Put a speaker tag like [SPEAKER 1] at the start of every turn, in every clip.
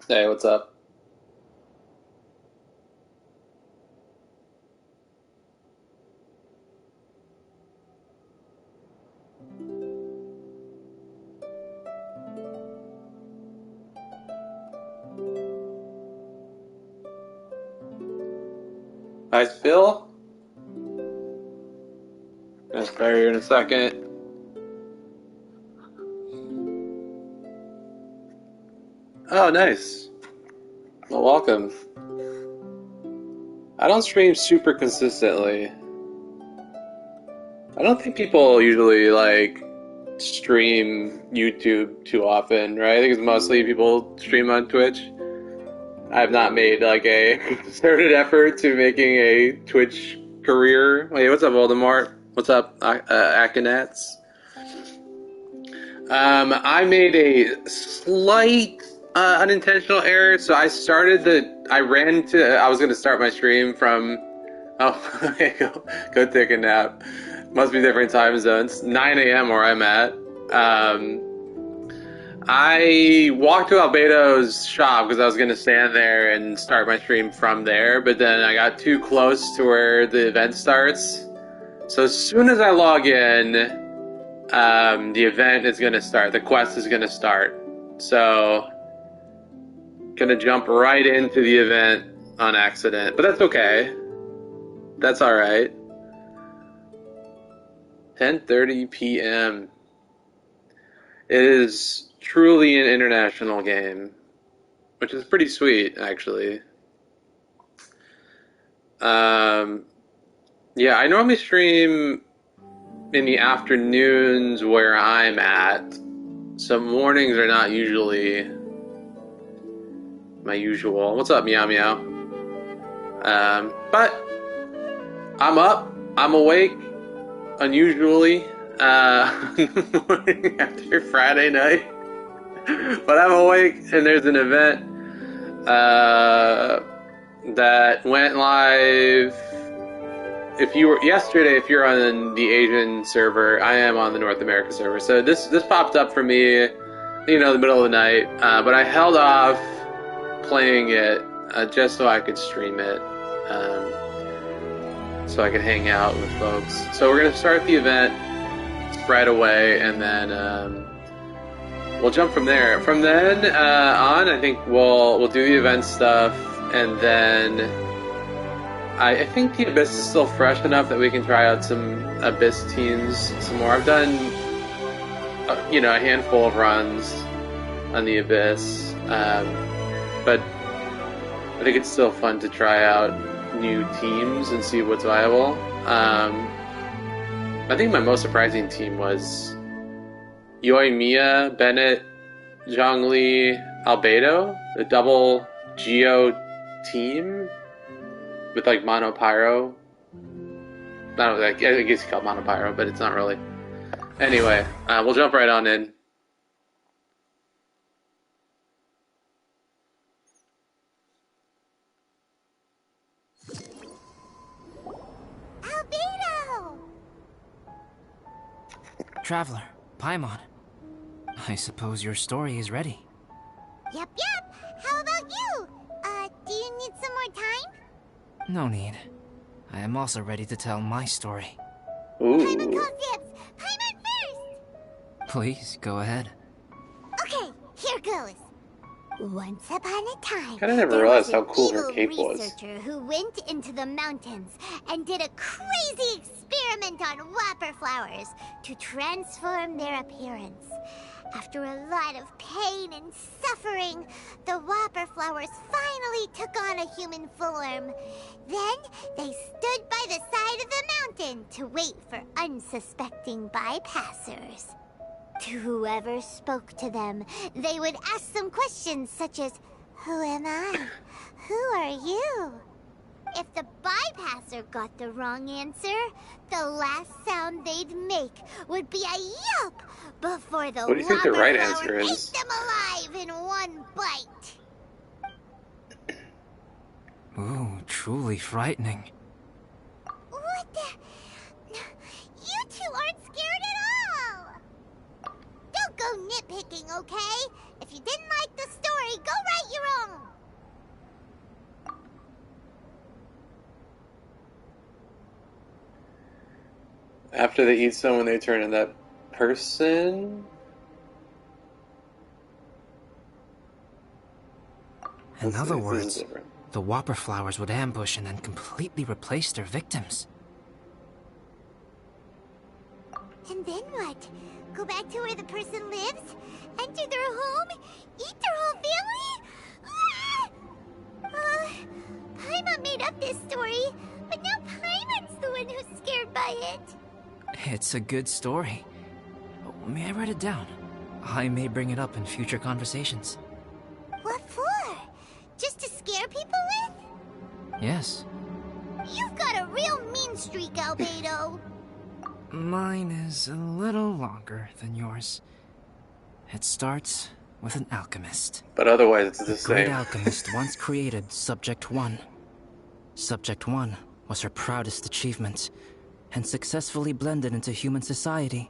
[SPEAKER 1] Hey, what's up? Hi, Phil. Gonna spare you in a second. Oh, nice. Well, welcome. I don't stream super consistently. I don't think people usually like stream YouTube too often, right? I think it's mostly people stream on Twitch. I've not made like a concerted effort to making a Twitch career. Wait, what's up, Voldemort? What's up, Akinats? I made a slight unintentional error. So I was going to start my stream from, oh, go take a nap. Must be different time zones. 9 a.m. where I'm at. I walked to Albedo's shop because I was going to stand there and start my stream from there, but then I got too close to where the event starts. So as soon as I log in, the event is going to start. The quest is going to start. So, gonna jump right into the event on accident. But that's okay. That's alright. 10:30 p.m. It is truly an international game, which is pretty sweet, actually. Yeah, I normally stream in the afternoons where I'm at. So mornings are not usually my usual. What's up, Meow Meow? But I'm up. I'm awake. Unusually, morning after Friday night. But I'm awake, and there's an event that went live. If you're on the Asian server, I am on the North America server. So this popped up for me, the middle of the night. But I held off playing it just so I could stream it, so I could hang out with folks. So we're gonna start the event right away, and then we'll jump from there. From then on, I think we'll do the event stuff, and then I think the Abyss is still fresh enough that we can try out some Abyss teams some more. I've done a handful of runs on the Abyss, but I think it's still fun to try out new teams and see what's viable. I think my most surprising team was Yoimiya, Bennett, Zhongli, Albedo, the double Geo team with like Mono Pyro. I guess you call it Mono Pyro, but it's not really. Anyway, we'll jump right on in.
[SPEAKER 2] Albedo!
[SPEAKER 3] Traveler, Paimon. I suppose your story is ready.
[SPEAKER 2] Yep. How about you? Do you need some more time?
[SPEAKER 3] No need. I am also ready to tell my story.
[SPEAKER 2] Paimon calls dibs! Paimon first!
[SPEAKER 3] Please, go ahead.
[SPEAKER 2] Okay, here goes. Once upon a time,
[SPEAKER 1] I never
[SPEAKER 2] there
[SPEAKER 1] realized
[SPEAKER 2] was
[SPEAKER 1] how
[SPEAKER 2] an
[SPEAKER 1] cool her
[SPEAKER 2] evil
[SPEAKER 1] cape was.
[SPEAKER 2] researcher who went into the mountains and did a crazy experiment on whopper flowers to transform their appearance. After a lot of pain and suffering, the whopper flowers finally took on a human form. Then they stood by the side of the mountain to wait for unsuspecting bypassers. To whoever spoke to them, they would ask them questions such as, "Who am I? Who are you?" If the bypasser got the wrong answer, the last sound they'd make would be a yelp before the
[SPEAKER 1] What do you think the
[SPEAKER 2] whopper
[SPEAKER 1] right
[SPEAKER 2] flower
[SPEAKER 1] answer
[SPEAKER 2] ate
[SPEAKER 1] is?
[SPEAKER 2] them alive in one bite.
[SPEAKER 3] Ooh, truly frightening.
[SPEAKER 2] What the? You two aren't scared at all! Don't go nitpicking, okay? If you didn't like the story, go write your
[SPEAKER 1] After they eat someone, they turn into that person?
[SPEAKER 3] In
[SPEAKER 1] Let's
[SPEAKER 3] other
[SPEAKER 1] see, this is
[SPEAKER 3] words,
[SPEAKER 1] different.
[SPEAKER 3] the Whopper flowers would ambush and then completely replace their victims.
[SPEAKER 2] And then what? Go back to where the person lives? Enter their home? Eat their whole family? Paimon made up this story, but now Paimon's the one who's scared by it.
[SPEAKER 3] It's a good story. May I write it down? I may bring it up in future conversations.
[SPEAKER 2] What for? Just to scare people with?
[SPEAKER 3] Yes.
[SPEAKER 2] You've got a real mean streak, Albedo.
[SPEAKER 3] Mine is a little longer than yours. It starts with an alchemist.
[SPEAKER 1] But otherwise, it's the
[SPEAKER 3] The great
[SPEAKER 1] same.
[SPEAKER 3] alchemist once created Subject 1. Subject 1 was her proudest achievement, and successfully blended into human society.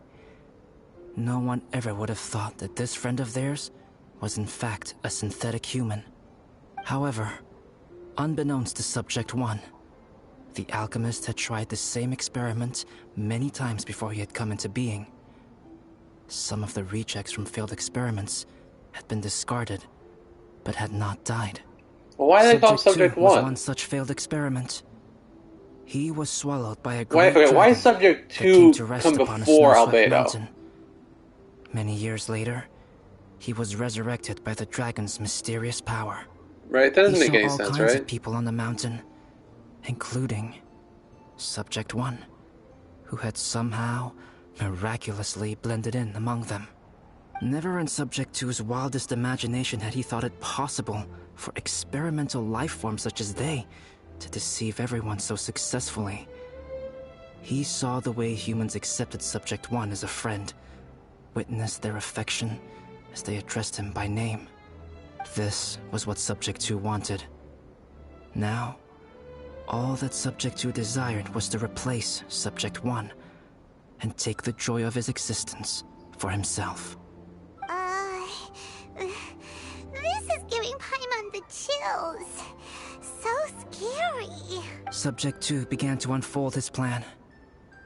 [SPEAKER 3] No one ever would have thought that this friend of theirs was in fact a synthetic human. However, unbeknownst to Subject 1, the alchemist had tried the same experiment many times before he had come into being. Some of the rejects from failed experiments had been discarded, but had not died.
[SPEAKER 1] Well, why do they call him
[SPEAKER 3] Subject
[SPEAKER 1] Subject
[SPEAKER 3] 2 was
[SPEAKER 1] 1?
[SPEAKER 3] one such failed experiment. He was swallowed by a
[SPEAKER 1] Why,
[SPEAKER 3] great
[SPEAKER 1] why
[SPEAKER 3] dragon
[SPEAKER 1] is Subject
[SPEAKER 3] that came
[SPEAKER 1] 2
[SPEAKER 3] to rest
[SPEAKER 1] come
[SPEAKER 3] upon a
[SPEAKER 1] before
[SPEAKER 3] snow-swept
[SPEAKER 1] Albedo?
[SPEAKER 3] mountain. Many years later, he was resurrected by the dragon's mysterious power.
[SPEAKER 1] Right? That doesn't
[SPEAKER 3] He
[SPEAKER 1] make
[SPEAKER 3] saw
[SPEAKER 1] any
[SPEAKER 3] all
[SPEAKER 1] sense,
[SPEAKER 3] kinds
[SPEAKER 1] right?
[SPEAKER 3] of people on the mountain, including Subject 1, who had somehow miraculously blended in among them. Never in Subject 2's wildest imagination had he thought it possible for experimental life forms such as they to deceive everyone so successfully. He saw the way humans accepted Subject 1 as a friend, witnessed their affection as they addressed him by name. This was what Subject 2 wanted. Now, all that Subject 2 desired was to replace Subject 1 and take the joy of his existence for himself.
[SPEAKER 2] This is giving Paimon the chills. So scary.
[SPEAKER 3] Subject 2 began to unfold his plan.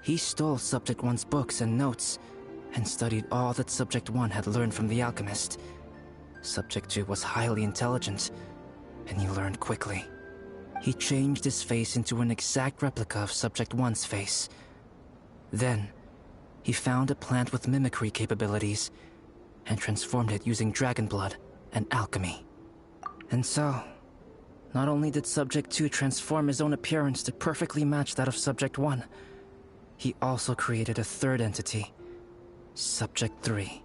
[SPEAKER 3] He stole Subject 1's books and notes and studied all that Subject 1 had learned from the alchemist. Subject 2 was highly intelligent, and he learned quickly. He changed his face into an exact replica of Subject 1's face. Then, he found a plant with mimicry capabilities and transformed it using dragon blood and alchemy. And so, not only did Subject 2 transform his own appearance to perfectly match that of Subject 1, he also created a third entity, Subject 3.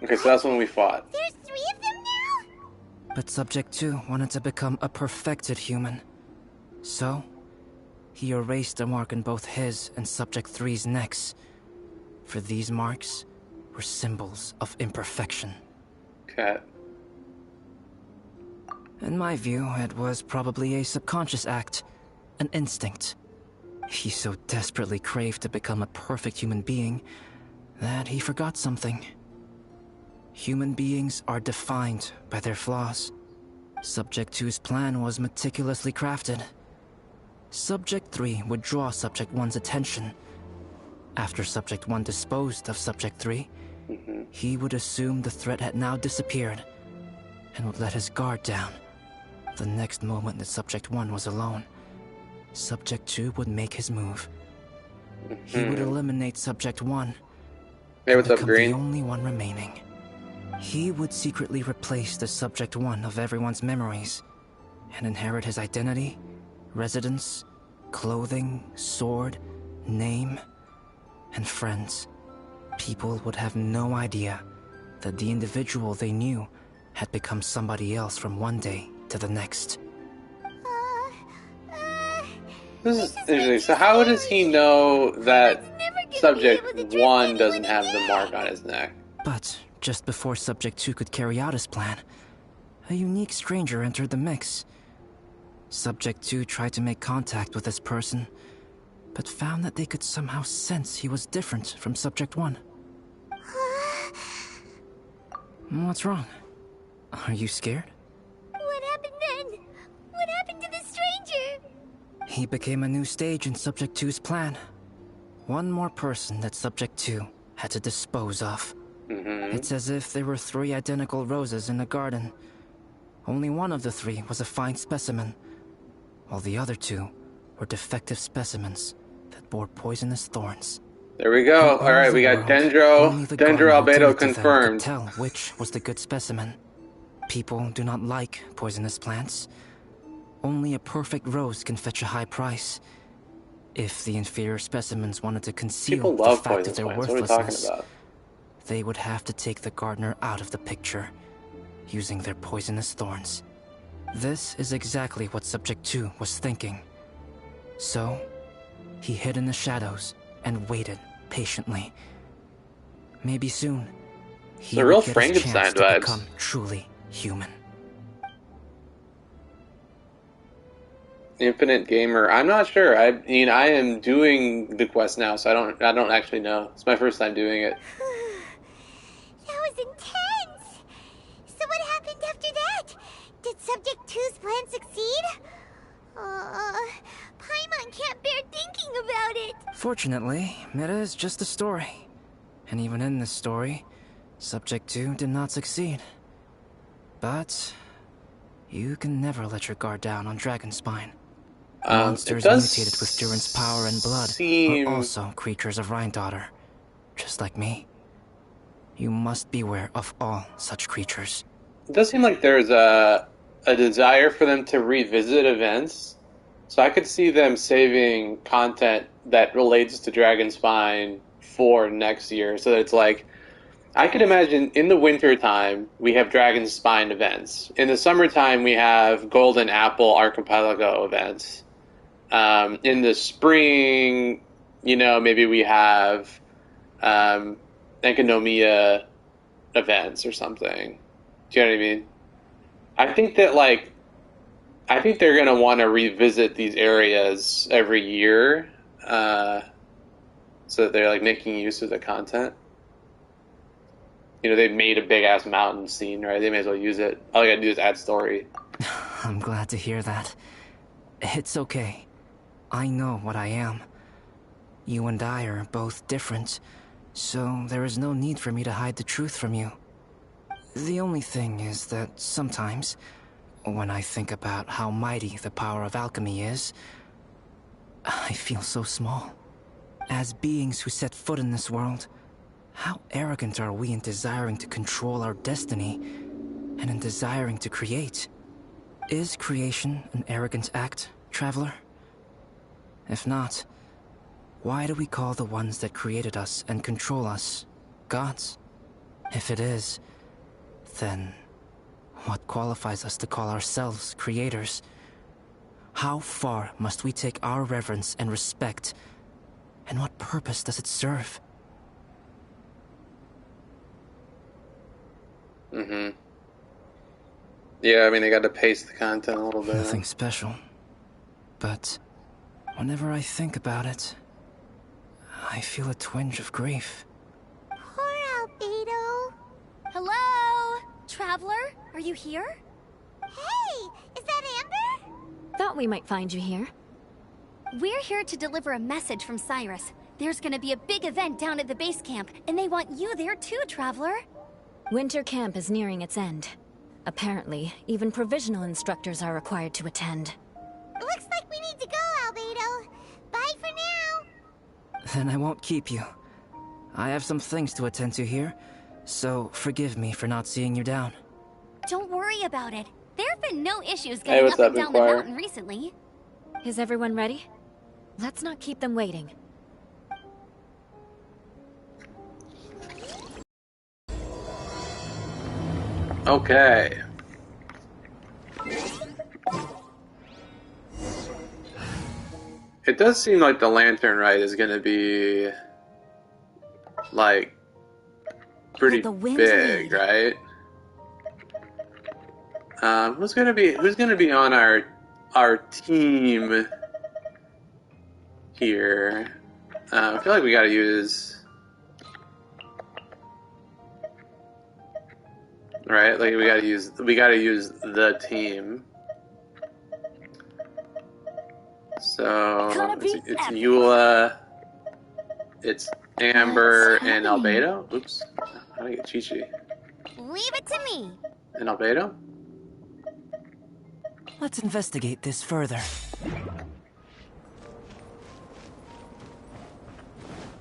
[SPEAKER 1] Okay, so that's when we fought.
[SPEAKER 2] There's 3 of them now?
[SPEAKER 3] But Subject 2 wanted to become a perfected human. So, he erased a mark on both his and Subject 3's necks. For these marks were symbols of imperfection.
[SPEAKER 1] Okay.
[SPEAKER 3] In my view, it was probably a subconscious act, an instinct. He so desperately craved to become a perfect human being that he forgot something. Human beings are defined by their flaws. Subject 2's plan was meticulously crafted. Subject 3 would draw Subject 1's attention. After Subject 1 disposed of Subject 3, he would assume the threat had now disappeared and would let his guard down. The next moment that Subject 1 was alone, Subject 2 would make his move. He would eliminate Subject 1
[SPEAKER 1] Hey, what's up,
[SPEAKER 3] become
[SPEAKER 1] Green?
[SPEAKER 3] the only one remaining. He would secretly replace the Subject 1 of everyone's memories and inherit his identity, residence, clothing, sword, name, and friends. People would have no idea that the individual they knew had become somebody else from one day to the next.
[SPEAKER 1] This is interesting. So how does he know that Subject 1 doesn't have the mark on his neck?
[SPEAKER 3] But just before Subject 2 could carry out his plan, a unique stranger entered the mix. Subject 2 tried to make contact with this person, but found that they could somehow sense he was different from Subject 1. What's wrong? Are you scared?
[SPEAKER 2] What happened then? What happened to the stranger?
[SPEAKER 3] He became a new stage in Subject 2's plan. One more person that Subject 2 had to dispose of. It's as if there were 3 identical roses in a garden. Only one of the 3 was a fine specimen, while the other 2 were defective specimens that bore poisonous thorns.
[SPEAKER 1] There we go.
[SPEAKER 3] In all
[SPEAKER 1] Alright,
[SPEAKER 3] the
[SPEAKER 1] we got
[SPEAKER 3] world,
[SPEAKER 1] Dendro.
[SPEAKER 3] only the
[SPEAKER 1] Dendro
[SPEAKER 3] gardener who
[SPEAKER 1] Albedo
[SPEAKER 3] tended to them could
[SPEAKER 1] confirmed.
[SPEAKER 3] tell which was the good specimen. People do not like poisonous plants. Only a perfect rose can fetch a high price. If the inferior specimens wanted to conceal
[SPEAKER 1] People
[SPEAKER 3] the
[SPEAKER 1] love
[SPEAKER 3] fact of
[SPEAKER 1] poisonous
[SPEAKER 3] their
[SPEAKER 1] plants. What are we talking
[SPEAKER 3] worthlessness,
[SPEAKER 1] about?
[SPEAKER 3] they would have to take the gardener out of the picture, using their poisonous thorns. This is exactly what Subject 2 was thinking. So, he hid in the shadows and waited patiently. Maybe soon, he
[SPEAKER 1] The real
[SPEAKER 3] would get his
[SPEAKER 1] Frankenstein
[SPEAKER 3] chance to
[SPEAKER 1] vibes.
[SPEAKER 3] become truly human.
[SPEAKER 1] Infinite Gamer. I'm not sure. I mean, I am doing the quest now, so I don't actually know. It's my first time doing it.
[SPEAKER 2] That was intense! So what happened after that? Did Subject 2's plan succeed? Paimon can't bear thinking about it!
[SPEAKER 3] Fortunately, it is just a story. And even in this story, Subject 2 did not succeed. But you can never let your guard down on Dragonspine. Monsters mutated with Durin's power and blood are also creatures of Rhine-Daughter, just like me. You must beware of all such creatures.
[SPEAKER 1] It does seem like there's a desire for them to revisit events. So I could see them saving content that relates to Dragonspine for next year. So that it's like, I could imagine in the winter time we have Dragonspine events. In the summertime we have Golden Apple Archipelago events. In the spring, you know, maybe we have Enkanomiya events or something. Do you know what I mean? I think that, like, I think they're going to want to revisit these areas every year, so that they're, like, making use of the content. You know, they've made a big-ass mountain scene, right? They may as well use it. All I gotta do is add story.
[SPEAKER 3] I'm glad to hear that. It's okay. I know what I am. You and I are both different, so there is no need for me to hide the truth from you. The only thing is that sometimes, when I think about how mighty the power of alchemy is, I feel so small. As beings who set foot in this world, how arrogant are we in desiring to control our destiny, and in desiring to create? Is creation an arrogant act, traveler? If not, why do we call the ones that created us and control us gods? If it is, then what qualifies us to call ourselves creators? How far must we take our reverence and respect, and what purpose does it serve?
[SPEAKER 1] Yeah, I mean, they got to pace the content a little bit.
[SPEAKER 3] Nothing special. But whenever I think about it, I feel a twinge of grief.
[SPEAKER 2] Poor Albedo.
[SPEAKER 4] Hello? Traveler, are you here?
[SPEAKER 2] Hey, is that Amber?
[SPEAKER 4] Thought we might find you here. We're here to deliver a message from Cyrus. There's gonna be a big event down at the base camp, and they want you there too, Traveler.
[SPEAKER 5] Winter camp is nearing its end. Apparently, even provisional instructors are required to attend.
[SPEAKER 2] Looks like we need to go, Albedo. Bye for now.
[SPEAKER 3] Then I won't keep you. I have some things to attend to here, so forgive me for not seeing you down.
[SPEAKER 4] Don't worry about it. There have been no issues
[SPEAKER 1] Hey,
[SPEAKER 4] getting
[SPEAKER 1] what's
[SPEAKER 4] up and
[SPEAKER 1] up,
[SPEAKER 4] down the
[SPEAKER 1] Inquire?
[SPEAKER 4] mountain recently.
[SPEAKER 5] Is everyone ready? Let's not keep them waiting.
[SPEAKER 1] Okay. It does seem like the lantern rite is going to be, like, pretty
[SPEAKER 5] Let the wind
[SPEAKER 1] big,
[SPEAKER 5] lead.
[SPEAKER 1] right? Who's gonna be on our team here? I feel like we gotta use, right? Like we gotta use the team. So
[SPEAKER 4] Gonna be
[SPEAKER 1] it's
[SPEAKER 4] epic.
[SPEAKER 1] Eula, It's Amber and Albedo. Oops. How do I get Chi-Chi?
[SPEAKER 2] Leave it to me.
[SPEAKER 1] And Albedo?
[SPEAKER 3] Let's investigate this further.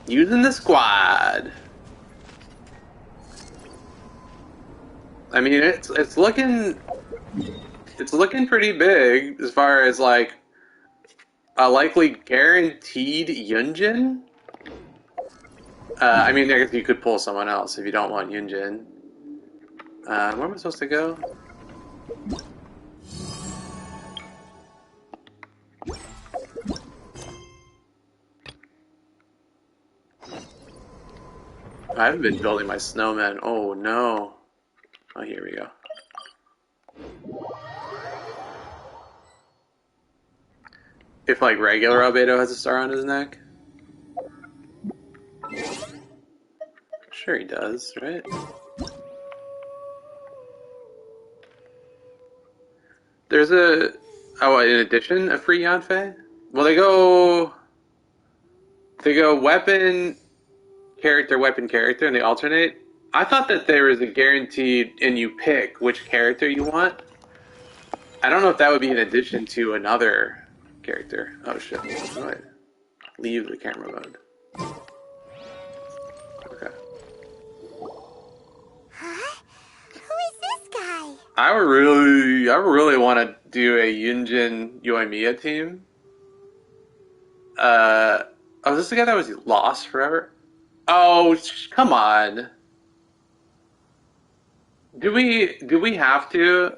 [SPEAKER 1] Using the squad. I mean, it's looking pretty big as far as like a likely guaranteed Yunjin. I mean, I guess you could pull someone else if you don't want Yunjin. Where am I supposed to go? I haven't been building my snowman. Oh no. Oh, here we go. If like regular Albedo has a star on his neck? Sure he does, right? There's a... Oh, in addition, a free Yanfei? Well, they go weapon, character, and they alternate. I thought that there was a guaranteed, and you pick which character you want. I don't know if that would be in addition to another character. Oh shit. Oh, wait. Leave the camera mode. Okay.
[SPEAKER 2] Huh? Who is this guy?
[SPEAKER 1] I would really want to do a Yunjin Yoimiya team. Oh, is this the guy that was lost forever? Oh, come on. Do we have to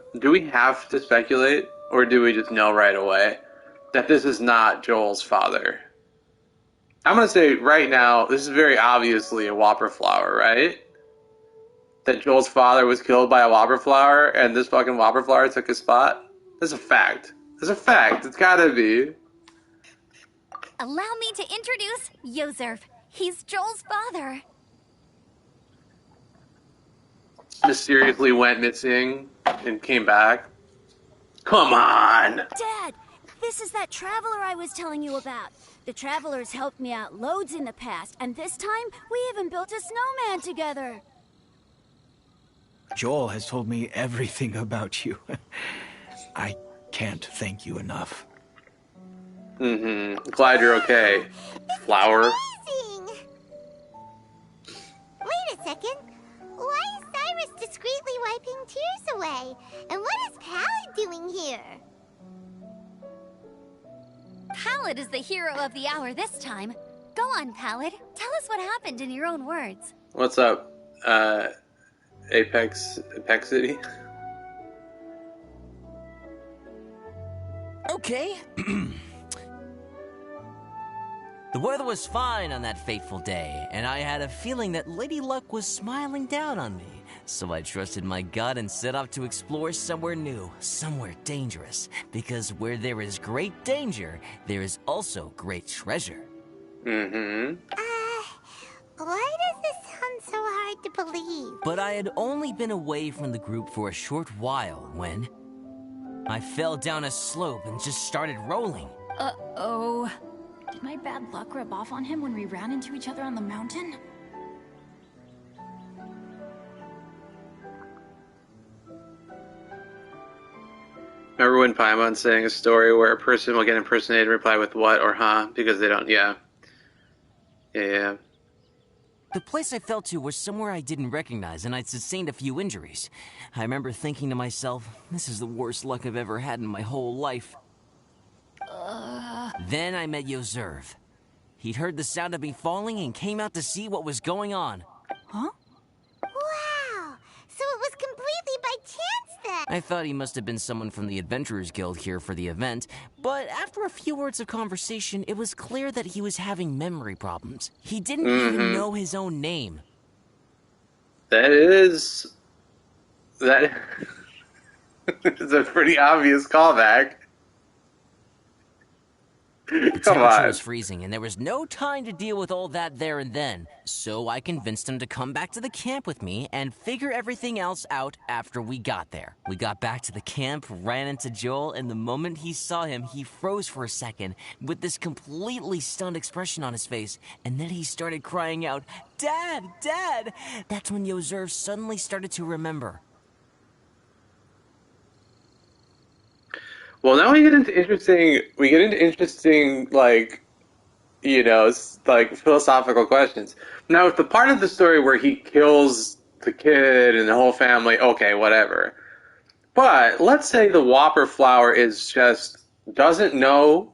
[SPEAKER 1] speculate, or do we just know right away that this is not Joel's father? I'm gonna say right now, this is very obviously a Whopper Flower, right? That Joel's father was killed by a Whopper Flower, and this fucking Whopper Flower took his spot? That's a fact. That's a fact. It's gotta be.
[SPEAKER 4] Allow me to introduce Yozerv. He's Joel's father.
[SPEAKER 1] Mysteriously went missing and came back. Come on!
[SPEAKER 6] Dad, this is that traveler I was telling you about. The traveler's helped me out loads in the past, and this time we even built a snowman together.
[SPEAKER 7] Joel has told me everything about you. I can't thank you enough.
[SPEAKER 1] Glad you're okay, Flower.
[SPEAKER 2] Amazing! Wait a second. Why is Cyrus discreetly wiping tears away? And what is Pallid doing here?
[SPEAKER 4] Pallid is the hero of the hour this time. Go on, Pallid. Tell us what happened in your own words.
[SPEAKER 1] What's up, Apex City?
[SPEAKER 8] Okay. The weather was fine on that fateful day, and I had a feeling that Lady Luck was smiling down on me. So I trusted my gut and set off to explore somewhere new, somewhere dangerous. Because where there is great danger, there is also great treasure.
[SPEAKER 2] Why does this sound so hard to believe?
[SPEAKER 8] But I had only been away from the group for a short while when I fell down a slope and just started rolling.
[SPEAKER 6] Uh-oh. Did my bad luck rub off on him when we ran into each other on the mountain?
[SPEAKER 1] Remember when Paimon sang a story where a person will get impersonated and reply with what or huh? Because they don't, yeah. Yeah.
[SPEAKER 8] The place I fell to was somewhere I didn't recognize, and I'd sustained a few injuries. I remember thinking to myself, this is the worst luck I've ever had in my whole life. Then I met Yozerv. He'd heard the sound of me falling and came out to see what was going on.
[SPEAKER 6] Huh?
[SPEAKER 2] Wow! So it was completely by chance then!
[SPEAKER 8] I thought he must have been someone from the Adventurers Guild here for the event, but after a few words of conversation, it was clear that he was having memory problems. He didn't even know his own name.
[SPEAKER 1] That is a pretty obvious callback.
[SPEAKER 8] The
[SPEAKER 1] Come
[SPEAKER 8] temperature
[SPEAKER 1] on.
[SPEAKER 8] was freezing, and there was no time to deal with all that there and then. So I convinced him to come back to the camp with me and figure everything else out after we got there. We got back to the camp, ran into Joel, and the moment he saw him, he froze for a second with this completely stunned expression on his face, and then he started crying out, "Dad! Dad!" That's when Yozerv suddenly started to remember.
[SPEAKER 1] Well, now we get into interesting, like, you know, like philosophical questions. Now, if the part of the story where he kills the kid and the whole family, okay, whatever. But let's say the Whopper flower is just doesn't know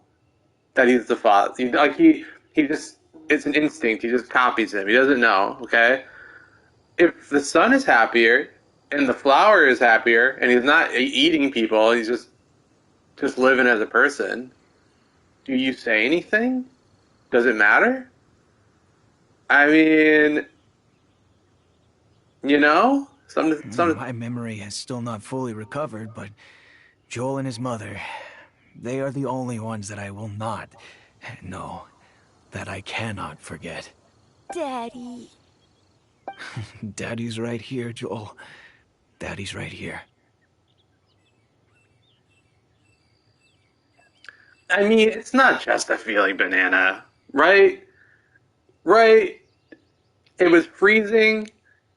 [SPEAKER 1] that he's the father. He just it's an instinct. He just copies him. He doesn't know. Okay. If the son is happier and the flower is happier and he's not eating people, he's just living as a person. Do you say anything? Does it matter? I mean, you know,
[SPEAKER 7] My memory has still not fully recovered, but Joel and his mother, they are the only ones that I will not, no, that I cannot forget.
[SPEAKER 6] Daddy.
[SPEAKER 7] Daddy's right here, Joel. Daddy's right here.
[SPEAKER 1] I mean, it's not just a feeling, Banana, right? Right? It was freezing.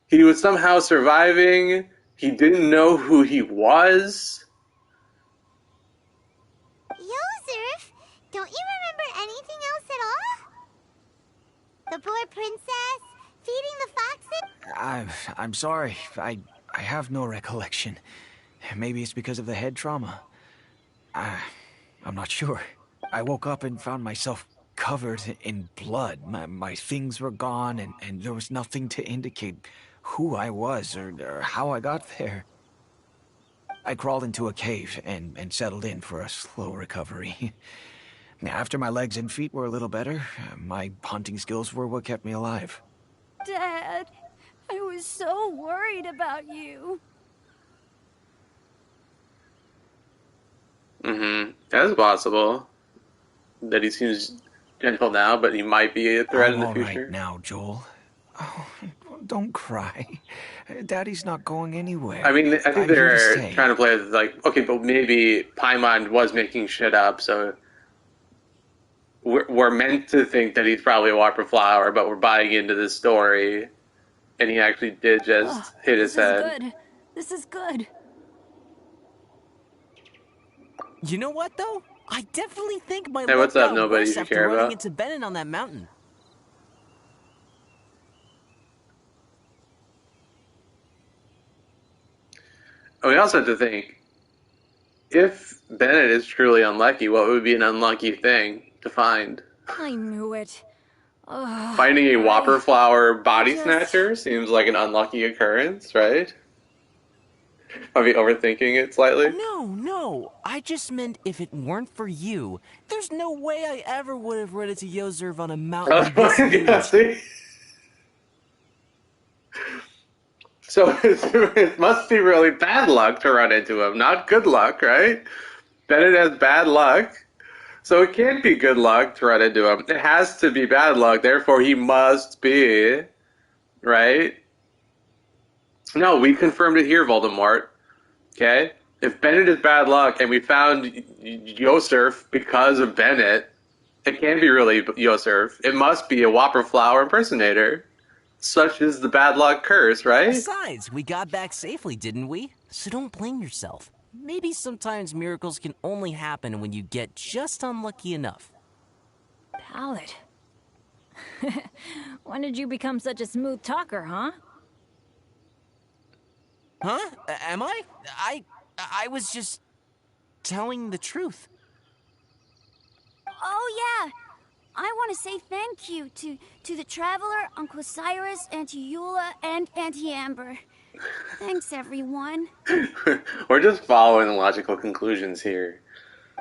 [SPEAKER 1] He was somehow surviving. He didn't know who he was.
[SPEAKER 2] Yozerf, don't you remember anything else at all? The poor princess? Feeding the foxes?
[SPEAKER 7] I'm sorry. I have no recollection. Maybe it's because of the head trauma. I'm not sure. I woke up and found myself covered in blood. My things were gone, and there was nothing to indicate who I was or how I got there. I crawled into a cave and settled in for a slow recovery. After my legs and feet were a little better, my hunting skills were what kept me alive.
[SPEAKER 6] Dad, I was so worried about you.
[SPEAKER 1] Mm-hmm. That's possible. That he seems gentle now, but he might be a threat in the future.
[SPEAKER 7] I'm all right now, Joel. Oh, don't cry. Daddy's not going anywhere.
[SPEAKER 1] I mean, I think
[SPEAKER 7] I'm here to
[SPEAKER 1] they're
[SPEAKER 7] stay.
[SPEAKER 1] trying to play it like, okay, but maybe Paimon was making shit up, so we're meant to think that he's probably a Whopper flower, but we're buying into this story, and he actually did just hit his head.
[SPEAKER 6] This is good.
[SPEAKER 8] You know what, though? I definitely think my
[SPEAKER 1] Hey,
[SPEAKER 8] luck
[SPEAKER 1] what's up,
[SPEAKER 8] got
[SPEAKER 1] nobody
[SPEAKER 8] worse
[SPEAKER 1] you
[SPEAKER 8] after
[SPEAKER 1] care
[SPEAKER 8] running
[SPEAKER 1] about?
[SPEAKER 8] into Bennett on that mountain.
[SPEAKER 1] And we also have to think, if Bennett is truly unlucky, what would be an unlucky thing to find?
[SPEAKER 6] I knew it. Ugh,
[SPEAKER 1] Finding a Whopper flower body
[SPEAKER 6] just-
[SPEAKER 1] snatcher seems like an unlucky occurrence, right? Might be overthinking it slightly.
[SPEAKER 8] No. I just meant if it weren't for you, there's no way I ever would have run into Yozerv on a mountain this
[SPEAKER 1] Yeah,
[SPEAKER 8] huge.
[SPEAKER 1] see? So it must be really bad luck to run into him, not good luck, right? Bennett has bad luck, so it can't be good luck to run into him. It has to be bad luck, therefore he must be, right? No, we confirmed it here, Voldemort. Okay? If Bennett is bad luck and we found Yozerf because of Bennett, it can't be really Yozerf. It must be a Whopper flower impersonator. Such is the bad luck curse, right?
[SPEAKER 8] Besides, we got back safely, didn't we? So don't blame yourself. Maybe sometimes miracles can only happen when you get just unlucky enough.
[SPEAKER 5] Pallet. When did you become such a smooth talker, huh?
[SPEAKER 8] Huh? Am I? I was just telling the truth.
[SPEAKER 6] Oh, yeah. I want to say thank you to the Traveler, Uncle Cyrus, Auntie Eula, and Auntie Amber. Thanks, everyone.
[SPEAKER 1] We're just following the logical conclusions here.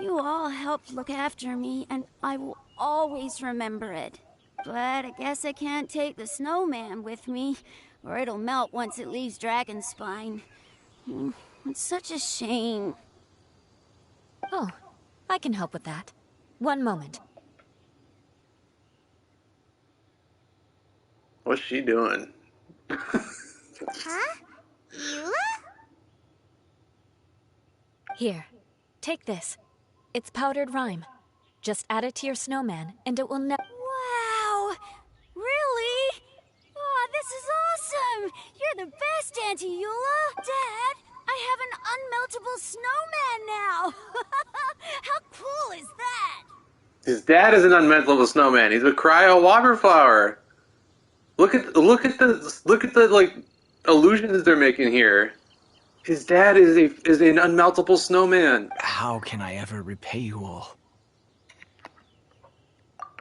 [SPEAKER 6] You all helped look after me, and I will always remember it. But I guess I can't take the snowman with me, or it'll melt once it leaves Dragonspine. It's such a shame.
[SPEAKER 5] Oh, I can help with that. One moment.
[SPEAKER 1] What's she doing?
[SPEAKER 2] Huh? Eula?
[SPEAKER 5] Here, take this. It's powdered rime. Just add it to your snowman, and it will never.
[SPEAKER 6] Wow! Really? Oh, this is awesome! You're the best, Auntie Eula! Dad, I have an unmeltable snowman now! How cool is that?
[SPEAKER 1] His dad is an unmeltable snowman. He's a cryo water flower. Look at the like illusions they're making here. His dad is an unmeltable snowman.
[SPEAKER 7] How can I ever repay you all?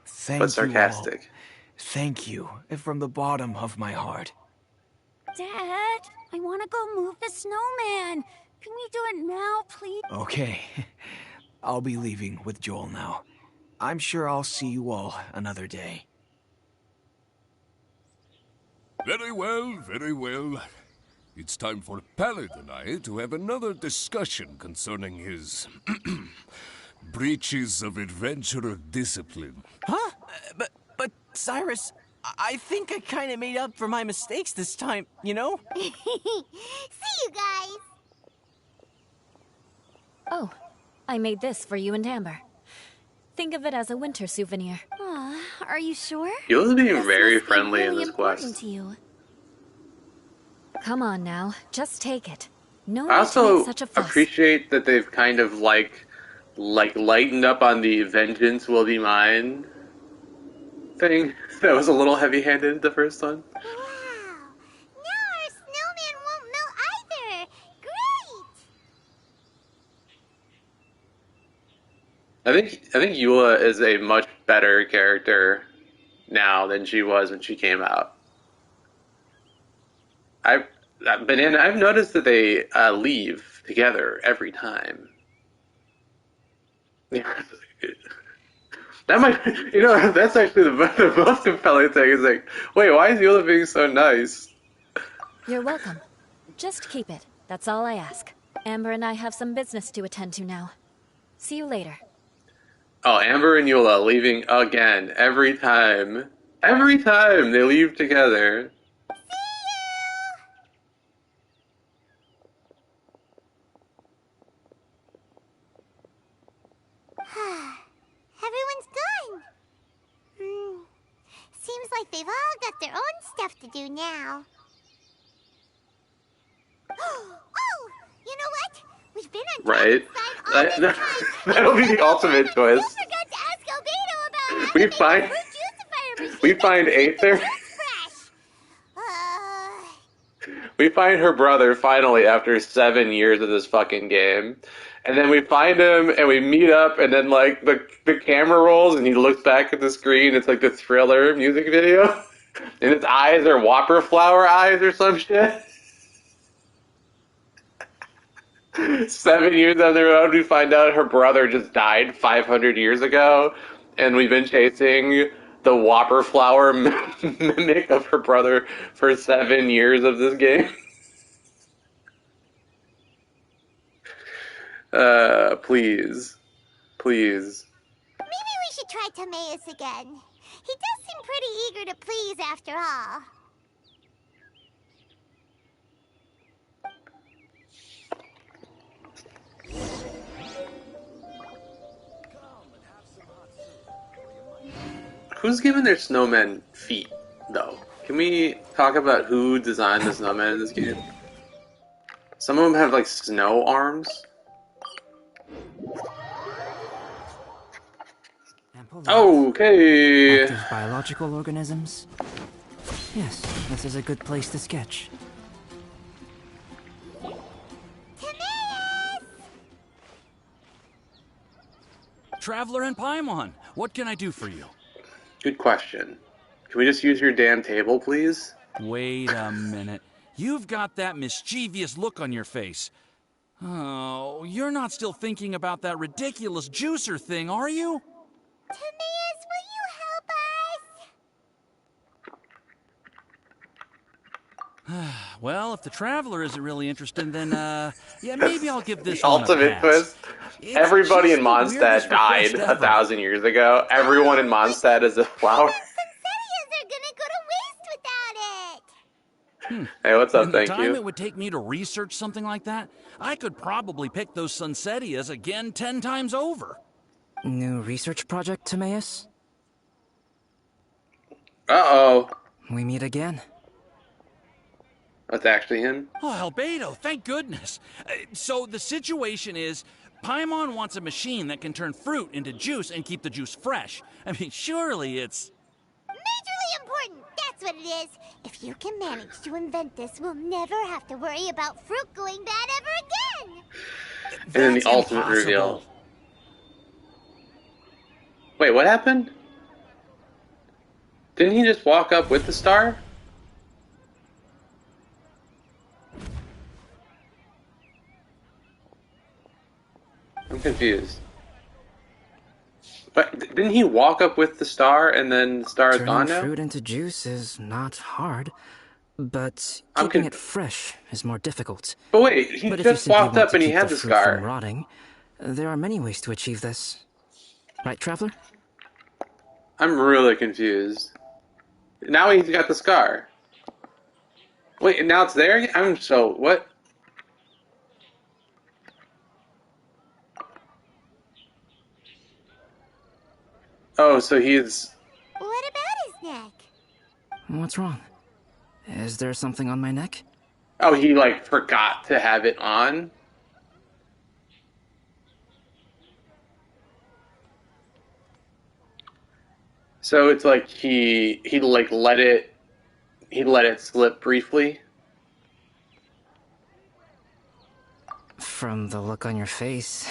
[SPEAKER 7] Thank
[SPEAKER 1] But sarcastic.
[SPEAKER 7] you all. Thank you from the bottom of my heart.
[SPEAKER 6] Dad, I want to go move the snowman. Can we do it now, please?
[SPEAKER 7] Okay. I'll be leaving with Joel now. I'm sure I'll see you all another day.
[SPEAKER 9] Very well, very well. It's time for Pallet and I to have another discussion concerning his breaches of adventurer discipline.
[SPEAKER 8] Huh? But Cyrus, I think I kind of made up for my mistakes this time, you know?
[SPEAKER 2] See you guys.
[SPEAKER 5] Oh, I made this for you and Amber. Think of it as a winter souvenir.
[SPEAKER 4] Aw, are you sure?
[SPEAKER 1] He was being
[SPEAKER 4] This
[SPEAKER 1] very
[SPEAKER 4] must be
[SPEAKER 1] friendly in
[SPEAKER 4] really
[SPEAKER 1] this
[SPEAKER 4] important
[SPEAKER 1] quest.
[SPEAKER 4] to you.
[SPEAKER 5] Come on now, just take it. No
[SPEAKER 1] I
[SPEAKER 5] need to
[SPEAKER 1] also
[SPEAKER 5] make such a fuss.
[SPEAKER 1] appreciate that they've kind of like lightened up on the vengeance will be mine thing. That was a little heavy-handed the first one.
[SPEAKER 2] Wow. Now our snowman won't melt either. Great.
[SPEAKER 1] I think Eula is a much better character now than she was when she came out. I've noticed that they leave together every time. That might, that's actually the most compelling thing. Is like, wait, why is Eula being so nice?
[SPEAKER 5] You're welcome. Just keep it. That's all I ask. Amber and I have some business to attend to now. See you later.
[SPEAKER 1] Oh, Amber and Eula leaving again every time. Every time they leave together.
[SPEAKER 2] Everyone's gone. Seems like they've all got their own stuff to do now. Oh, you know what? We've been on
[SPEAKER 1] Right.
[SPEAKER 2] Dragon's side all this time.
[SPEAKER 1] That'll be the ultimate
[SPEAKER 2] I
[SPEAKER 1] twist.
[SPEAKER 2] forgot to ask Albedo about how
[SPEAKER 1] We
[SPEAKER 2] to make
[SPEAKER 1] find-
[SPEAKER 2] a fruit juicifier machine
[SPEAKER 1] we
[SPEAKER 2] that
[SPEAKER 1] find
[SPEAKER 2] can keep the
[SPEAKER 1] Aether.
[SPEAKER 2] juice fresh.
[SPEAKER 1] We find her brother finally after 7 years of this fucking game. And then we find him and we meet up and then like the camera rolls and he looks back at the screen. It's like the Thriller music video. And his eyes are Whopper flower eyes or some shit. 7 years down the road, we find out her brother just died 500 years ago. And we've been chasing the Whopper flower mimic of her brother for 7 years of this game. Please. Please.
[SPEAKER 2] Maybe we should try Timaeus again. He does seem pretty eager to please after all.
[SPEAKER 1] Who's giving their snowmen feet, though? Can we talk about who designed the snowmen in this game? Some of them have, like, snow arms.
[SPEAKER 3] Ample life.
[SPEAKER 1] Okay.
[SPEAKER 3] Active biological organisms. Yes, this is a good place to sketch.
[SPEAKER 2] Timaeus!
[SPEAKER 10] Traveler and Paimon, what can I do for you?
[SPEAKER 1] Good question. Can we just use your damn table, please?
[SPEAKER 10] Wait a minute. You've got that mischievous look on your face. Oh, you're not still thinking about that ridiculous juicer thing, are you?
[SPEAKER 2] Timaeus, will you help us?
[SPEAKER 10] Well, if the Traveler isn't really interested, then, yeah, maybe I'll give this
[SPEAKER 1] The
[SPEAKER 10] one a
[SPEAKER 1] ultimate
[SPEAKER 10] pass.
[SPEAKER 1] twist. Everybody in
[SPEAKER 10] just the weirdest
[SPEAKER 1] Mondstadt died
[SPEAKER 10] request ever.
[SPEAKER 1] 1,000 years ago. Everyone in Mondstadt is a flower.
[SPEAKER 2] Poinsettias are gonna go to waste without it.
[SPEAKER 1] Hey, what's up?
[SPEAKER 10] In the
[SPEAKER 1] Thank
[SPEAKER 10] time
[SPEAKER 1] you.
[SPEAKER 10] it would take me to research something like that, I could probably pick those sunsettias again 10 times over.
[SPEAKER 3] New research project, Timaeus?
[SPEAKER 1] Uh-oh.
[SPEAKER 3] We meet again.
[SPEAKER 1] That's actually him.
[SPEAKER 10] Oh, Albedo, thank goodness. So the situation is, Paimon wants a machine that can turn fruit into juice and keep the juice fresh. I mean, surely it's...
[SPEAKER 2] Majorly important, that's what it is. If you can manage to invent this, we'll never have to worry about fruit going bad ever again.
[SPEAKER 1] And then the ultimate reveal. Wait, what happened? Didn't he just walk up with the star? I'm confused. But didn't he walk up with the star and then the star is gone
[SPEAKER 3] Turning
[SPEAKER 1] now?
[SPEAKER 3] fruit into juice is not hard, but
[SPEAKER 1] I'm
[SPEAKER 3] keeping it fresh is more difficult.
[SPEAKER 1] But wait, he
[SPEAKER 3] But if you
[SPEAKER 1] just
[SPEAKER 3] simply
[SPEAKER 1] walked
[SPEAKER 3] want
[SPEAKER 1] up
[SPEAKER 3] to
[SPEAKER 1] and he
[SPEAKER 3] keep
[SPEAKER 1] had
[SPEAKER 3] the
[SPEAKER 1] the
[SPEAKER 3] fruit
[SPEAKER 1] scar.
[SPEAKER 3] from rotting, there are many ways to achieve this. Right, Traveler?
[SPEAKER 1] I'm really confused. Now he's got the scar. Wait, and now it's there again? I'm so... What? Oh, so he's...
[SPEAKER 2] What about his neck?
[SPEAKER 3] What's wrong? Is there something on my neck?
[SPEAKER 1] Oh, he, like, forgot to have it on? So it's like he like let it slip briefly.
[SPEAKER 3] From the look on your face,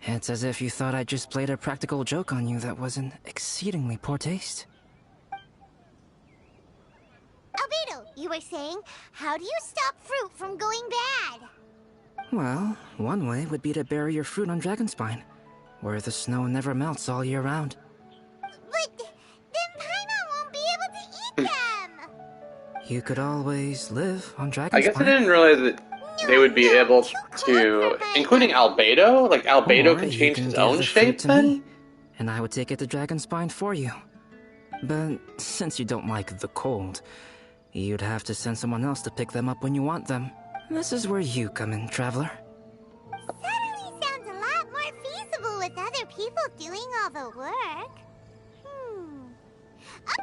[SPEAKER 3] it's as if you thought I just played a practical joke on you that was in exceedingly poor taste.
[SPEAKER 2] Albedo, you were saying, how do you stop fruit from going bad?
[SPEAKER 3] Well, one way would be to bury your fruit on Dragonspine, where the snow never melts all year round.
[SPEAKER 2] But then Paimon won't be able to eat them!
[SPEAKER 3] You could always live on Dragonspine.
[SPEAKER 1] I guess I didn't realize that they would be able to, including Albedo? Like, Albedo
[SPEAKER 3] Or
[SPEAKER 1] can
[SPEAKER 3] you
[SPEAKER 1] change
[SPEAKER 3] can
[SPEAKER 1] his
[SPEAKER 3] give
[SPEAKER 1] own
[SPEAKER 3] the
[SPEAKER 1] shape
[SPEAKER 3] fruit to
[SPEAKER 1] then?
[SPEAKER 3] me, and I would take it to Dragonspine for you. But since you don't like the cold, you'd have to send someone else to pick them up when you want them. This is where you come in, Traveler.
[SPEAKER 2] Suddenly sounds a lot more feasible with other people doing all the work.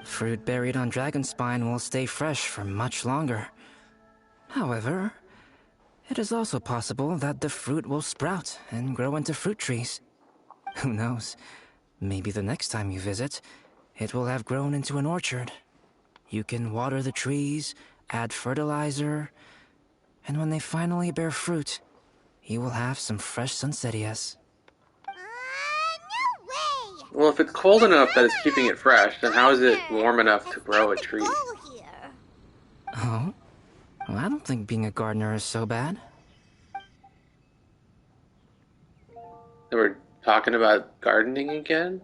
[SPEAKER 3] Fruit buried on Dragonspine will stay fresh for much longer. However, it is also possible that the fruit will sprout and grow into fruit trees. Who knows? Maybe the next time you visit, it will have grown into an orchard. You can water the trees, add fertilizer, and when they finally bear fruit, you will have some fresh sunsettias.
[SPEAKER 2] No way!
[SPEAKER 1] Well, if it's cold enough that it's keeping it fresh, then how is it warm enough to grow a tree?
[SPEAKER 3] Oh? Well, I don't think being a gardener is so bad.
[SPEAKER 1] They were talking about gardening again?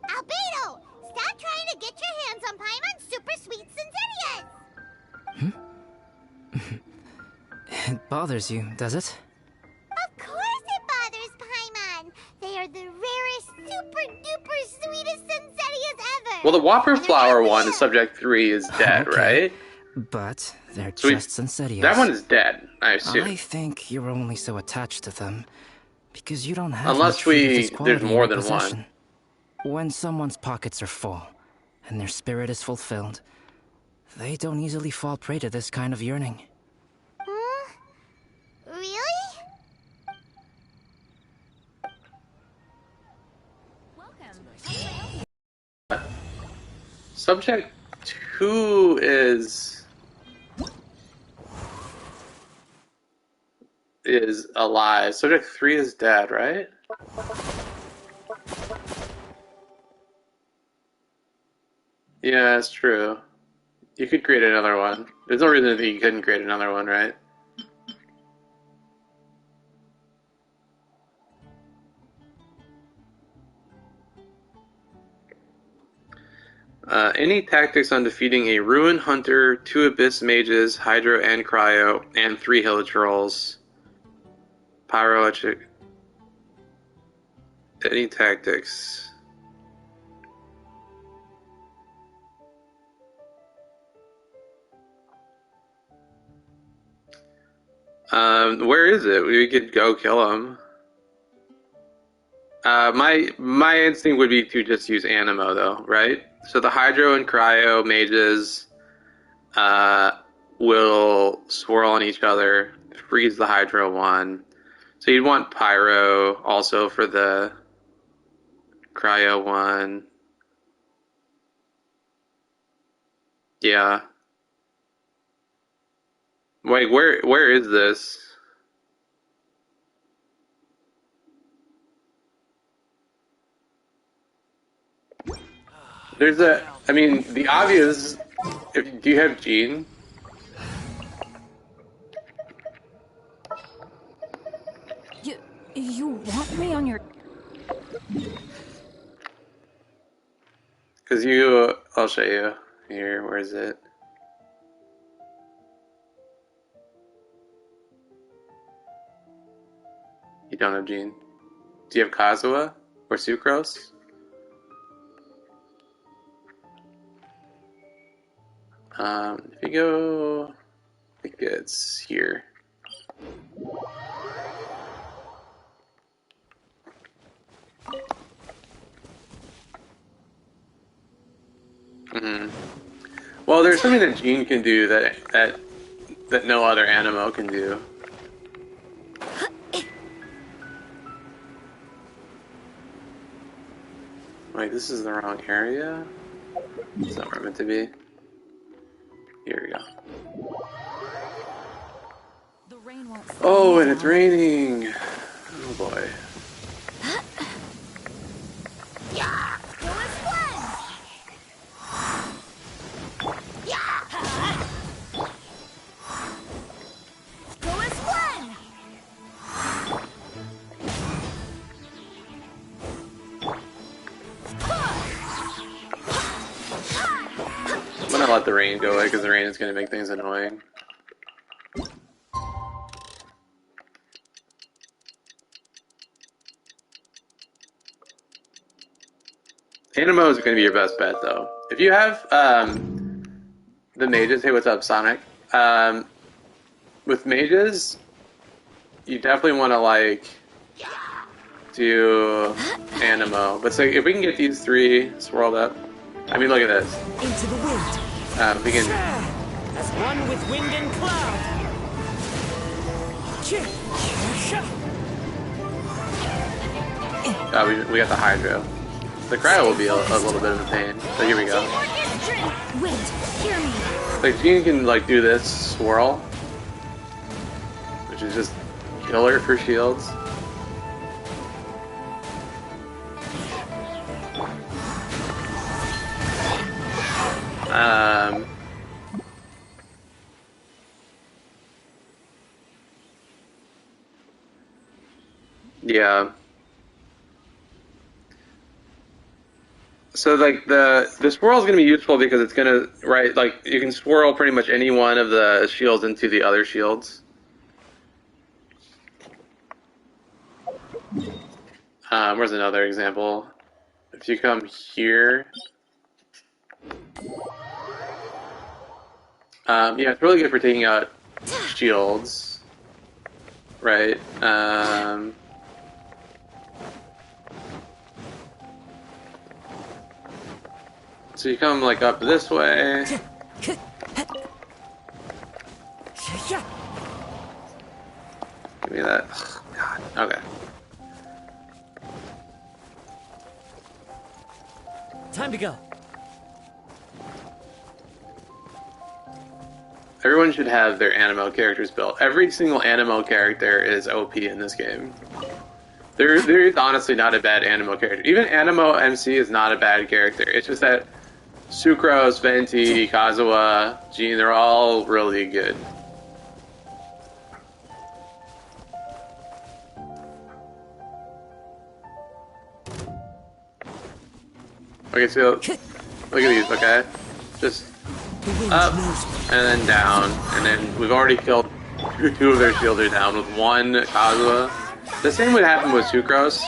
[SPEAKER 2] Albedo! Stop trying to get your hands on Paimon's super sweet sunsettias!
[SPEAKER 3] It bothers you, does it?
[SPEAKER 2] Of course it bothers Paimon! They are the rarest, super duper sweetest sunsettias ever!
[SPEAKER 1] Well, the Whopper Flower one, Subject 3, is dead,
[SPEAKER 3] Okay.
[SPEAKER 1] right?
[SPEAKER 3] But they're
[SPEAKER 1] So
[SPEAKER 3] just sunsettias.
[SPEAKER 1] That one is dead, I assume.
[SPEAKER 3] I think you're only so attached to them because you don't have
[SPEAKER 1] Unless
[SPEAKER 3] much fruit of this
[SPEAKER 1] there's
[SPEAKER 3] quality in
[SPEAKER 1] more
[SPEAKER 3] your
[SPEAKER 1] than
[SPEAKER 3] possession.
[SPEAKER 1] one.
[SPEAKER 3] When someone's pockets are full and their spirit is fulfilled, they don't easily fall prey to this kind of yearning.
[SPEAKER 2] Really?
[SPEAKER 1] Subject 2 is alive. Subject 3 is dead, right? Yeah, that's true. You could create another one. There's no reason that you couldn't create another one, right? Any tactics on defeating a Ruin Hunter, 2 Abyss Mages, Hydro and Cryo, and 3 Hilitrolls. Pyro... Any tactics. Where is it? We could go kill him. My instinct would be to just use Animo though, right? So the Hydro and Cryo mages will swirl on each other, freeze the Hydro one. So you'd want Pyro also for the Cryo one. Yeah. Wait, where is this? There's I mean, the obvious. Do you have Gene?
[SPEAKER 5] You want me on your...
[SPEAKER 1] Because I'll show you. Here, where is it? You don't have Gene. Do you have Kazuha or Sucrose? If you go, I think it's here. Well, there's something that Gene can do that no other Animo can do. Wait, this is the wrong area? It's not where I'm meant to be. Here we go.
[SPEAKER 5] The rain won't...
[SPEAKER 1] Oh, and it's raining! Oh boy. I'm gonna let the rain go away because the rain is gonna make things annoying. Animo is gonna be your best bet though. If you have the mages, hey, what's up, Sonic? With mages, you definitely want to like do Animo. But so if we can get these 3 swirled up, I mean, look at this.
[SPEAKER 11] Into the wind.
[SPEAKER 1] We can.
[SPEAKER 11] As one with wind and cloud.
[SPEAKER 1] We got the Hydro. The Cryo will be a little bit of a pain. So here we go.
[SPEAKER 4] Wait, hear me.
[SPEAKER 1] Like Gene can like do this swirl, which is just killer for shields. Yeah. So like the swirl is going to be useful because it's going to, right, like you can swirl pretty much any one of the shields into the other shields. Where's another example? If you come here, yeah, it's really good for taking out shields, right? So you come like up this way. Give me that. Oh, God. Okay.
[SPEAKER 11] Time to go.
[SPEAKER 1] Everyone should have their Animo characters built. Every single Animo character is OP in this game. There is honestly not a bad Animo character. Even Animo MC is not a bad character. It's just that Sucrose, Venti, Kazuha, Gene, they're all really good. Okay, so Look at these, okay? Just up, and then down, and then we've already killed 2 of their shields are down with 1 Kazuha. The same would happen with Sucrose.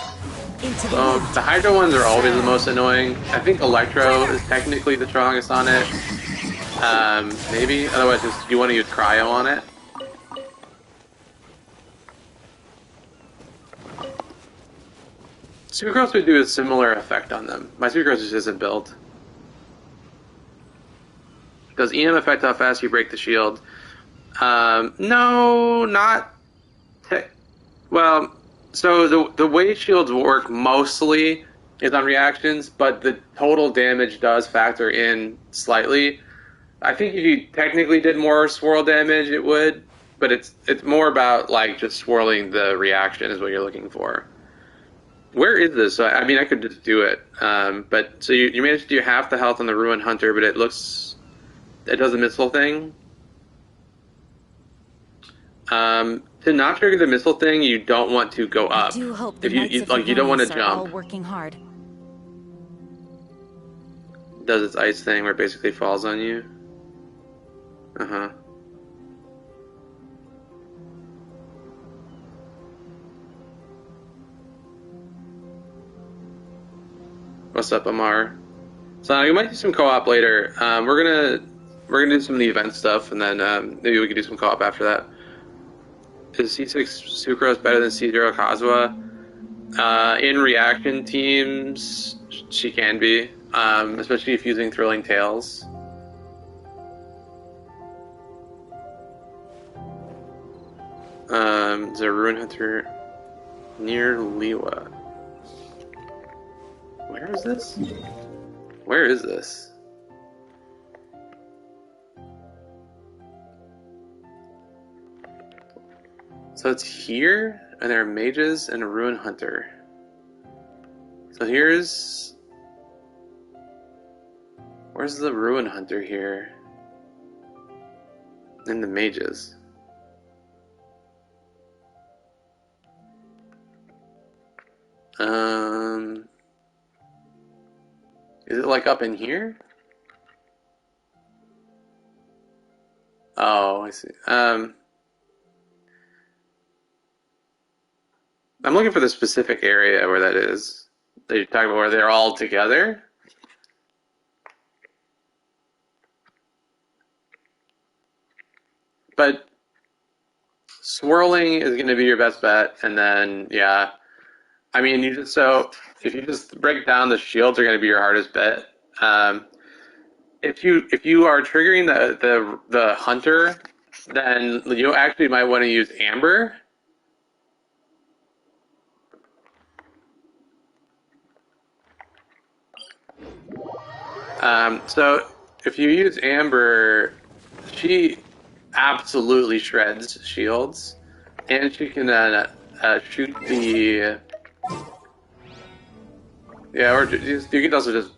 [SPEAKER 1] The Hydro ones are always the most annoying. I think Electro is technically the strongest on it. Maybe. Otherwise, just you want to use Cryo on it. Sucrose would do a similar effect on them. My Sucrose just isn't built. Does EM affect how fast you break the shield? No, not... Well, so the way shields work mostly is on reactions, but the total damage does factor in slightly. I think if you technically did more swirl damage, it would, but it's more about like just swirling the reaction is what you're looking for. Where is this? So, I mean, I could just do it, but so you managed to do half the health on the Ruin Hunter, but it does the missile thing. To not trigger the missile thing, you don't want to go up.
[SPEAKER 5] I do hope the
[SPEAKER 1] if you don't want to jump.
[SPEAKER 5] all working hard.
[SPEAKER 1] Does its ice thing where it basically falls on you. Uh-huh. What's up, Amar? So we might do some co-op later. We're gonna do some of the event stuff, and then maybe we could do some co-op after that. Is C6 Sucrose better than C0 Kazuha? In reaction teams, she can be, especially if using Thrilling Tales. There's a Ruin Hunter near Liwa. Where is this? Where is this? So it's here, and there are mages and a Ruin Hunter. So where's the Ruin Hunter here? And the mages. Is it like up in here? Oh, I see. I'm looking for the specific area where that is. That you're talking about where they're all together? But swirling is going to be your best bet, and then, yeah. I mean, if you just break down, the shields are going to be your hardest bet. If you are triggering the hunter, then you actually might want to use Amber. So if you use Amber, she absolutely shreds shields, and she can shoot the. Yeah, or you can also just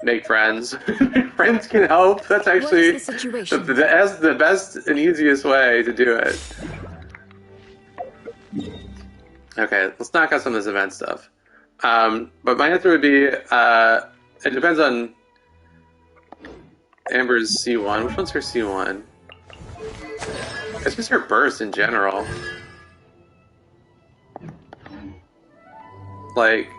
[SPEAKER 1] make friends. Friends can help. That's actually the best and easiest way to do it. Okay, let's knock out some of this event stuff. But my answer would be, it depends on Amber's C1. Which one's her C1? It's just her burst in general. Like,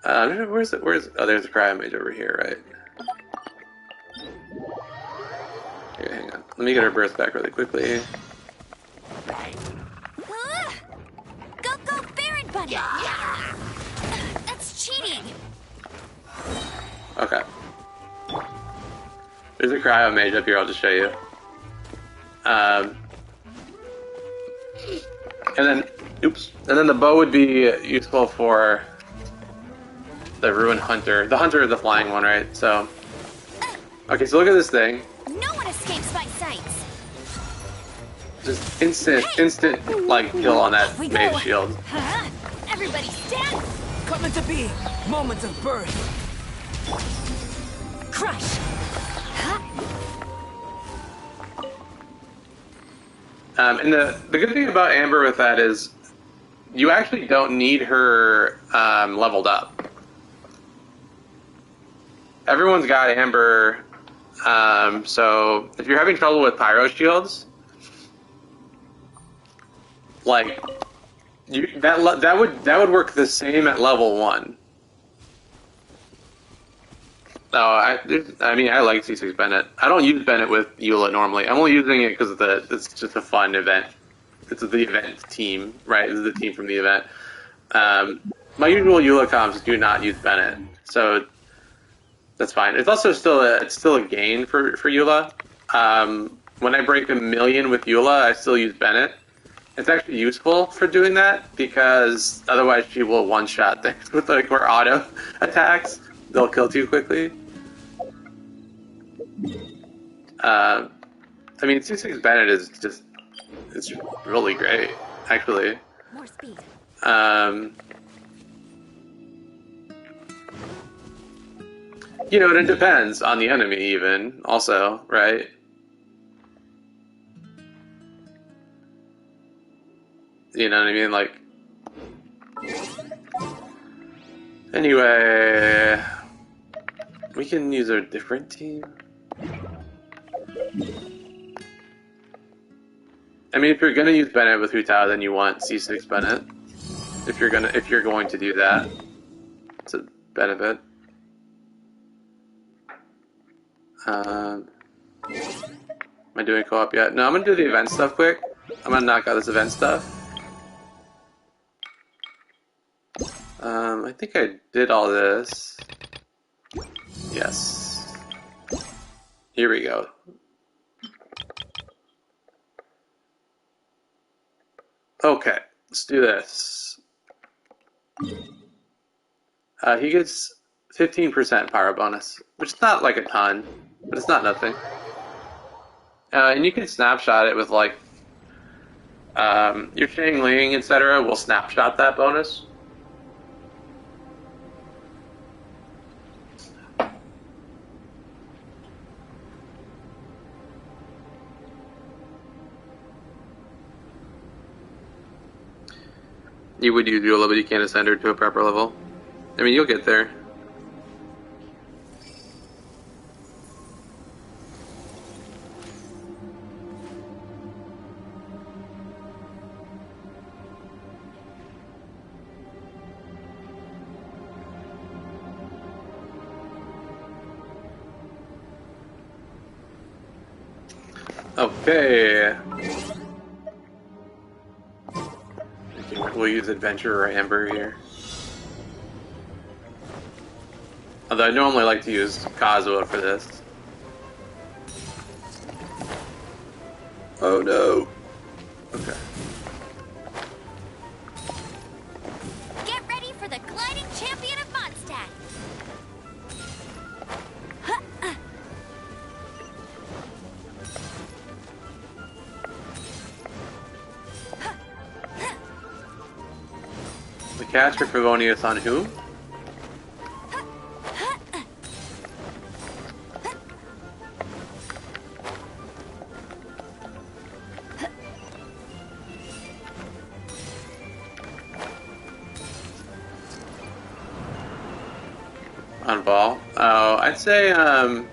[SPEAKER 1] where's oh, there's a Cryo Mage over here, right? Here, hang on. Let me get her burst back really quickly.
[SPEAKER 4] Go, Baron Bunny! Yeah. That's cheating!
[SPEAKER 1] Okay. There's a Cryo Mage up here, I'll just show you. And then, oops. And then the bow would be useful for the Ruin Hunter. The Hunter is the flying one, right? So, okay, so look at this thing.
[SPEAKER 4] No one escapes my sights!
[SPEAKER 1] Just instant, like, kill on that mage shield.
[SPEAKER 4] Everybody stand!
[SPEAKER 11] Coming to be! Moments of birth!
[SPEAKER 4] Crush!
[SPEAKER 1] And the good thing about Amber with that is you actually don't need her leveled up. everyone's got Amber. So if you're having trouble with pyro shields, like that would work the same at level 1. No, I mean I like C6 Bennett. I don't use Bennett with Eula normally. I'm only using it because it's just a fun event. It's the event team, right? This is the team from the event. My usual Eula comps do not use Bennett, so that's fine. It's also still a gain for Eula. When I break 1,000,000 with Eula, I still use Bennett. It's actually useful for doing that because otherwise she will one-shot things with like her auto attacks. They'll kill too quickly. I mean, C6 Bennett is just it's really great, actually.
[SPEAKER 4] More speed.
[SPEAKER 1] You know, and it depends on the enemy, even also, right? You know what I mean? Like, anyway, we can use a different team. I mean, if you're gonna use Bennett with Hu Tao, then you want C6 Bennett. If you're going to do that, it's a benefit. Am I doing co-op yet? No, I'm gonna do the event stuff quick. I'm gonna knock out this event stuff. I think I did all this. Yes. Here we go. Okay, let's do this. He gets 15% power bonus, which is not like a ton, but it's not nothing. And you can snapshot it with like your Shang Ling, etc. will snapshot that bonus. You would use Eula, but you can't ascend her to a proper level. I mean, you'll get there. Okay. We'll use Adventure or Amber here. Although I normally like to use Kazuha for this. Oh no. Okay.
[SPEAKER 4] Get ready for the gliding champion of Mondstadt.
[SPEAKER 1] The catch for Favonius on whom? On ball? Oh, I'd say the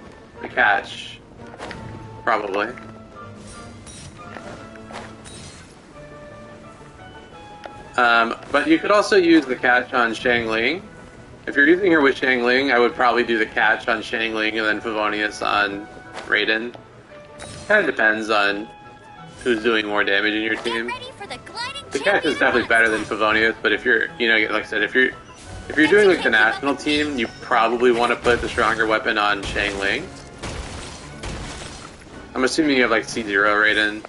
[SPEAKER 1] catch. Probably. But you could also use the catch on Shang Ling. If you're using her with Shang Ling, I would probably do the catch on Shang Ling and then Favonius on Raiden. Kind of depends on who's doing more damage in your team. The catch is definitely better than Favonius, but if you're, you know, like I said, if you're doing like the national team, you probably want to put the stronger weapon on Shang Ling. I'm assuming you have like C0 Raiden.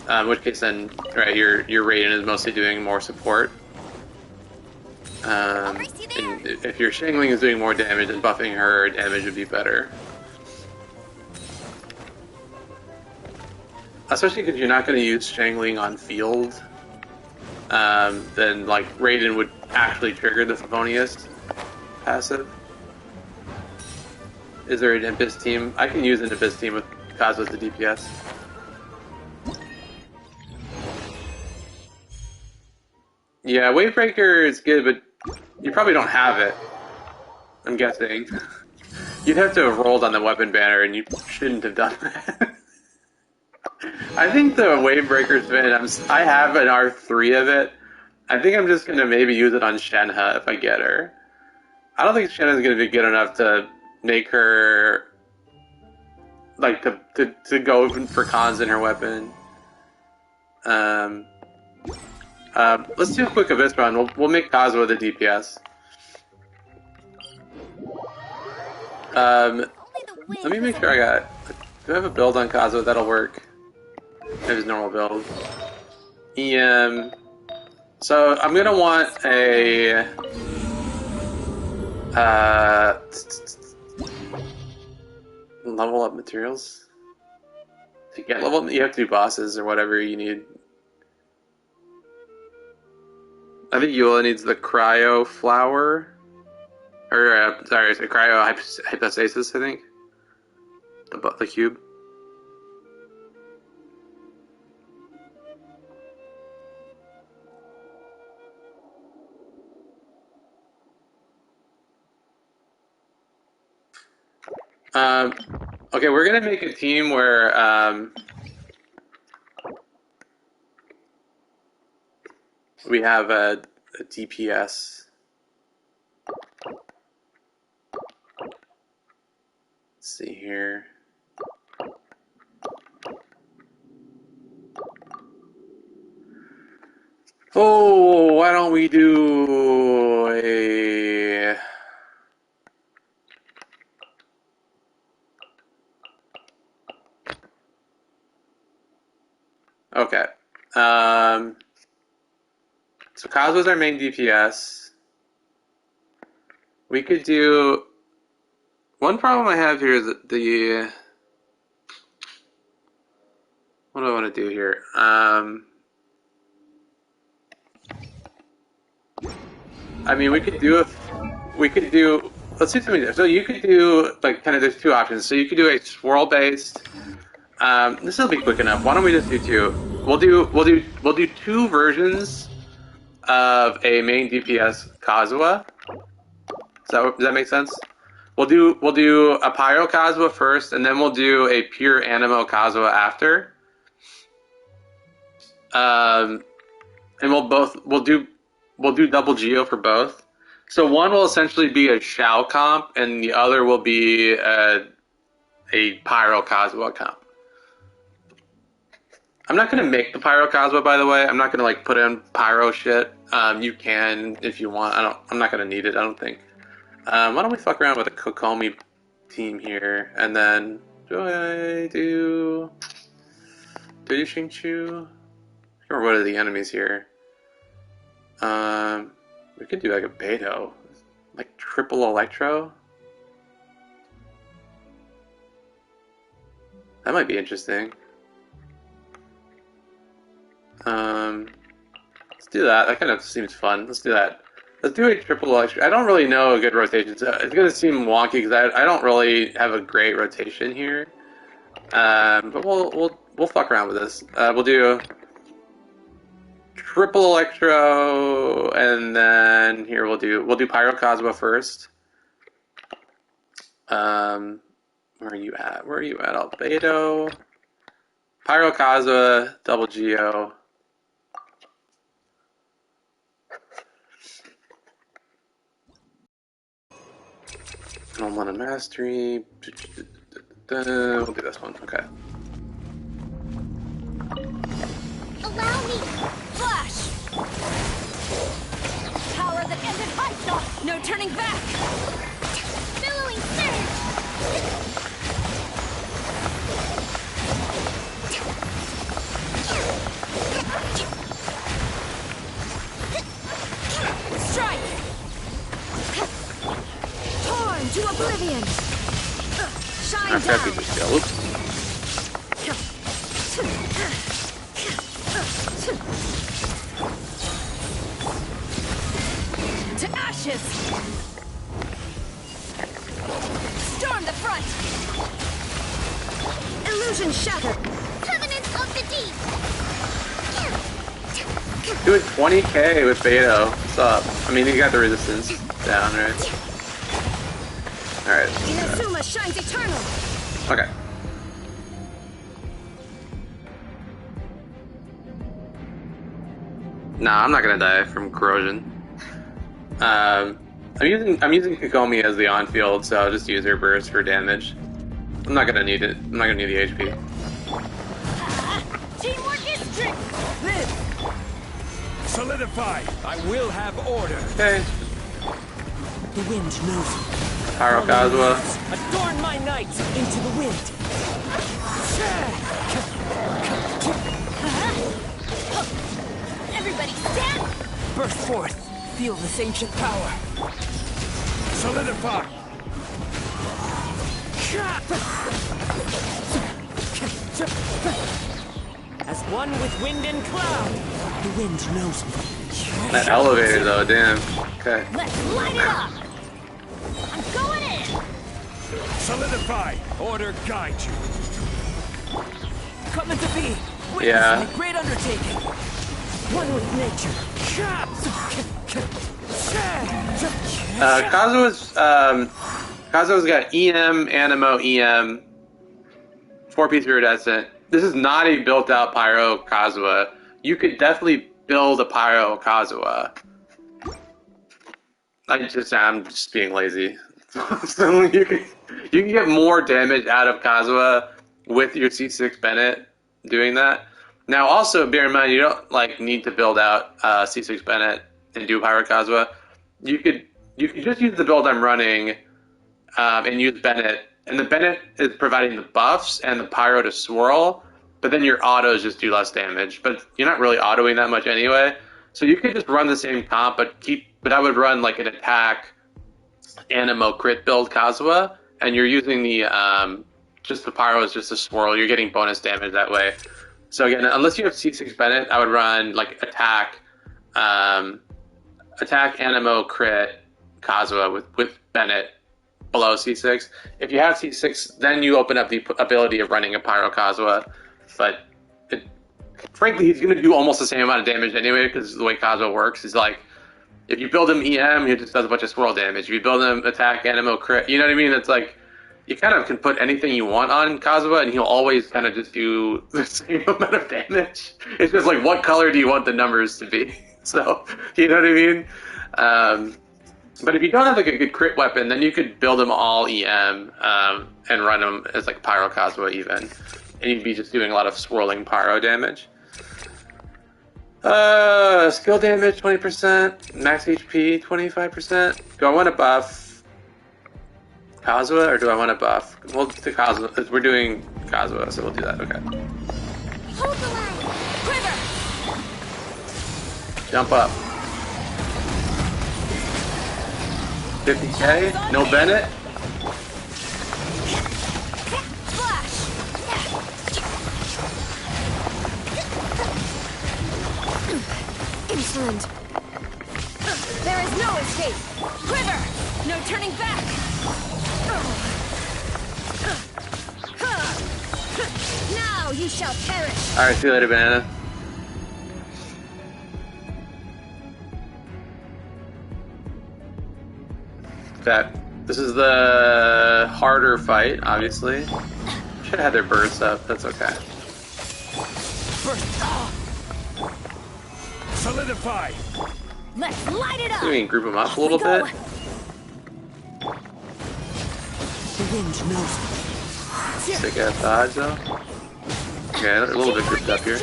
[SPEAKER 1] In which case then, right, your Raiden is mostly doing more support. And if your Shang Ling is doing more damage, then buffing her damage would be better. Especially because you're not going to use Shang Ling on field. Then like Raiden would actually trigger the Favonius passive. Is there an Impus team? I can use an Impus team with Kazuha as the DPS. Yeah, Wavebreaker is good, but you probably don't have it. I'm guessing. You'd have to have rolled on the weapon banner, and you shouldn't have done that. I think the Wave Breaker's fin, I have an R3 of it. I think I'm just going to maybe use it on Shenhe if I get her. I don't think Shenhe's going to be good enough to make her, like, to go for cons in her weapon. Let's do a quick Abyss run. We'll make Kazuha the DPS. Let me make sure I got... Do I have a build on Kazuha that'll work? I have his normal build. EM... So, I'm gonna want a... level up materials? To get level up, you have to do bosses or whatever you need. I think Eula needs the Cryo Flower. Or, sorry, Cryo Hypostasis, I think. The cube. Okay, we're gonna make a team where, we have a DPS. Let's see here. Oh, why don't we do a... Okay. So Kazuha's our main DPS. We could do... One problem I have here is the... What do I want to do here? I mean, we could do... Let's do something there. So you could do, like, kind of, there's two options. So you could do a swirl-based... this will be quick enough. Why don't we just do two? We'll do two versions of a main DPS Kazuha. Does that make sense? We'll do a Pyro Kazuha first, and then we'll do a pure Animo Kazuha after. And we'll do double Geo for both. So one will essentially be a Shao comp, and the other will be a Pyro Kazuha comp. I'm not gonna make the Pyro Kazuha, by the way. I'm not gonna like put in Pyro shit. You can if you want. I'm not gonna need it. I don't think. Why don't we fuck around with a Kokomi team here, and then do I do Xingqiu? Or what are the enemies here? We could do like a Beidou, like triple Electro. That might be interesting. Let's do that. That kind of seems fun. Let's do that. Let's do a triple Electro. I don't really know a good rotation. So it's going to seem wonky because I don't really have a great rotation here. But we'll fuck around with this. We'll do triple Electro, and then here we'll do Pyro Kazuha first. Where are you at? Albedo. Pyro Kazuha, double Geo. One mastery. We'll do this one. Okay.
[SPEAKER 2] Allow me!
[SPEAKER 5] Flash! Power that ended Hypno! No turning back!
[SPEAKER 2] Billowing surge!
[SPEAKER 5] Strike! Torn to oblivion! Shine down!
[SPEAKER 1] Oops.
[SPEAKER 5] To ashes! Storm the front! Illusion shattered!
[SPEAKER 2] Covenant of the Deep!
[SPEAKER 1] Doing 20k with Beidou. What's up? I mean, you got the resistance down, right? Alright.
[SPEAKER 5] Karma shines eternal.
[SPEAKER 1] Okay. Nah, I'm not gonna die from corrosion. I'm using Kokomi as the on-field, so I'll just use her burst for damage. I'm not gonna need it. I'm not gonna need the HP.
[SPEAKER 6] Teamwork is trick.
[SPEAKER 11] Live. Solidify. I will have order.
[SPEAKER 1] Okay.
[SPEAKER 11] The wind knows me.
[SPEAKER 1] Pyro Kazuha.
[SPEAKER 11] Adorn my night into the wind.
[SPEAKER 6] Everybody stand.
[SPEAKER 11] Burst forth. Feel this ancient power. Solidify. As one with wind and cloud. The wind knows me.
[SPEAKER 1] That elevator though, damn. Okay.
[SPEAKER 6] Let's light it up. I'm going in.
[SPEAKER 11] Solidify. Order guide you. Coming to be. Witness
[SPEAKER 1] Yeah.
[SPEAKER 11] my great undertaking. One with nature.
[SPEAKER 1] Kazuha's got EM, Animo, EM, 4-piece iridescent. This is not a built-out Pyro Kazuha. You could definitely build a Pyro Kazuha. I'm just being lazy. So you can get more damage out of Kazuha with your C6 Bennett doing that. Now, also bear in mind you don't need to build out C6 Bennett and do Pyro Kazuha. You could just use the build I'm running and use Bennett, and the Bennett is providing the buffs and the Pyro to swirl, but then your autos just do less damage. But you're not really autoing that much anyway, so you could just run the same comp, but I would run like an attack Animo crit build Kazuha, and you're using the just the Pyro is just a swirl. You're getting bonus damage that way. So again, unless you have C6 Bennett, I would run like attack Animo crit Kazuha with Bennett below C6. If you have C6, then you open up the ability of running a Pyro Kazuha. But frankly, he's going to do almost the same amount of damage anyway, because the way Kazuha works is like, if you build him EM, he just does a bunch of swirl damage. If you build him attack Animo crit, you know what I mean? It's like, you kind of can put anything you want on Kazuha, and he'll always kind of just do the same amount of damage. It's just like, what color do you want the numbers to be? So, you know what I mean? But if you don't have like a good crit weapon, then you could build them all EM and run them as like Pyro Kazuha even, and you'd be just doing a lot of swirling Pyro damage. Skill damage 20%, max HP 25%. Do I want to buff Kazuha or do I want to buff? We'll do Kazuha because we're doing Kazuha, so we'll do that. Okay.
[SPEAKER 6] Hold the line. Quiver.
[SPEAKER 1] Jump up. 50k? No Bennett?
[SPEAKER 5] Insolent.
[SPEAKER 6] There is no escape. Quiver. No turning back. Now you shall perish.
[SPEAKER 1] Alright, see you later, Banana. Okay, this is the harder fight, obviously. Should have had their bursts up, that's okay.
[SPEAKER 11] Solidify.
[SPEAKER 6] Let's light it up.
[SPEAKER 1] So we can group them up a little bit.
[SPEAKER 11] The wind knows me.
[SPEAKER 1] Sick ass dodge though. Okay, a little bit grouped up here.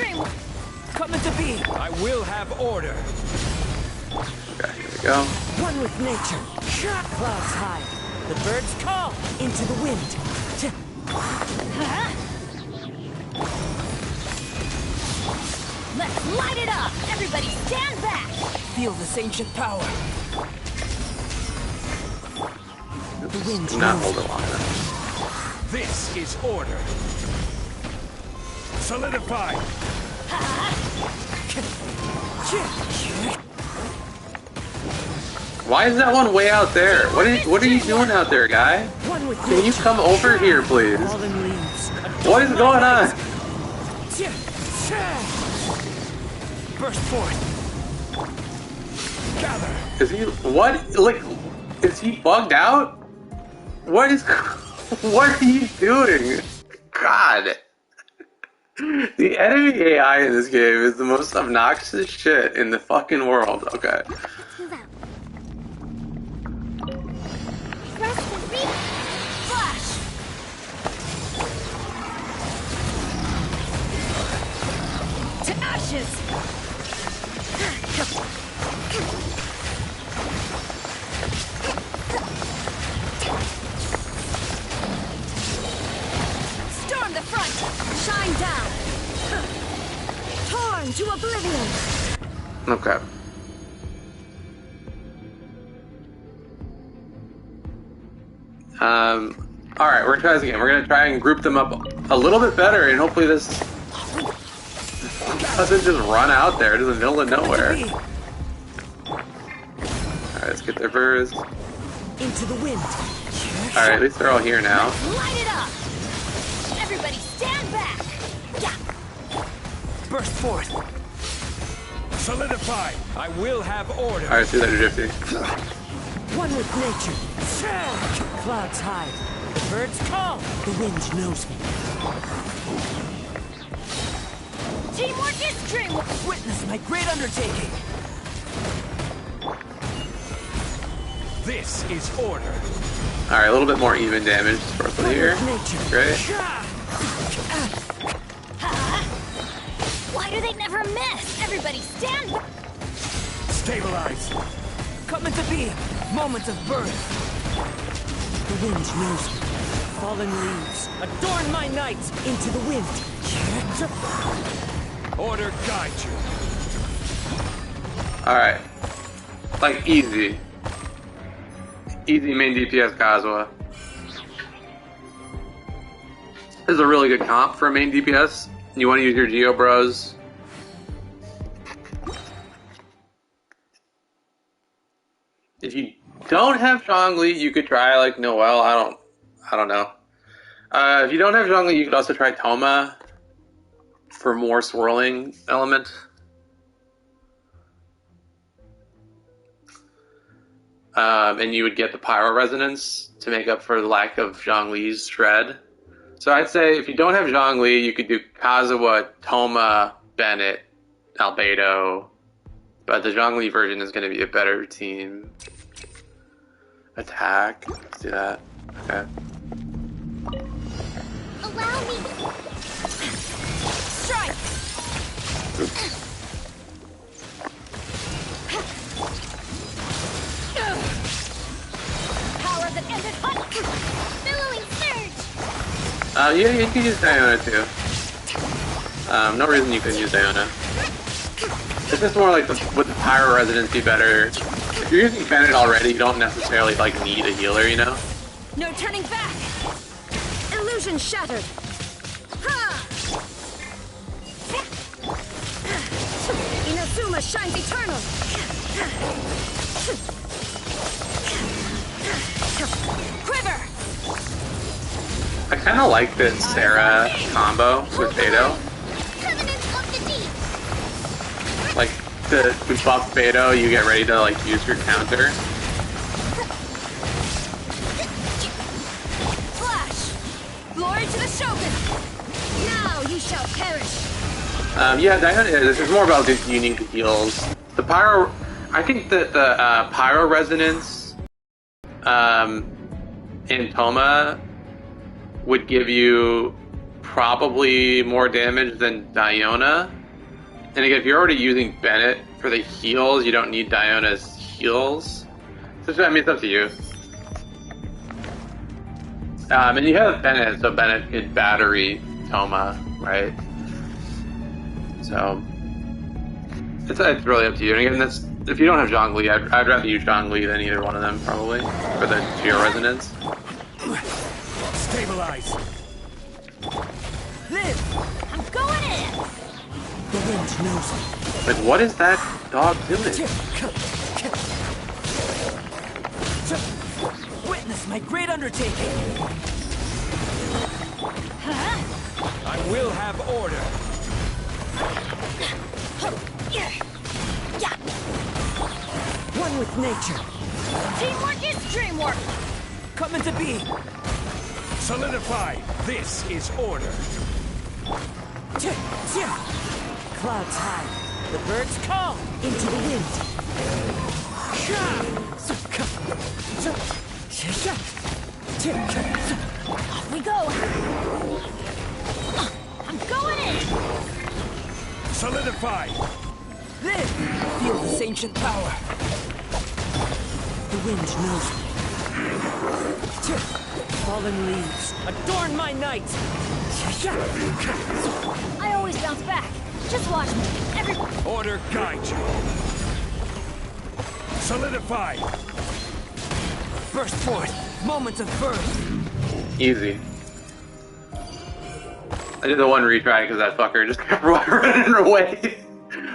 [SPEAKER 11] Coming to be. I will have order.
[SPEAKER 1] Okay, here we go.
[SPEAKER 11] One with nature. Clouds high. The birds call into the wind.
[SPEAKER 6] Let's light it up. Everybody stand back.
[SPEAKER 11] Feel this ancient power. The wind
[SPEAKER 1] Do not hold it long enough.
[SPEAKER 11] This is order. Solidify.
[SPEAKER 1] Why is that one way out there? What are you doing out there, guy? Can you come over here, please? What is going on?
[SPEAKER 11] Burst forth. Gather.
[SPEAKER 1] Is he what? Like, is he bugged out? What is? What are you doing? God. The enemy AI in this game is the most obnoxious shit in the fucking world. Okay.
[SPEAKER 2] Let's move out. Rest and read. Flash!
[SPEAKER 11] To ashes! Storm the front! Shine down! Torn to oblivion!
[SPEAKER 1] Okay. Alright, we're gonna try this again. We're gonna try and group them up a little bit better, and hopefully this doesn't just run out there to the middle of nowhere. Alright, let's get their birds.
[SPEAKER 11] Into the wind!
[SPEAKER 1] Alright, at least they're all here now.
[SPEAKER 4] Light it up! Everybody stand back! Yeah.
[SPEAKER 11] Burst forth!
[SPEAKER 12] Solidify! I will have order!
[SPEAKER 1] Alright, see you later, Gypsy.
[SPEAKER 11] One with nature! Clouds hide. The birds call. The wind knows me.
[SPEAKER 4] Teamwork is dreamwork!
[SPEAKER 11] Witness my great undertaking!
[SPEAKER 12] This is order!
[SPEAKER 1] Alright, a little bit more even damage sparkle here. Great.
[SPEAKER 4] Why do they never miss? Everybody stand back!
[SPEAKER 12] Stabilize!
[SPEAKER 11] Come into being! Moment of birth! The wind knows me. Fallen leaves adorn my night into the wind.
[SPEAKER 12] Order guide you.
[SPEAKER 1] Alright. Like, easy. Easy main DPS Kazuha. This is a really good comp for a main DPS. You want to use your Geo Bros. If you don't have Zhongli, you could try like Noelle. I don't know. If you don't have Zhongli, you could also try Toma for more swirling element. And you would get the Pyro Resonance to make up for the lack of Zhongli's Shred. So I'd say if you don't have Zhongli, you could do Kazuha, Toma, Bennett, Albedo. But the Zhongli version is going to be a better team. Attack. Let's do that. Okay.
[SPEAKER 2] Allow me.
[SPEAKER 4] Strike! Power that ended hunt!
[SPEAKER 2] Billowing surge.
[SPEAKER 1] Yeah, you can use Diona too. No reason you couldn't use Diona. It's just more like would the Pyro Resonance be better? If you're using Bennett already, you don't necessarily like need a healer, you know?
[SPEAKER 11] No turning back! Illusion shattered! Ha! Inazuma shines eternal! Quiver!
[SPEAKER 1] I kind of like this Sarah combo with Beto.
[SPEAKER 2] Covenants of the deep.
[SPEAKER 1] Like, to buff Beto, you get ready to like use your counter.
[SPEAKER 11] Flash! Glory to the Shogun! Now you shall perish!
[SPEAKER 1] Yeah, this is more about just unique heals. The Pyro... I think that the Pyro Resonance in Toma would give you probably more damage than Diona. And again, if you're already using Bennett for the heals, you don't need Diona's heals. So, I mean, it's up to you. And you have Bennett, so Bennett could battery Toma, right? So, it's really up to you. And again, that's if you don't have Zhongli, I'd rather use Zhongli than either one of them, probably, for the Geo Resonance.
[SPEAKER 12] Stabilize!
[SPEAKER 11] Live!
[SPEAKER 4] I'm going in!
[SPEAKER 11] The wind knows me.
[SPEAKER 1] Like, what is that dog doing?
[SPEAKER 11] Witness my great undertaking!
[SPEAKER 12] I will have order!
[SPEAKER 11] One with nature!
[SPEAKER 4] Teamwork is dreamwork!
[SPEAKER 11] Come into being!
[SPEAKER 12] Solidify! This is order!
[SPEAKER 11] Clouds high, the birds call into the wind.
[SPEAKER 5] Off we go! I'm going in!
[SPEAKER 12] Solidify!
[SPEAKER 11] Feel this ancient power. The wind knows me. Fallen leaves, adorn my night!
[SPEAKER 5] I always bounce back. Just watch me.
[SPEAKER 12] Order guide you! Solidify!
[SPEAKER 11] Burst forth, moment of birth.
[SPEAKER 1] Easy. I did the one retry because that fucker just kept running away.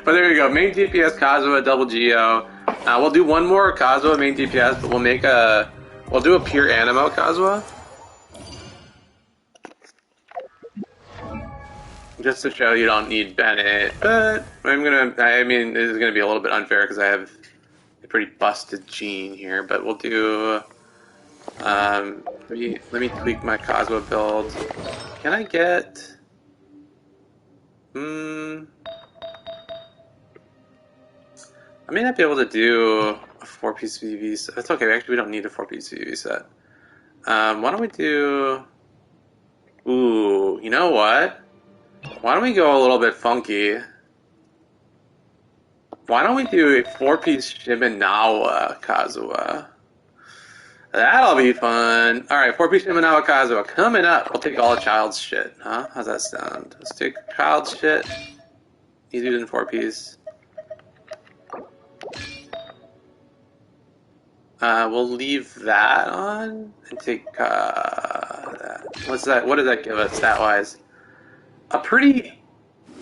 [SPEAKER 1] But there you go. Main DPS Kazuha, double Geo. We'll do one more Kazuha main DPS, but we'll do a pure Animo Kazuha. Just to show you don't need Bennett, but I mean, this is gonna be a little bit unfair because I have a pretty busted Gene here, but we'll do, let me tweak my Kazuha build. Can I get, I may not be able to do a 4-piece VV set. That's okay, actually we don't need a 4-piece VV set. Why don't we do, ooh, you know what? Why don't we go a little bit funky? Why don't we do a 4-piece Shimenawa Kazuha? That'll be fun. Alright, 4-piece Shimenawa Kazuha. Coming up, we'll take all the child's shit, huh? How's that sound? Let's take child's shit. Easier than 4-piece. We'll leave that on and take that. What's that? What does that give us stat-wise? A pretty,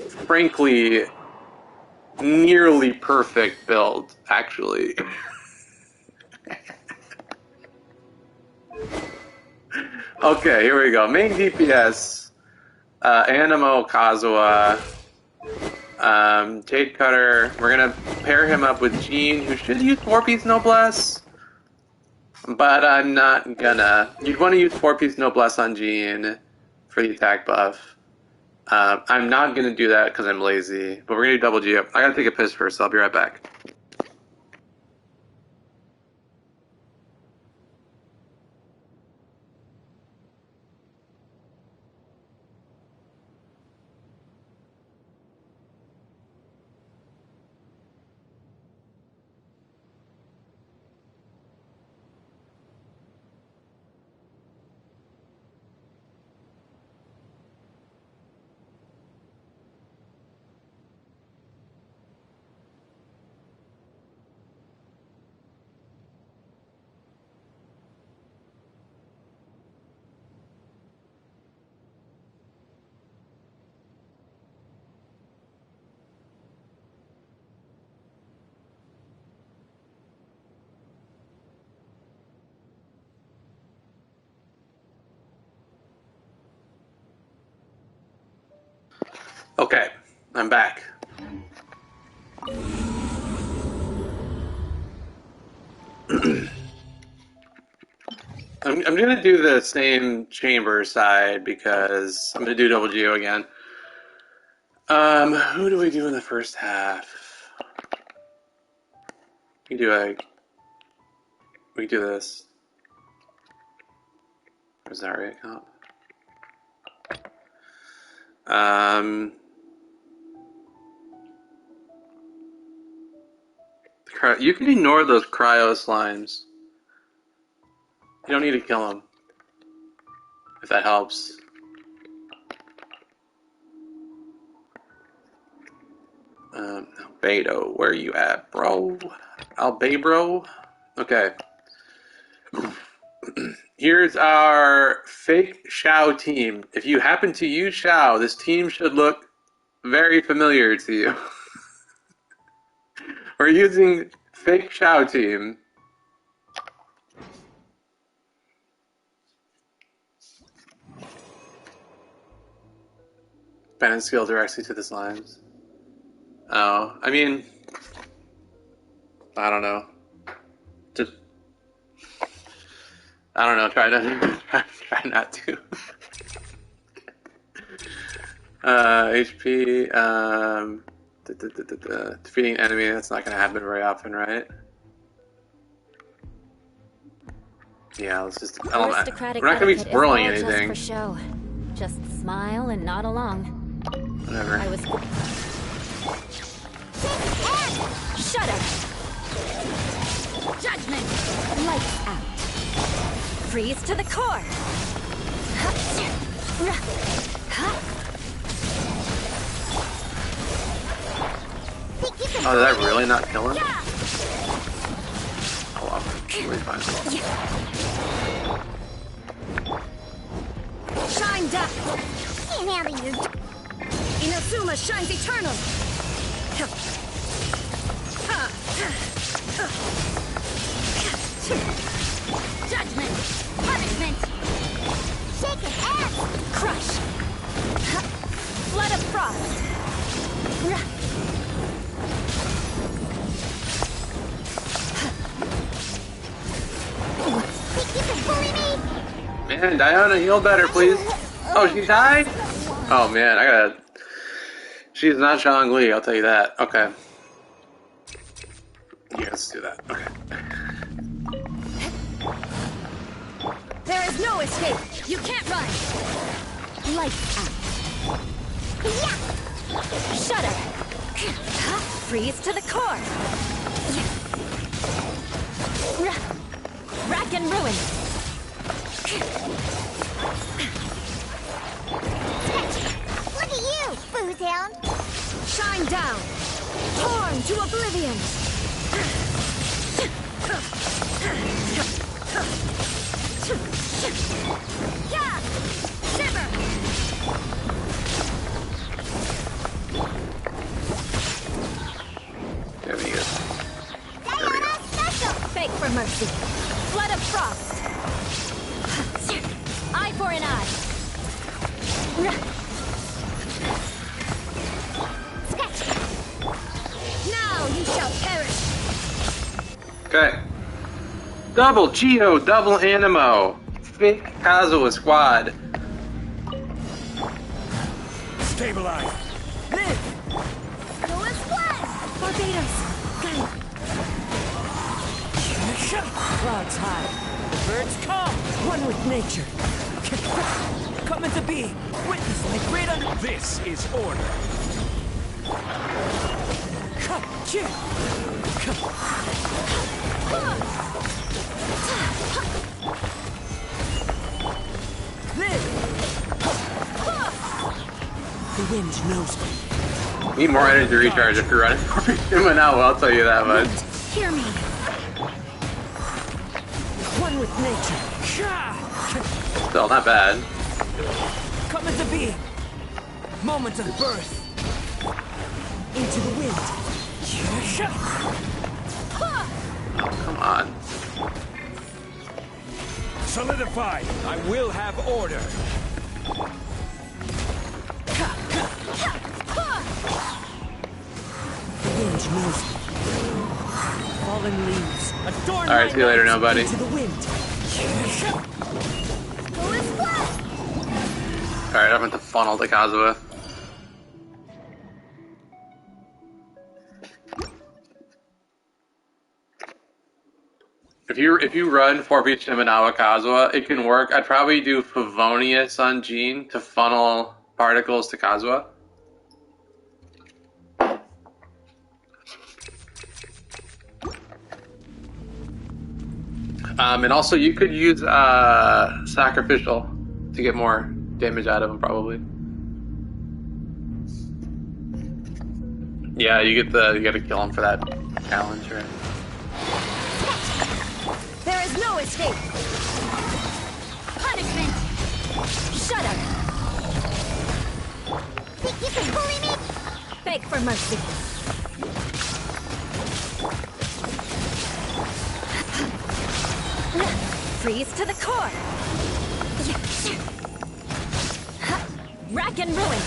[SPEAKER 1] frankly, nearly perfect build, actually. Okay, here we go. Main DPS, Animo Kazuha, Jade Cutter. We're gonna pair him up with Gene, who should use 4-piece Noblesse. But I'm not gonna. You'd want to use 4-piece Noblesse on Gene for the attack buff. I'm not gonna do that because I'm lazy, but we're gonna do double G up. I gotta take a piss first, so I'll be right back. Okay, I'm back. I'm gonna do the same chamber side because I'm gonna do double Geo again. Who do we do in the first half? We can do this. Is that right, comp? You can ignore those cryo slimes. You don't need to kill them. If that helps. Albedo, where you at, bro? Albabro? Okay. Here's our fake Shao team. If you happen to use Shao, this team should look very familiar to you. We're using fake Shao team. Bennett skill directly to the slimes. Oh, I mean, I don't know. Just I don't know. Try not to. HP. Defeating enemy. That's not gonna happen very often, right? Yeah, let's just. We're not gonna be swirling anything.
[SPEAKER 5] Just for show. Just smile and nod along.
[SPEAKER 1] Whatever.
[SPEAKER 5] I was. Shudder. Judgment. Lights out. Freeze to the core.
[SPEAKER 1] Oh, did that really not kill him? Oh, well, we'll be fine.
[SPEAKER 5] Shine down.
[SPEAKER 2] Can't handle you.
[SPEAKER 5] Inazuma shines eternal. Judgment. Punishment.
[SPEAKER 2] Shake his ass.
[SPEAKER 5] Crush. Flood of frost.
[SPEAKER 2] You can bully me.
[SPEAKER 1] Man, Diana, heal better, please. Oh, she died? Oh, man, I gotta... She's not Zhongli, I'll tell you that. Okay. Yeah, let's do that. Okay.
[SPEAKER 5] There is no escape. You can't run. Lights out.
[SPEAKER 2] Yeah.
[SPEAKER 5] Shudder. Freeze to the core. Rack and ruin.
[SPEAKER 2] Look at you, Boozehound.
[SPEAKER 5] Shine down. Torn to oblivion. Yeah. Shiver.
[SPEAKER 1] There we go.
[SPEAKER 2] Diana special.
[SPEAKER 5] Beg for mercy. Flood of frost. Eye for an eye.
[SPEAKER 2] Sketch.
[SPEAKER 5] Now you shall perish.
[SPEAKER 1] Okay. Double Geo, double Animo. Fake Kazuha squad.
[SPEAKER 12] Stabilize.
[SPEAKER 5] Live. Go as one. Barbados. Got it.
[SPEAKER 11] Clouds high. The birds come. One with nature. Coming to be. Witness my great under...
[SPEAKER 12] This is order.
[SPEAKER 11] The wind knows me.
[SPEAKER 1] Need more energy to recharge if you're running for him now, I'll tell you that much.
[SPEAKER 5] Hear me.
[SPEAKER 11] One with nature.
[SPEAKER 1] Still, not bad.
[SPEAKER 11] Coming to be. Moment of birth. Into the wind.
[SPEAKER 1] Oh, come on.
[SPEAKER 12] Solidified. I will have order.
[SPEAKER 11] The wind knows me. Fallen leaves. Adorn
[SPEAKER 1] Alright, see you later, nobody.
[SPEAKER 11] Into the wind.
[SPEAKER 1] Alright, I'm at the funnel to Kazuha. If you run 4-beat Shiminawa Kazuha, it can work. I'd probably do Favonius on Jean to funnel particles to Kazuha. And also you could use Sacrificial to get more damage out of him, probably. Yeah, you gotta kill him for that challenge, right?
[SPEAKER 5] There is no escape. Punishment. Shudder.
[SPEAKER 2] Think you can bully me?
[SPEAKER 5] Beg for mercy. Freeze to the core. Rack and ruin.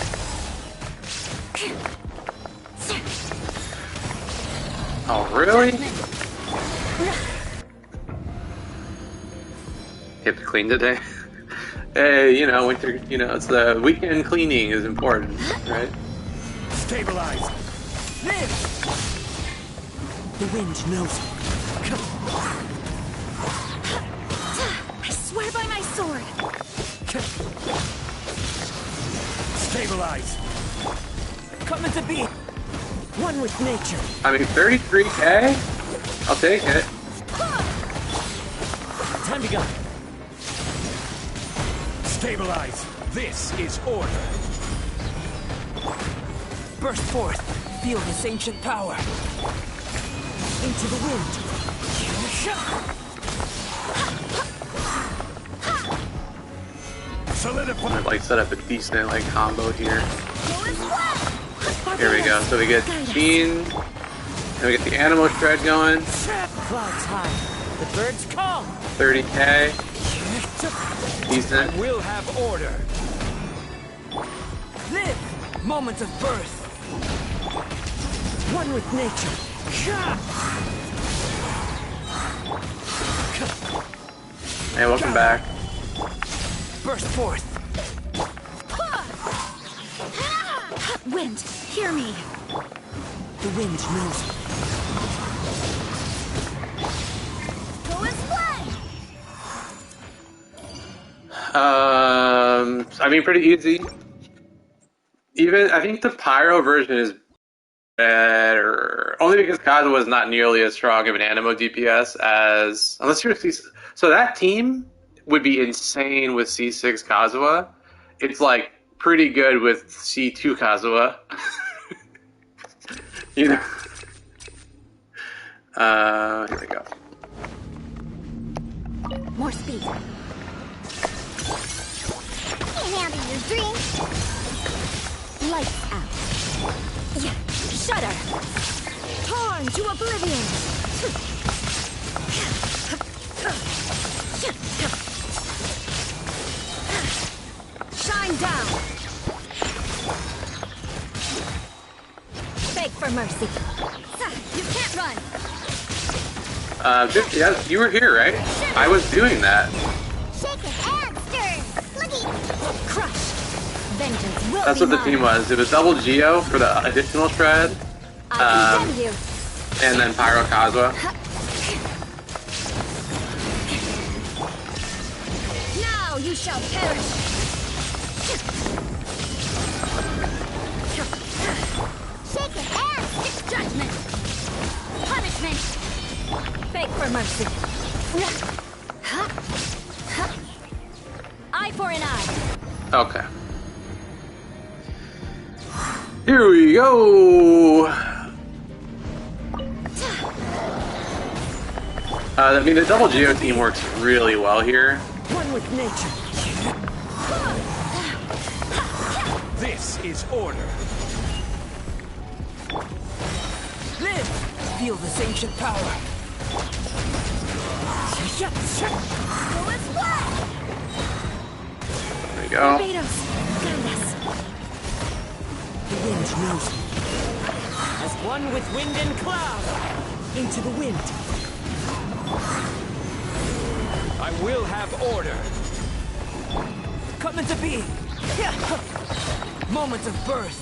[SPEAKER 1] Oh, really? You have to clean today. Hey, you know, winter. You know, it's the weekend cleaning is important, right?
[SPEAKER 12] Stabilize. Live.
[SPEAKER 11] The wind knows.
[SPEAKER 4] I swear by my sword.
[SPEAKER 12] Stabilize.
[SPEAKER 11] Coming to be. One with nature.
[SPEAKER 1] I mean, 33K? I'll take it.
[SPEAKER 11] Time to go.
[SPEAKER 12] Stabilize. This is order.
[SPEAKER 11] Burst forth. Feel this ancient power. Into the wind.
[SPEAKER 12] Solidify.
[SPEAKER 1] I'd like set up a decent like combo here. Here we go. So we get Sheen, and we get the animal shred going.
[SPEAKER 11] Clouds high. The birds call.
[SPEAKER 1] 30K. Decent.
[SPEAKER 12] I will have order.
[SPEAKER 11] Live. Moment of birth. One with nature.
[SPEAKER 1] Hey, welcome back.
[SPEAKER 11] Burst forth.
[SPEAKER 4] Wind, hear me.
[SPEAKER 11] The wind knows.
[SPEAKER 2] Go as one.
[SPEAKER 1] I mean, pretty easy. Even I think the Pyro version is better, only because Kazuha is not nearly as strong of an Animo DPS as unless you're C. So that team would be insane with C6 Kazuha. It's like pretty good with C2 Kazuha. You know. Here we go.
[SPEAKER 4] More speed.
[SPEAKER 2] Can't handle your drink.
[SPEAKER 4] Lights out. Yeah, shudder. Torn to oblivion. Shine down. Beg for mercy. You can't run.
[SPEAKER 1] Yeah, you were here, right? I was doing that.
[SPEAKER 2] Shake it and stir. Looky.
[SPEAKER 4] Crush. Vengeance will
[SPEAKER 1] That's
[SPEAKER 4] be
[SPEAKER 1] what the team was. It was double Geo for the additional shred,
[SPEAKER 4] I condemn you.
[SPEAKER 1] and then Pyro Kazuha.
[SPEAKER 4] Now you shall perish.
[SPEAKER 2] Shake it and
[SPEAKER 4] Judgment. Punishment. Beg for mercy. Eye for an eye.
[SPEAKER 1] Okay. Here we go. I mean, the double Geo team works really well here.
[SPEAKER 11] One with nature.
[SPEAKER 12] This is order.
[SPEAKER 11] Live. Feel this ancient power.
[SPEAKER 2] go as one.
[SPEAKER 1] There we go.
[SPEAKER 4] Barbados, guide us.
[SPEAKER 11] The wind knows me. As one with wind and cloud. Into the wind.
[SPEAKER 12] I will have order.
[SPEAKER 11] Coming to be. Moment of birth.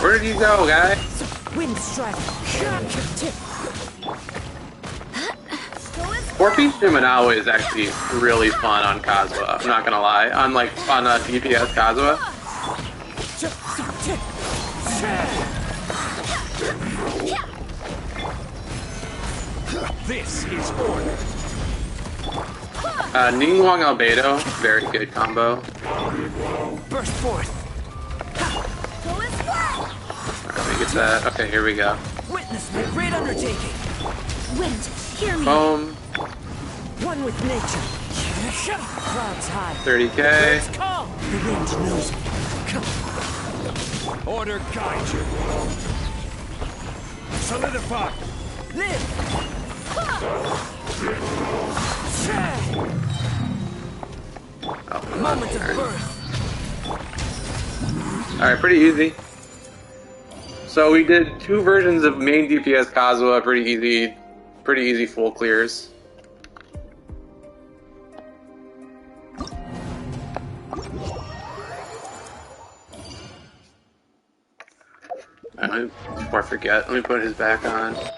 [SPEAKER 1] Where did you go, guy?
[SPEAKER 11] Wind strike.
[SPEAKER 1] Warping Shiminawa is actually really fun on Kazuha. I'm not gonna lie. On DPS Kazuha.
[SPEAKER 12] This is order.
[SPEAKER 1] Ningguang Albedo, very good combo.
[SPEAKER 11] Burst forth.
[SPEAKER 2] Go as one.
[SPEAKER 1] Let me get that. Okay, here we go.
[SPEAKER 11] Witness my great undertaking.
[SPEAKER 4] Wind, hear me.
[SPEAKER 1] Boom.
[SPEAKER 11] One with nature. Clouds high.
[SPEAKER 1] 30K.
[SPEAKER 11] Birds call. The wind knows me.
[SPEAKER 12] Order guide you. Solidify.
[SPEAKER 11] Live.
[SPEAKER 1] Oh,
[SPEAKER 11] Moment of birth.
[SPEAKER 1] Alright, pretty easy. So we did 2 versions of main DPS Kazuha, pretty easy full clears. Before I forget, let me put his back on. I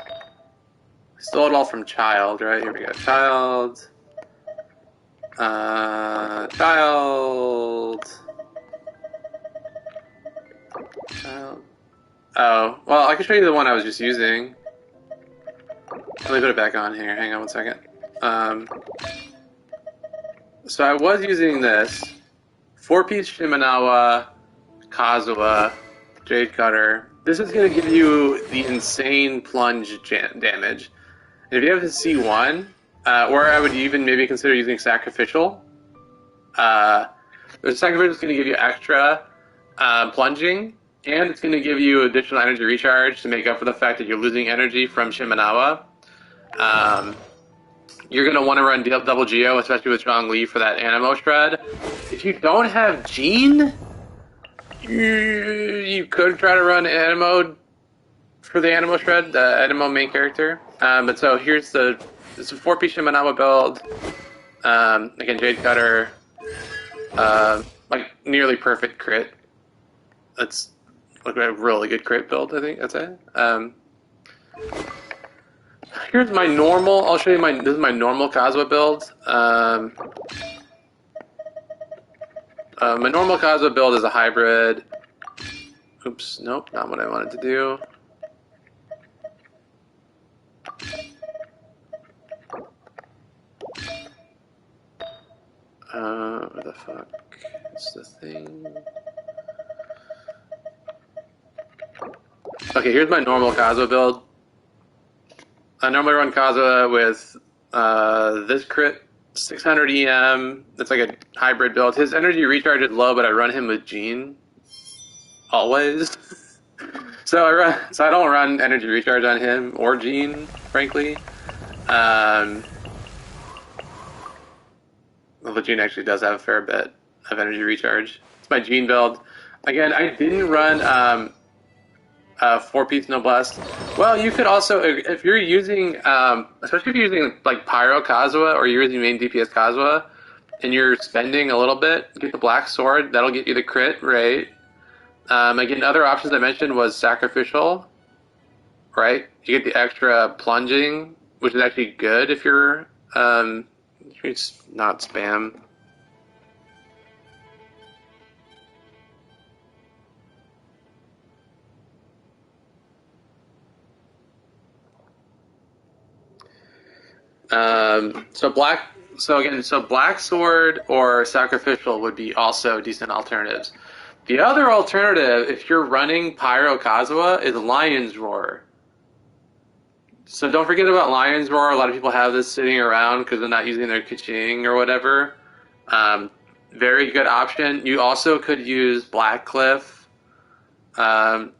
[SPEAKER 1] stole it all from Child, right? Here we go. Child. Child. Oh, well, I can show you the one I was just using. Let me put it back on here. Hang on one second. So I was using this 4-piece Shimenawa, Kazuha, Jade Cutter. This is going to give you the insane plunge damage. And if you have the C1, or I would even maybe consider using Sacrificial. The Sacrificial is going to give you extra plunging, and it's going to give you additional energy recharge to make up for the fact that you're losing energy from Shimenawa. You're going to want to run double Geo, especially with Zhongli for that Animo Shred. If you don't have Jean, you could try to run Animo for the Animo Shred, the Animo main character. But so here's it's a 4-piece Shimenawa build. Again, Jade Cutter. Like nearly perfect crit. That's like a really good crit build, I think. That's it. Here's my normal. I'll show you this is my normal Kazuha build. My normal Kazuha build is a hybrid. Oops, nope, not what I wanted to do. What the fuck? It's the thing. Okay, here's my normal Kazuha build. I normally run Kazuha with this crit, 600 EM. It's like a hybrid build. His energy recharge is low, but I run him with Jean. Always. So I don't run energy recharge on him or Jean, frankly. Well, Jean actually does have a fair bit of energy recharge. It's my Jean build. Again, I didn't run 4-piece Noblesse. Well, you could also, if you're using, especially if you're using like Pyro Kazuha or you're using main DPS Kazuha, and you're spending a little bit, get the Black Sword. That'll get you the crit rate. Again, other options I mentioned was Sacrificial, right? You get the extra plunging, which is actually good if you're it's not spam. So Black Sword or Sacrificial would be also decent alternatives. The other alternative, if you're running Pyro Kazuha, is Lion's Roar. So don't forget about Lion's Roar. A lot of people have this sitting around because they're not using their Kaching or whatever. Very good option. You also could use Blackcliff. So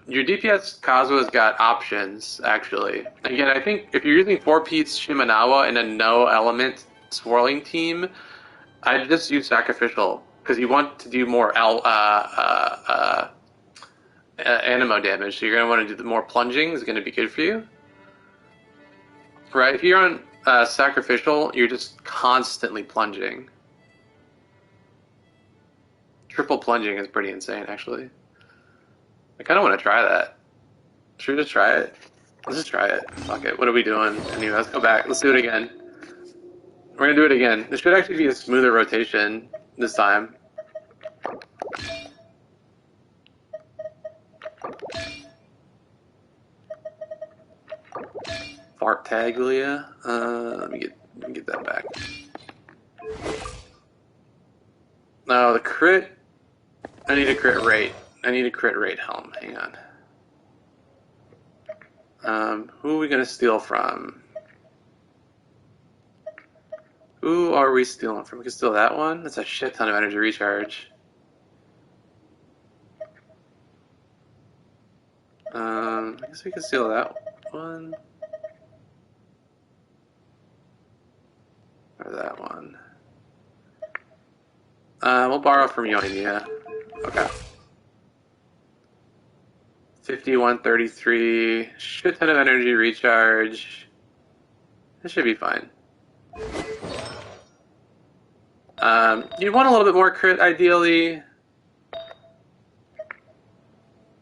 [SPEAKER 1] your DPS Kazuha's got options, actually. Again, I think if you're using 4-piece Shimenawa in a no-element swirling team, I'd just use Sacrificial, because you want to do more Animo damage, so you're going to want to do the more plunging is going to be good for you. Right, if you're on Sacrificial, you're just constantly plunging. Triple plunging is pretty insane, actually. I kind of want to try that. Should we just try it? Let's just try it. Fuck it. What are we doing? Anyway, let's go back. Let's do it again. We're going to do it again. This should actually be a smoother rotation this time. Fartaglia. Let me get that back. No, the crit. I need a crit rate. I need a crit rate helm. Hang on. Who are we gonna steal from? Who are we stealing from? We can steal that one. That's a shit ton of energy recharge. I guess we can steal that one. Or that one. We'll borrow from Yoimiya. Okay. 5133. Shit ton of energy recharge. This should be fine. You want a little bit more crit, ideally.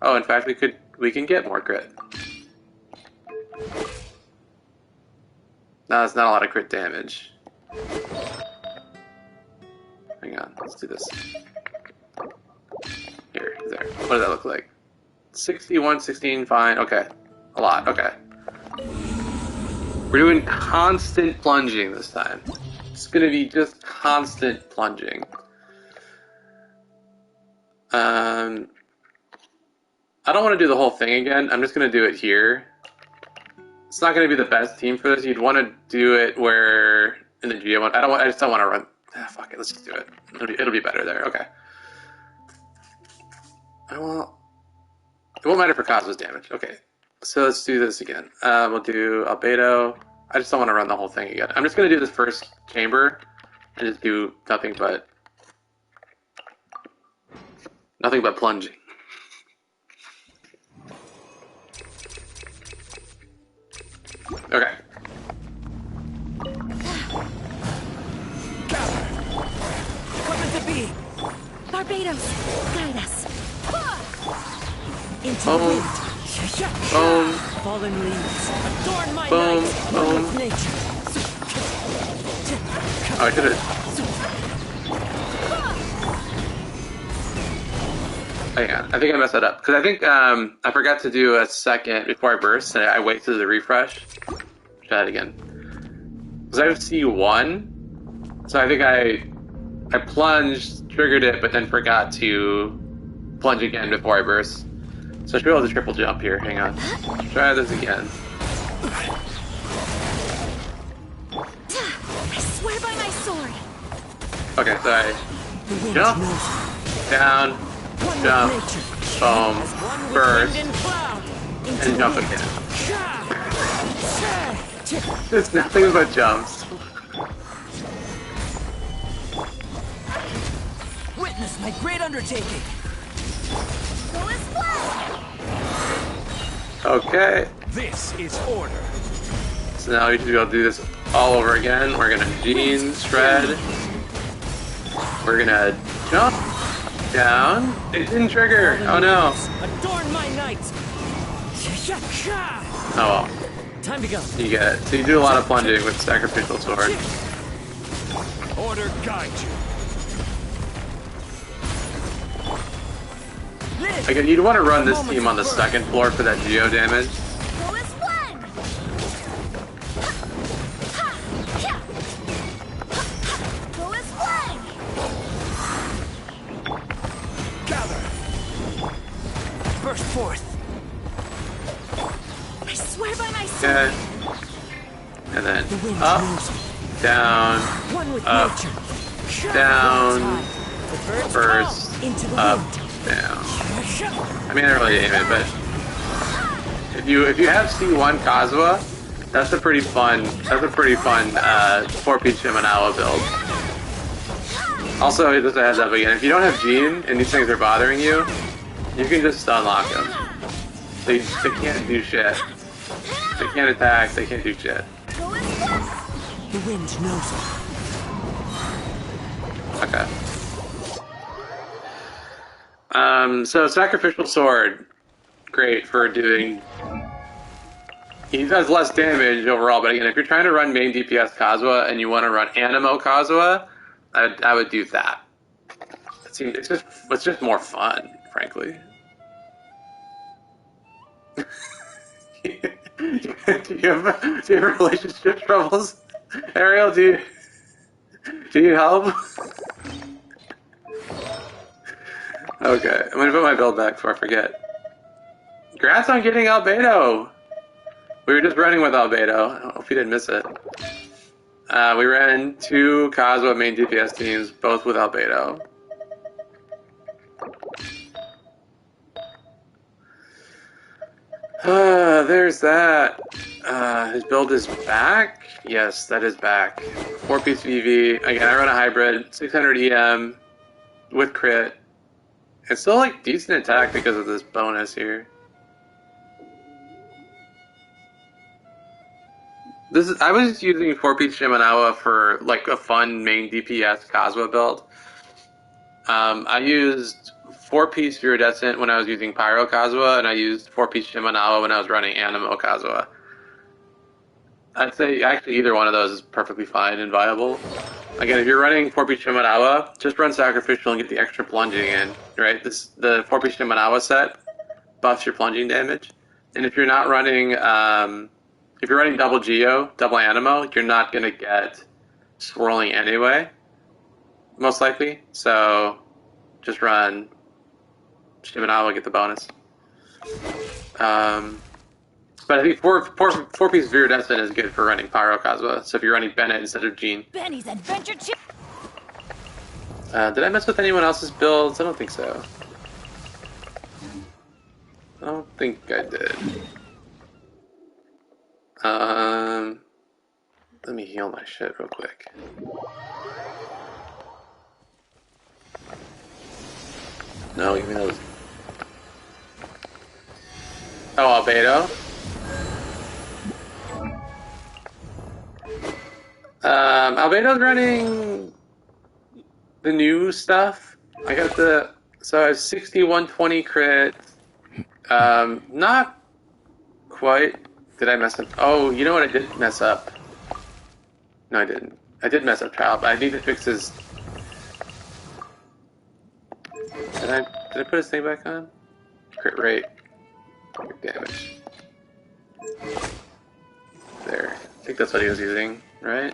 [SPEAKER 1] Oh, in fact, we could we can get more crit. No, it's not a lot of crit damage. Hang on, let's do this. Here, there. What does that look like? 61, 16, fine. Okay. A lot, okay. We're doing constant plunging this time. It's gonna be just constant plunging. I don't want to do the whole thing again. I'm just gonna do it here. It's not gonna be the best team for this. You'd want to do it where in the Geo one. I just don't want to run. Fuck it. Let's just do it. It'll be better there. Okay. It won't matter for Cosmo's damage. Okay. So let's do this again. We'll do Albedo. I just don't want to run the whole thing again. I'm just gonna do this first chamber and just do nothing but plunging. Okay.
[SPEAKER 11] Weapon to be!
[SPEAKER 5] Barbados, guide us.
[SPEAKER 11] Into the wind.
[SPEAKER 1] Boom.
[SPEAKER 11] Fallen leaves. Adorn my
[SPEAKER 1] Boom.
[SPEAKER 11] night.
[SPEAKER 1] Boom.
[SPEAKER 11] One with nature.
[SPEAKER 1] Oh, I could've... Hang on. I think I messed that up. Because I think I forgot to do a second before I burst, and I waited the refresh. Try that again. Because I have C1, so I think I plunged, triggered it, but then forgot to plunge again before I burst. So I should be able to triple jump here. Hang on. Try this again.
[SPEAKER 5] I swear by my sword.
[SPEAKER 1] Okay, so I jump, down, jump, boom, burst, and jump again. There's nothing but jumps.
[SPEAKER 11] Witness my great undertaking.
[SPEAKER 1] Okay.
[SPEAKER 12] This is order.
[SPEAKER 1] So now we should be able to do this all over again. We're gonna Gene, shred. We're gonna jump down. It didn't trigger. Oh no.
[SPEAKER 11] Adorn my night.
[SPEAKER 1] Oh well.
[SPEAKER 11] Time to go.
[SPEAKER 1] You get it. So you do a lot of plunging with Sacrificial Sword.
[SPEAKER 12] Order guide you.
[SPEAKER 1] Again, you'd want to run this team on the second floor for that Geo damage.
[SPEAKER 11] Gather. Burst forth.
[SPEAKER 5] I swear by my sword.
[SPEAKER 1] Okay. And then up, down, up, down, burst, up, down. I mean, I don't really aim it, but if you have C1 Kazuha, that's a pretty fun 4-piece Shimenawa build. Also, just a heads up again, if you don't have Gene and these things are bothering you, you can just stun lock them. They can't do shit. They can't attack. They can't do shit.
[SPEAKER 11] The wind knows it.
[SPEAKER 1] Okay. So Sacrificial Sword, great for doing... He does less damage overall, but again, if you're trying to run main DPS Kazuha and you want to run Animo Kazuha, I would do that. It's just more fun, frankly. Do you have relationship troubles, Ariel? Do you help? Okay, I'm gonna put my build back before I forget. Congrats on getting Albedo! We were just running with Albedo. I hope you didn't miss it. We ran 2 Kazuha main DPS teams, both with Albedo. There's that. His build is back? Yes, that is back. 4-piece VV. Again, I run a hybrid, 600 EM with crit. It's still like decent attack because of this bonus here. I was just using 4-piece Shimenawa for like a fun main DPS Kazuha build. I used 4-piece Viridescent when I was using Pyro Kazuha, and I used 4-piece Shimenawa when I was running Animo Kazuha. I'd say actually either one of those is perfectly fine and viable. Again, if you're running 4-piece Shimenawa, just run Sacrificial and get the extra plunging in, right? The 4-piece Shimenawa set buffs your plunging damage. And if you're not running, if you're running double Geo, double Animo, you're not going to get swirling anyway, most likely. So just run Shimenawa, get the bonus. But I think 4-piece Viridescent is good for running Pyro Kazuha. So if you're running Bennett instead of Jean.
[SPEAKER 5] Benny's adventure chip.
[SPEAKER 1] Did I mess with anyone else's builds? I don't think so. I don't think I did. Let me heal my shit real quick. No, give me those. Oh, Albedo. Albedo's running the new stuff. I got so I have 60, 120 crit. Not quite. Did I mess up? Oh, you know what I did mess up? No, I didn't. I did mess up Child, but I need to fix his... Did I put his thing back on? Crit rate. Crit damage. There. I think that's what he was using, right?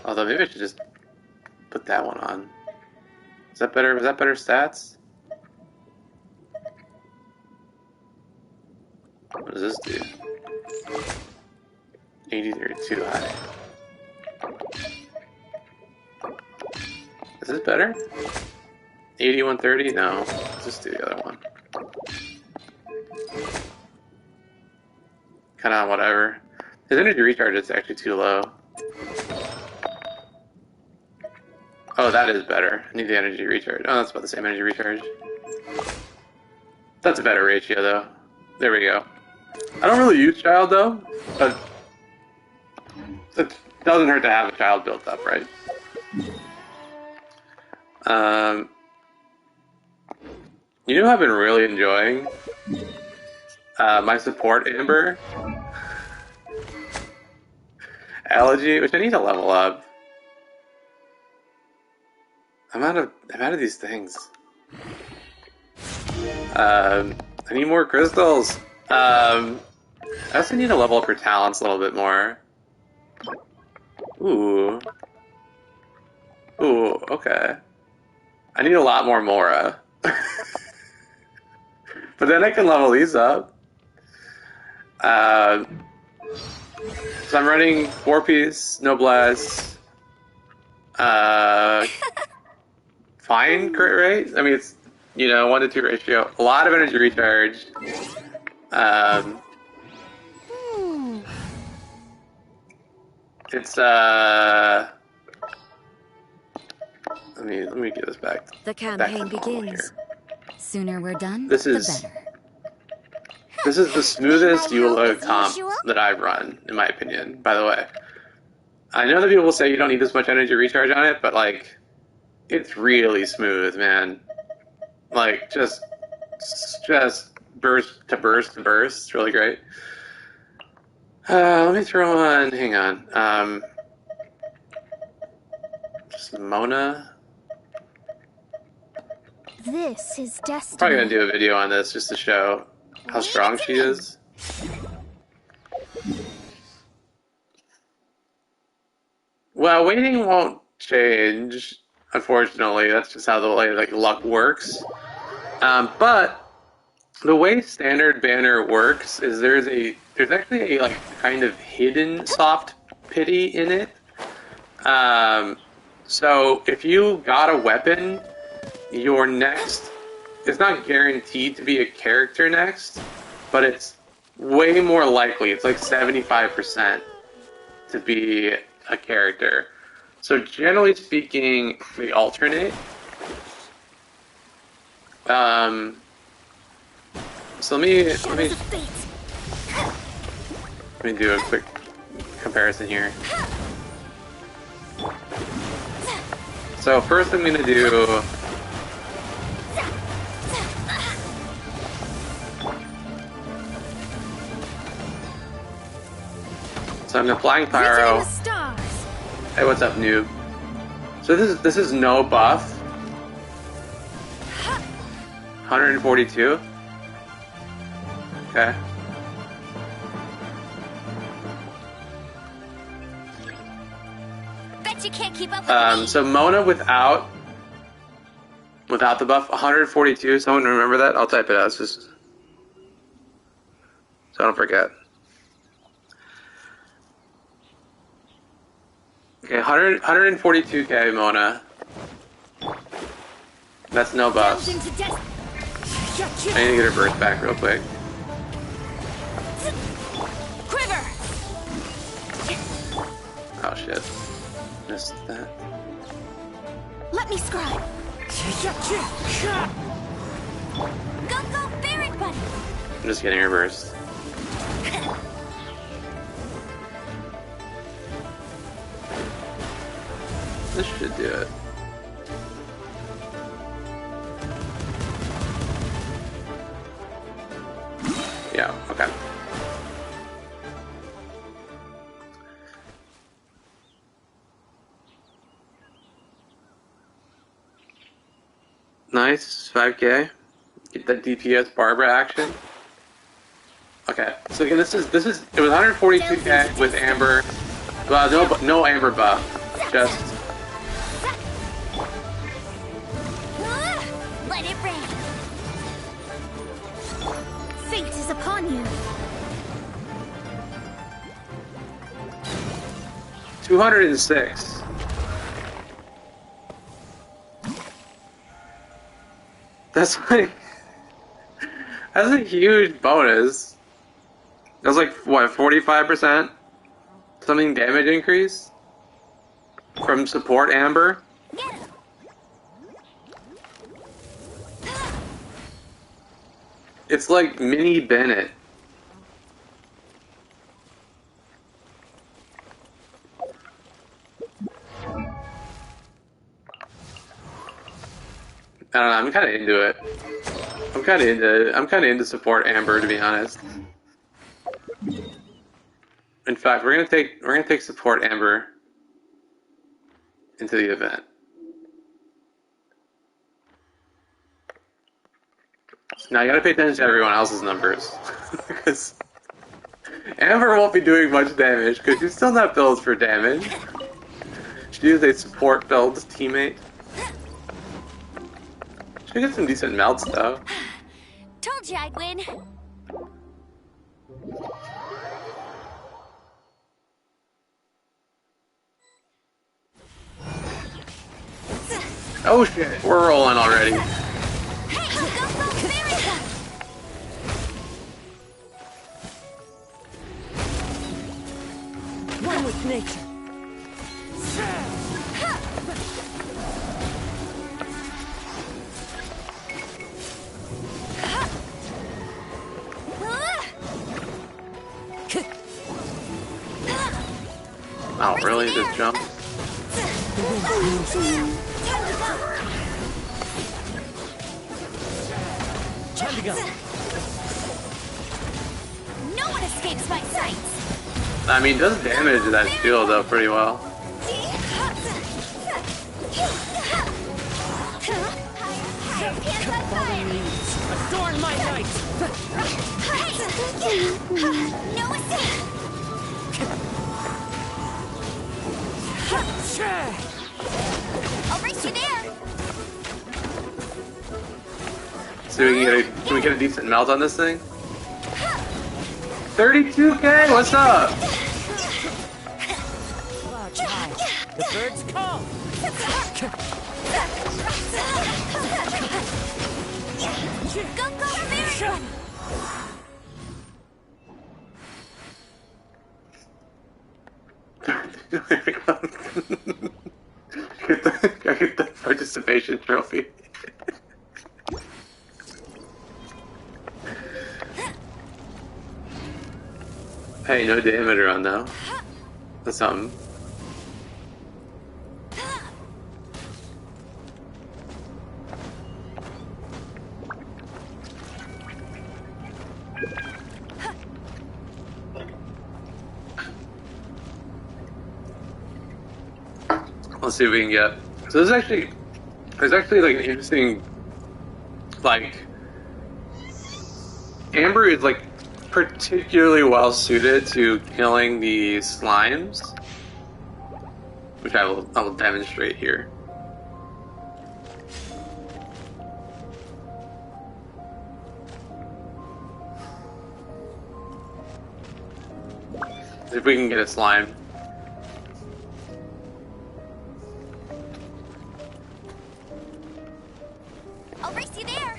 [SPEAKER 1] Although maybe I should just put that one on. Is that better? Was that better stats? What does this do? 83, too high. Is this better? 8130? No. Let's just do the other one. Kinda whatever. His energy recharge is actually too low. Oh, that is better. I need the energy recharge. Oh, that's about the same energy recharge. That's a better ratio, though. There we go. I don't really use Child, though, but it doesn't hurt to have a Child built up, right? You know, I've been really enjoying my support Amber Elegy, which I need to level up. I'm out of these things. I need more crystals. I also need to level up her talents a little bit more. Ooh. Ooh, okay. I need a lot more Mora. But then I can level these up. So I'm running 4-piece Noblesse. Fine crit rate. I mean, it's, 1 to 2 ratio. A lot of energy recharge. It's let me get this back.
[SPEAKER 5] The campaign begins. Sooner we're done,
[SPEAKER 1] the better. This is the smoothest Eula comp that I've run, in my opinion, by the way. I know that people will say you don't need this much energy recharge on it, but, like, it's really smooth, man. Like, just burst to burst to burst. It's really great. Let me throw on, hang on. Just Mona.
[SPEAKER 2] This is destiny.
[SPEAKER 1] Probably gonna do a video on this just to show how strong she is. Well, waiting won't change, unfortunately. That's just how the luck works. But the way standard banner works is there's actually a kind of hidden soft pity in it. So if you got a weapon, your next, it's not guaranteed to be a character next, but it's way more likely, it's like 75% to be a character. So generally speaking, they alternate. So let me do a quick comparison here. So first I'm gonna do So I'm applying pyro. Hey, what's up, noob? So this is no buff. 142. Okay.
[SPEAKER 4] Bet you can't keep up with me.
[SPEAKER 1] So Mona without the buff, 142. Someone remember that? I'll type it out. It's just so I don't forget. Okay, 142k Mona. That's no buffs. I need to get her burst back real quick.
[SPEAKER 4] Quiver.
[SPEAKER 1] Oh shit. Missed that.
[SPEAKER 4] Let me scribe. Go, Barret Buddy.
[SPEAKER 1] I'm just getting her burst. This should do it. Yeah, okay. Nice, 5k. Get that DPS Barbara action. Okay, so again, this is it was 142k with Amber. Well, no Amber buff, just.
[SPEAKER 4] Let it rain. Fate is upon you.
[SPEAKER 1] 206. That's like, that's a huge bonus. That's like, what, 45%? Something damage increase? From support Amber? It's like mini Bennett. I don't know, I'm kinda into it. I'm kinda into support Amber, to be honest. In fact, we're gonna take support Amber into the event. Now you gotta pay attention to everyone else's numbers. Because Amber won't be doing much damage, because she's still not built for damage. She is a support build teammate. She get some decent melts though.
[SPEAKER 4] Told you I'd win.
[SPEAKER 1] Oh shit, we're rolling already.
[SPEAKER 11] One with nature.
[SPEAKER 1] Oh, really? Just jump?
[SPEAKER 11] Time to go.
[SPEAKER 4] No one escapes my sights.
[SPEAKER 1] I mean, it does damage to that shield though pretty well.
[SPEAKER 11] Adorn my night.
[SPEAKER 4] No escape. I'll race you down.
[SPEAKER 1] So can we get a decent melt on this thing? 32k? What's up?
[SPEAKER 11] Clouds high. The birds call.
[SPEAKER 4] Go, Barret.
[SPEAKER 1] There we go. I get the participation trophy. Hey, no damage run though. That's something. Let's see if we can get. So there's actually like an interesting, like, Amber is like particularly well suited to killing the slimes, which I will demonstrate here. See if we can get a slime.
[SPEAKER 4] I'll race you there.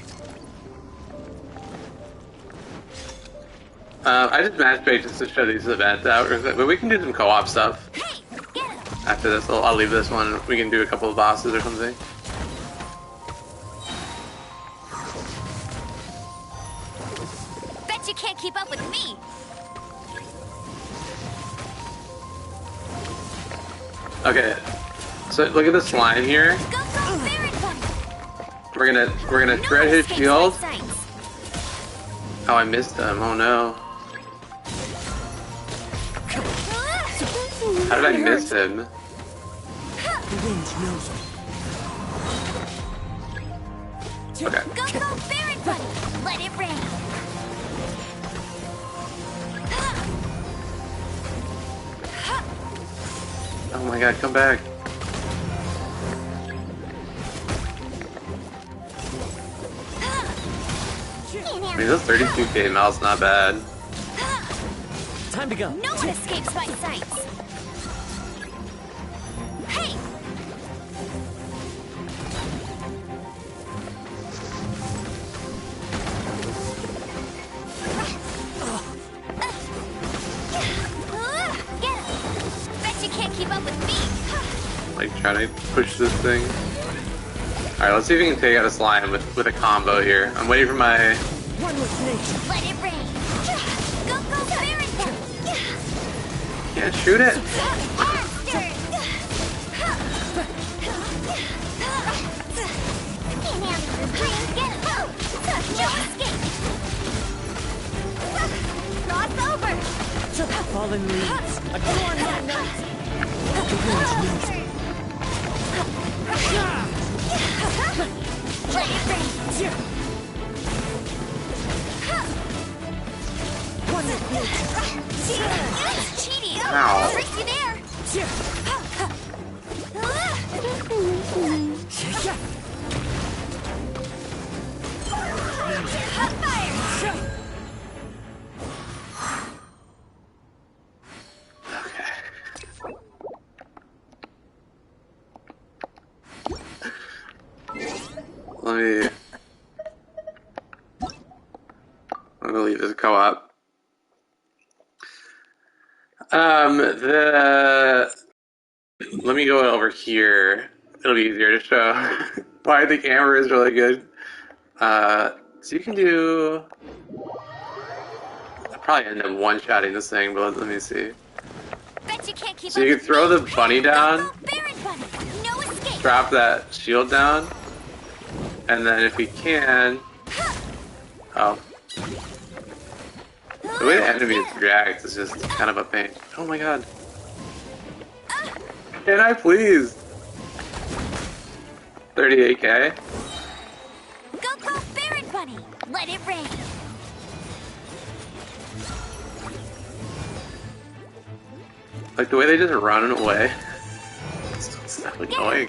[SPEAKER 1] I just matchmade just to show these events out, but we can do some co-op stuff.
[SPEAKER 4] Hey, get him.
[SPEAKER 1] After this, I'll leave this one. We can do a couple of bosses or something.
[SPEAKER 4] Bet you can't keep up with me.
[SPEAKER 1] Okay, so look at the slime here.
[SPEAKER 4] Go, Baron Bunny.
[SPEAKER 1] We're gonna shred his
[SPEAKER 4] escapes
[SPEAKER 1] shield.
[SPEAKER 4] my sights.
[SPEAKER 1] Oh, I missed him. Oh no. How did I miss him?
[SPEAKER 11] The wind knows me.
[SPEAKER 1] Okay.
[SPEAKER 4] Go, Baron Bunny. Let it rain.
[SPEAKER 1] Oh my god, come back. I mean, those 32k miles not bad.
[SPEAKER 11] Time to go.
[SPEAKER 4] No one escapes my sights. Hey! Get him. Bet you can't keep up with me.
[SPEAKER 1] Like, trying to push this thing. Alright, let's see if we can take out a slime with a combo here. I'm waiting for my...
[SPEAKER 11] One with nature.
[SPEAKER 4] Let it rain. Go, Baron Bunny.
[SPEAKER 1] Can't shoot it!
[SPEAKER 11] Fallen leaves. Adorn my night. The wind knows me.
[SPEAKER 4] Let it rain.
[SPEAKER 11] One with nature.
[SPEAKER 4] It's cheating.
[SPEAKER 1] Ow.
[SPEAKER 4] I'll race you there. Hot fire.
[SPEAKER 1] I'm gonna leave this co-op. Let me go over here. It'll be easier to show why I think Amber is really good. So you can do... I'll probably end up one-shotting this thing, but let me see.
[SPEAKER 4] Bet you can't keep
[SPEAKER 1] So you can throw the bunny down,
[SPEAKER 4] Baron Bunny. No escape.
[SPEAKER 1] drop that shield down, and then if you can... Oh. The way the enemies react is just kind of a pain. Oh my god. Can I please? 38k?
[SPEAKER 4] Go, Baron Bunny. Let it rain.
[SPEAKER 1] Like the way they just run away. It's so annoying.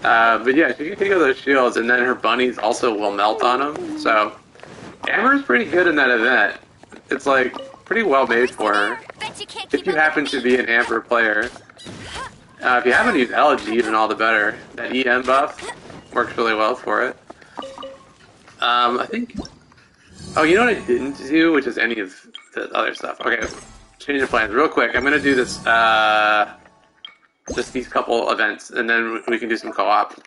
[SPEAKER 1] But yeah, she can take out those shields, and then her bunnies also will melt on them. So Amber's pretty good in that event. It's like pretty well made for her. If you happen to be an Amber player. If you happen to use elegy, even all the better. That EM buff works really well for it. I think... Oh, you know what I didn't do, which is any of the other stuff. Okay, change of plans real quick. I'm gonna do this, just these couple events, and then we can do some co-op.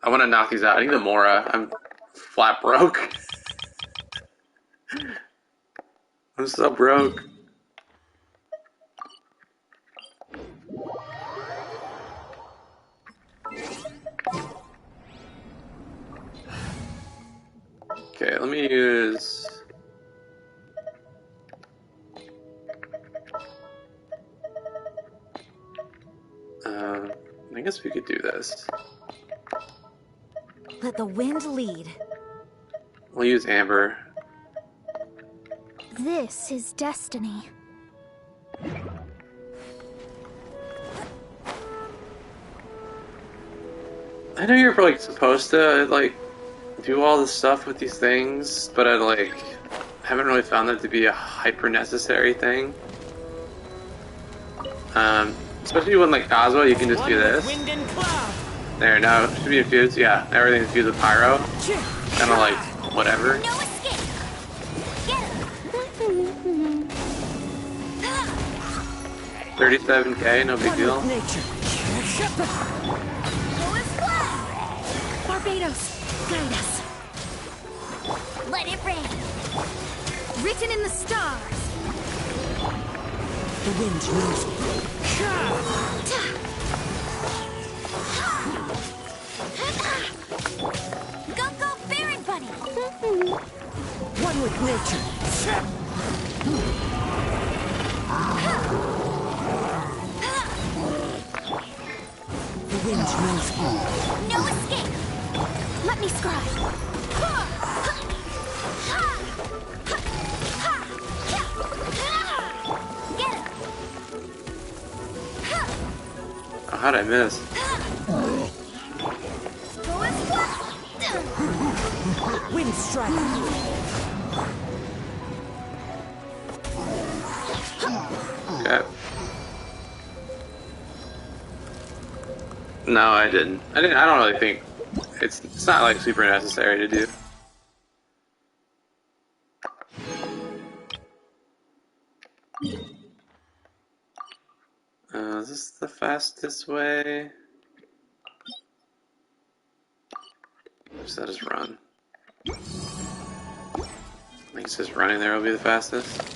[SPEAKER 1] I want to knock these out. I need the Mora. I'm flat broke. I'm so broke. Okay, let me use... guess we could do this.
[SPEAKER 5] Let the wind lead.
[SPEAKER 1] We'll use Amber.
[SPEAKER 2] This is destiny.
[SPEAKER 1] I know you're like supposed to like do all this stuff with these things, but I like haven't really found that to be a hyper necessary thing. Especially when like Kazuha, you can just do this. There, now it should be infused. Yeah, everything's infused with pyro. Kind of like whatever. 37K, no big deal.
[SPEAKER 4] Barbados, guide us.
[SPEAKER 2] Let it rain.
[SPEAKER 4] Written in the stars.
[SPEAKER 11] The wind knows me.
[SPEAKER 2] Go, Baron Bunny.
[SPEAKER 11] One with nature. The wind knows me.
[SPEAKER 2] No escape.
[SPEAKER 4] Let me scribe.
[SPEAKER 2] Get him.
[SPEAKER 1] Oh, how'd I miss?
[SPEAKER 11] Wind strike.
[SPEAKER 1] Okay. No, I didn't. I don't really think it's not like super necessary to do. Is this the fastest way? Just let us run. I think it's just running there will be the fastest.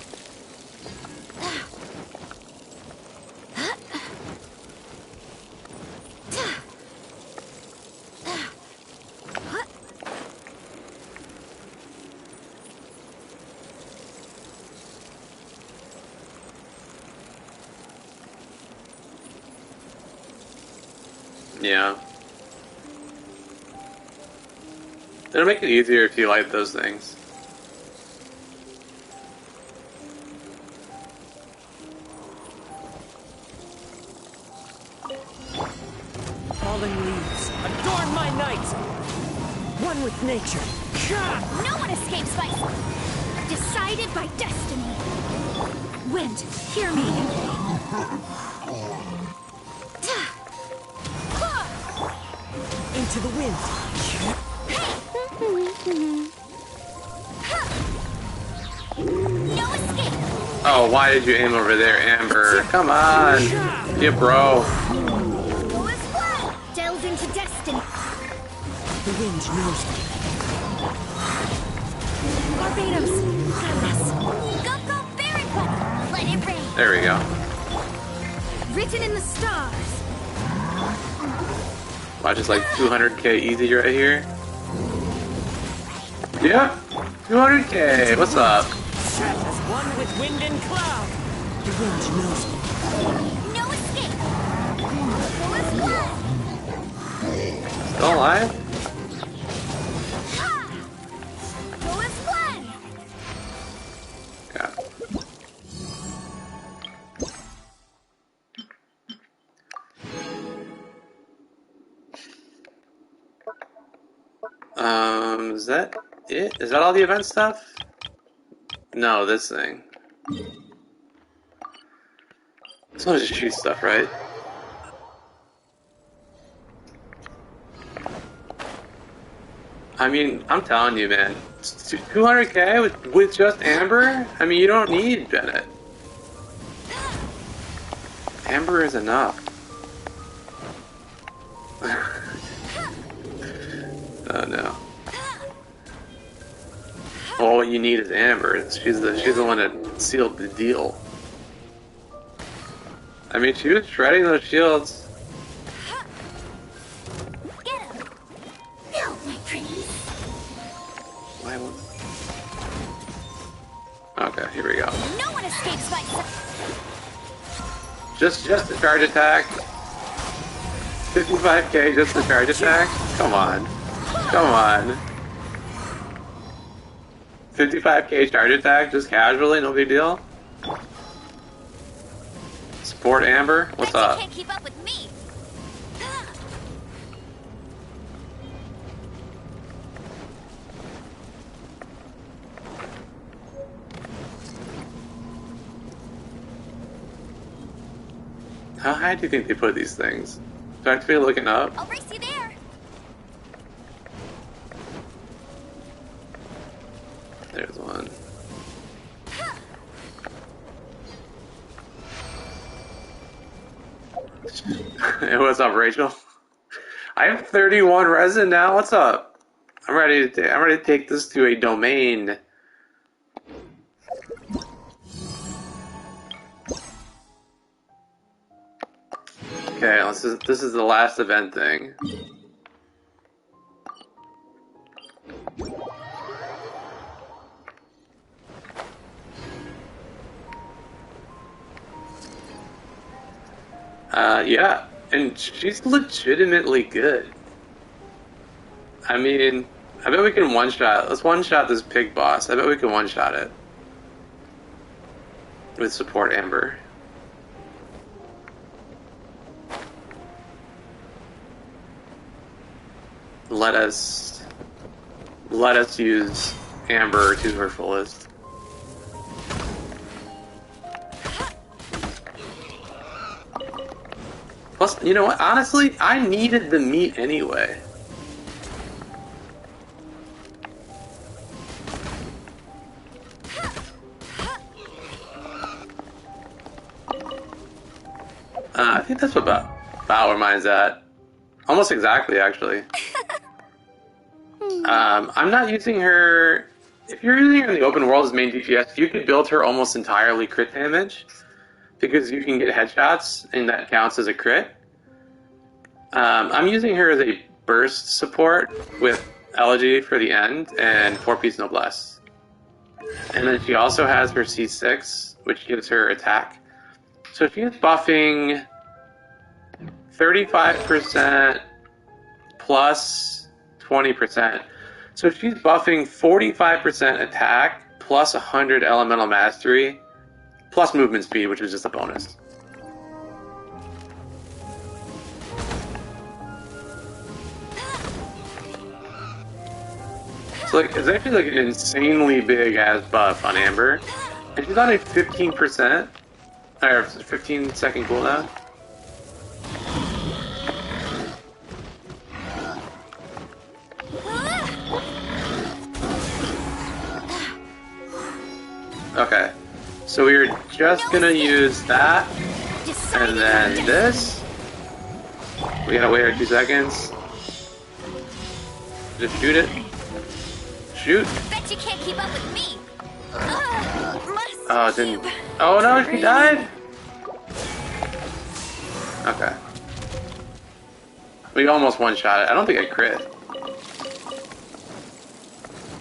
[SPEAKER 1] Yeah. It'll make it easier if you light those things.
[SPEAKER 11] Falling leaves, adorn my night. One with nature.
[SPEAKER 4] No one escapes by... Decided by destiny. Wind, hear me.
[SPEAKER 11] Into the wind.
[SPEAKER 2] No escape.
[SPEAKER 1] Oh, why did you aim over there, Amber? Come on! Yeah, bro.
[SPEAKER 4] Delve into destiny.
[SPEAKER 11] The wind knows me.
[SPEAKER 4] Barbados, guide us.
[SPEAKER 2] Go, Baron Bunny. Let it rain.
[SPEAKER 1] There we go.
[SPEAKER 4] Written in the stars.
[SPEAKER 1] Watch, it's like 200K easy right here. Yep, 200K. What's up?
[SPEAKER 11] As one with wind and cloud. The wind knows me.
[SPEAKER 2] No escape.
[SPEAKER 1] Still alive?
[SPEAKER 2] Go as one.
[SPEAKER 1] Yeah. Is that it? Is that all the event stuff? No, this thing. This one is just shoot stuff, right? I mean, I'm telling you, man. 200K with just Amber? I mean, you don't need Bennett. Amber is enough. Oh no. All you need is Amber. She's the one that sealed the deal. I mean, she was shredding those shields.
[SPEAKER 2] Get him. No, my pretties.
[SPEAKER 1] Why won't... Okay, here we go.
[SPEAKER 2] No one escapes by...
[SPEAKER 1] Just a charge attack. 55k just the charge attack? Come on. Come on. 55k charge attack just casually, no big deal? Support Amber? What's up?
[SPEAKER 4] Can't keep up with me.
[SPEAKER 1] How high do you think they put these things? Do I have to be looking up?
[SPEAKER 4] I'll race you there.
[SPEAKER 1] There's one. Hey, what's up, Rachel? I have 31 resin now. What's up? I'm ready to take this to a domain. Okay, this is the last event thing. Yeah, and she's legitimately good. I mean, I bet we can one-shot. Let's one-shot this pig boss. I bet we can one-shot it. With support Amber. Let us use Amber to her fullest. Plus, you know what? Honestly, I needed the meat anyway. I think that's what about where mine's at. Almost exactly, actually. I'm not using her... If you're using her in the open world as main DPS, you could build her almost entirely crit damage, because you can get headshots, and that counts as a crit. I'm using her as a burst support with Elegy for the end, and 4-piece Noblesse. And then she also has her C6, which gives her attack. So she is buffing 35% plus 20%. So she's buffing 45% attack plus 100 elemental mastery plus movement speed, which is just a bonus. So like, it's actually like an insanely big ass buff on Amber. And she's on a 15% or 15-second cooldown. Okay, so we are just gonna use that, and then this. We gotta wait our 2 seconds. Just shoot it. Shoot.
[SPEAKER 4] Bet you can't keep up with me.
[SPEAKER 1] Oh, it didn't. Oh no, she died. Okay. We almost one-shot it. I don't think I crit.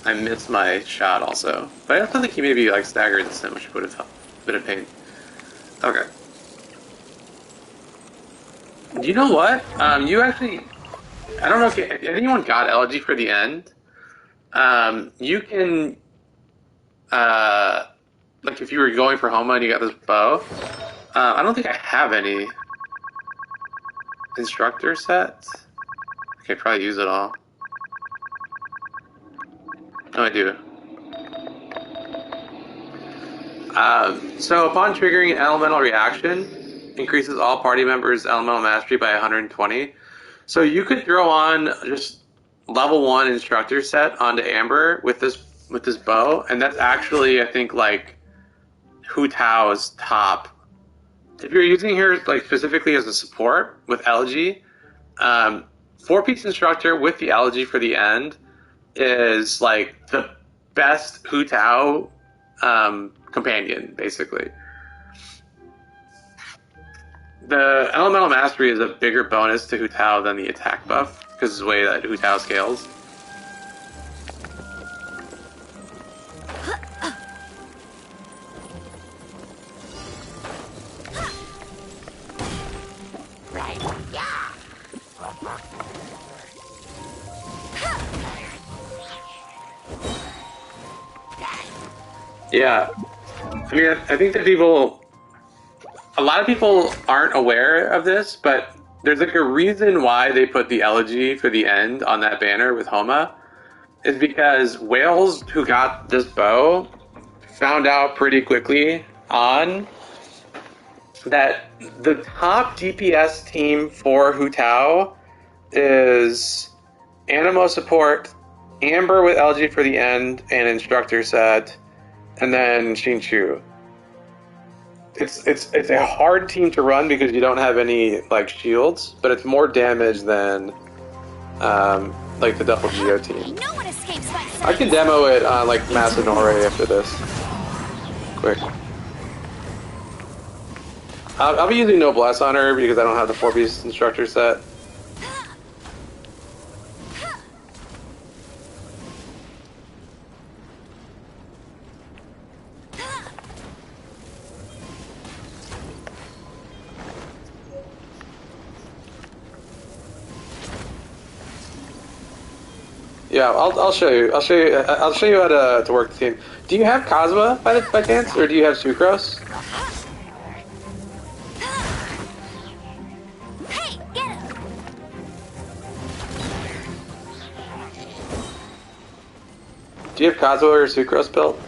[SPEAKER 1] I missed my shot also. But I also think he maybe like staggered this time, which would have helped. Bit of pain. Okay. You know what? You actually... I don't know if anyone got Elegy for the end. You can... like if you were going for Homa and you got this bow. I don't think I have any instructor sets. I could probably use it all. No, I do. So upon triggering an elemental reaction, increases all party members' elemental mastery by 120. So you could throw on just level 1 instructor set onto Amber with this bow, and that's actually, I think, like Hu Tao's top. If you're using her like specifically as a support with Elegy, 4-piece instructor with the Elegy for the end is like the best Hu Tao companion, basically. The elemental mastery is a bigger bonus to Hu Tao than the attack buff, because of the way that Hu Tao scales. Yeah. I mean, I think that a lot of people aren't aware of this, but there's like a reason why they put the elegy for the end on that banner with Homa, is because whales who got this bow found out pretty quickly on that the top DPS team for Hu Tao is Animo support, Amber with elegy for the end and instructor set, and then Xingqiu. It's a hard team to run because you don't have any like shields, but it's more damage than like the double Geo team.
[SPEAKER 4] No one escapes my sight.
[SPEAKER 1] I can demo it on like Masanori after this. Quick. I'll be using Noblesse on her because I don't have the 4-piece instructor set. Yeah, I'll show you. I'll show you how to work the team. Do you have Cosma by chance, or do you have Sucrose?
[SPEAKER 4] Hey, get him!
[SPEAKER 1] Do you have Cosmo or Sucrose built?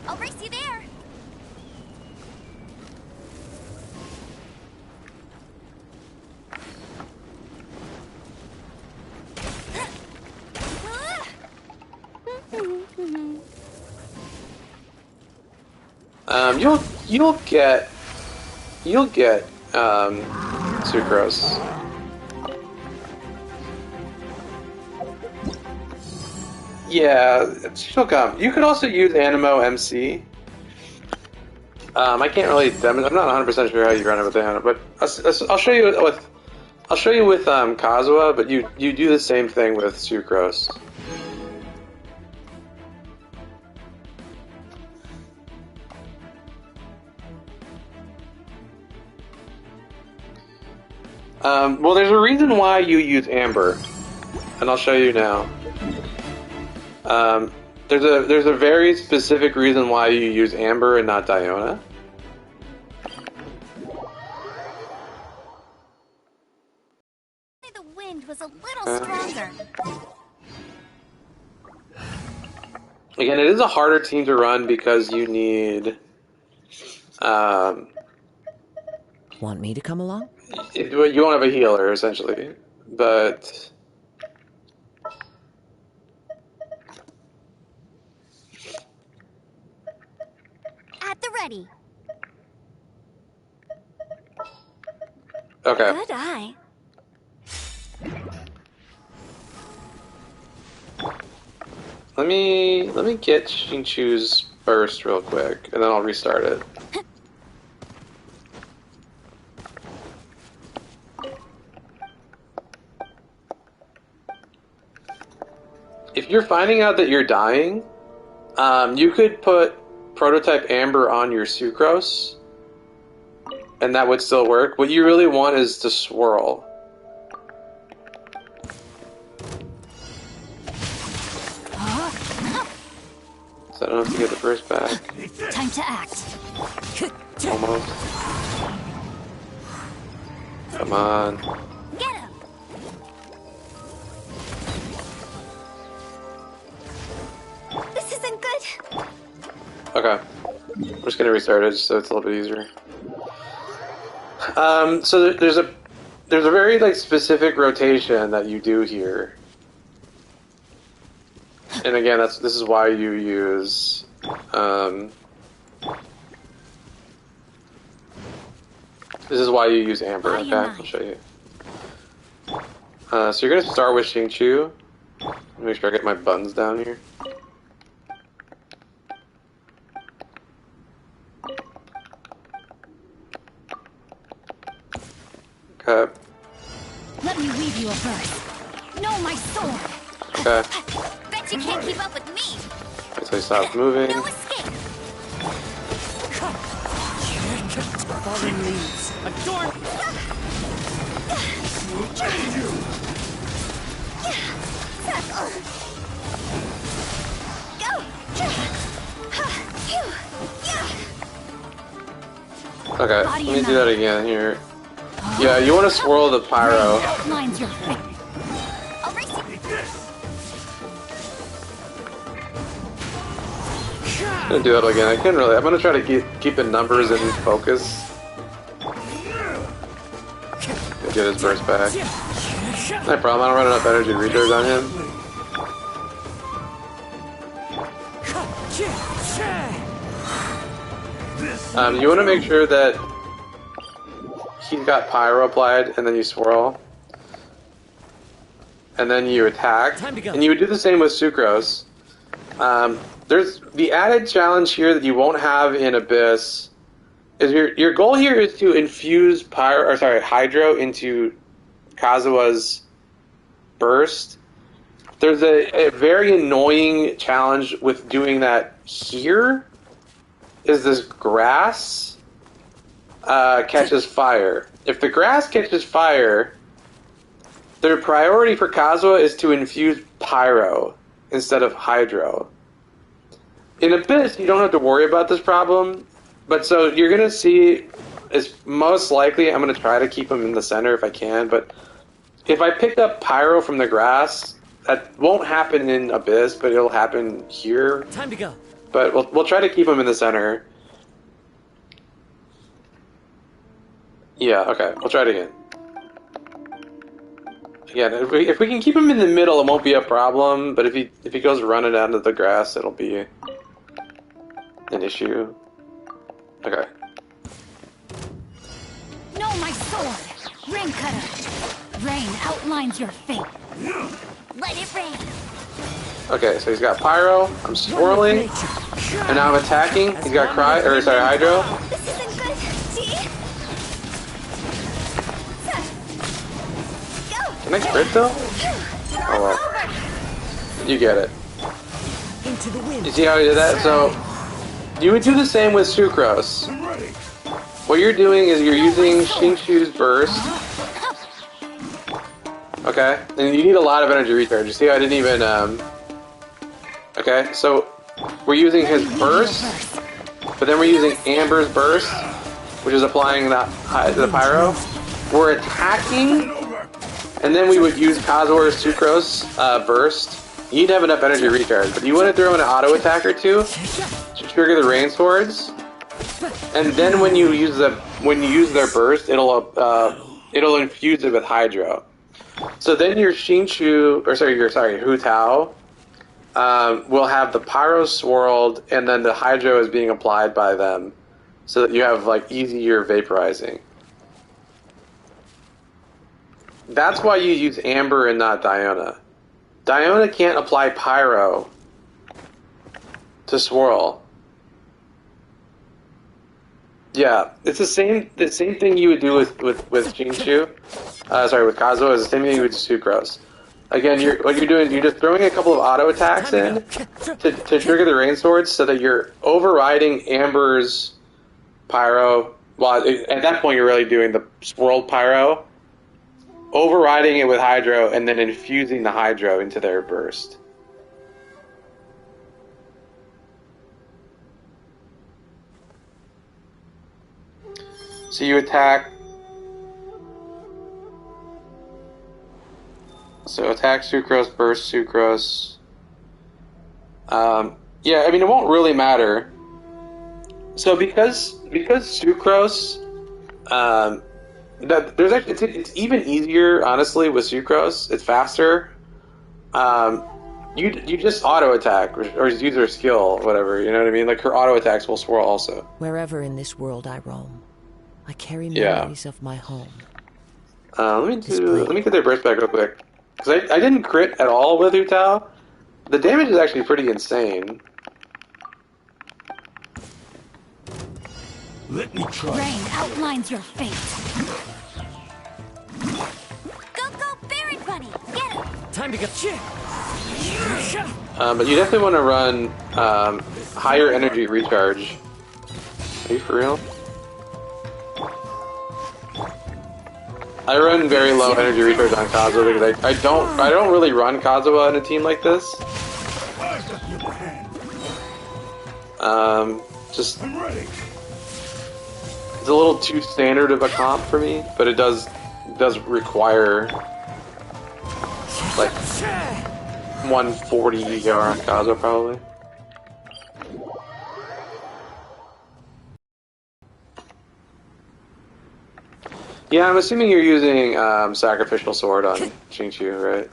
[SPEAKER 4] I'll race you there.
[SPEAKER 1] You'll get Sucrose. Yeah, she'll come. You could also use Animo MC. I can't really demonstrate. I'm not 100% sure how you run it with Animo, but I'll show you with Kazuha. But you do the same thing with Sucrose. Well, there's a reason why you use Amber, and I'll show you now. There's a very specific reason why you use Amber and not Diona.
[SPEAKER 4] The wind was a little stronger.
[SPEAKER 1] Again, it is a harder team to run because you need.
[SPEAKER 11] Want me to come along?
[SPEAKER 1] You won't have a healer essentially, but.
[SPEAKER 4] At the ready.
[SPEAKER 1] Okay.
[SPEAKER 4] Good eye.
[SPEAKER 1] Let me get Xingqiu's burst real quick, and then I'll restart it. If you're finding out that you're dying, you could put Prototype Amber on your Sucrose, and that would still work. What you really want is to swirl. So I don't have to get the burst back.
[SPEAKER 4] Time to act.
[SPEAKER 1] Almost. Come on.
[SPEAKER 4] Get him. This isn't good.
[SPEAKER 1] Okay. I'm just gonna restart it just so it's a little bit easier. So there's a very like specific rotation that you do here. And again, this is why you use Amber. Okay, I'll show you. So you're gonna start with Xingqiu. Make sure I get my buttons down here. Okay.
[SPEAKER 4] Let me weave you a verse. Know my sword.
[SPEAKER 1] Okay.
[SPEAKER 4] Bet you can't keep up with me.
[SPEAKER 1] Until he stops moving.
[SPEAKER 4] No escape.
[SPEAKER 11] Fallen leaves.
[SPEAKER 4] Adorn.
[SPEAKER 1] Okay, let me do that again here. Yeah, you want to swirl the pyro.
[SPEAKER 4] Outlines your face. I'll race you.
[SPEAKER 1] I'm gonna do that again. I can't really. I'm gonna try to keep the numbers in focus. Get his burst back. No problem. I don't run enough energy recharge on him. You want to make sure that he's got pyro applied, and then you swirl, and then you attack, and you would do the same with Sucrose. There's the added challenge here that you won't have in Abyss. Is your goal here is to infuse hydro into Kazuha's burst. There's a very annoying challenge with doing that here. Is this grass catches fire? If the grass catches fire, their priority for Kazuha is to infuse pyro instead of hydro. In Abyss, you don't have to worry about this problem, but so you're gonna see. Is most likely I'm gonna try to keep him in the center if I can, but if I pick up pyro from the grass, that won't happen in Abyss, but it'll happen here.
[SPEAKER 11] Time to go.
[SPEAKER 1] But we'll try to keep him in the center. Yeah, okay. We'll try it again. Again, if we can keep him in the middle, it won't be a problem. But if he goes running down to the grass, it'll be an issue. Okay.
[SPEAKER 4] No, my sword! Rain cutter! Rain outlines your fate. Let it rain!
[SPEAKER 1] Okay, so he's got pyro. I'm swirling, and now I'm attacking. He's got hydro.
[SPEAKER 4] This isn't good. See? Go!
[SPEAKER 1] Can I crit though? Oh well. You get it.
[SPEAKER 11] Into the wind.
[SPEAKER 1] You see how he did that? So you would do the same with Sucrose. What you're doing is you're using Shinshu's burst. Okay, and you need a lot of energy recharge. You see how I didn't even okay, so we're using his burst, but then we're using Amber's burst, which is applying the pyro. We're attacking, and then we would use Kazuha's Sucrose burst. You need to have enough energy recharge, but you want to throw in an auto attack or two to trigger the rain swords. And then when you use their burst, it'll infuse it with hydro. So then your Shinshu, Hu Tao, will have the pyro swirled, and then the hydro is being applied by them, so that you have like easier vaporizing. That's why you use Amber and not Diona. Diona can't apply pyro to swirl. Yeah, it's the same thing you would do with Shinshu. With Kazuha, is the same thing you would do with Sucrose. Again, what you're doing, you're just throwing a couple of auto attacks in to trigger the rain swords, so that you're overriding Amber's pyro. Well, at that point, you're really doing the swirled pyro, overriding it with hydro, and then infusing the hydro into their burst. So you attack. So attack Sucrose, burst Sucrose. Yeah, I mean it won't really matter. So because Sucrose, there's actually it's even easier honestly with Sucrose. It's faster. You just auto attack or use her skill, whatever. You know what I mean? Like her auto attacks will swirl also.
[SPEAKER 11] Wherever in this world I roam, I carry memories of my home.
[SPEAKER 1] Let me get their burst back real quick. Because I didn't crit at all with Hu Tao. The damage is actually pretty insane.
[SPEAKER 12] Let me try.
[SPEAKER 4] Rain outlines your fate. Go, Baron Bunny! Get him!
[SPEAKER 11] Time to get shit.
[SPEAKER 1] But you definitely want to run higher energy recharge. Are you for real? I run very low energy recharge on Kazuha because I don't really run Kazuha in a team like this. I'm ready. It's a little too standard of a comp for me, but it does require like 140 ER on Kazo probably. Yeah, I'm assuming you're using Sacrificial Sword on Xingqiu, right?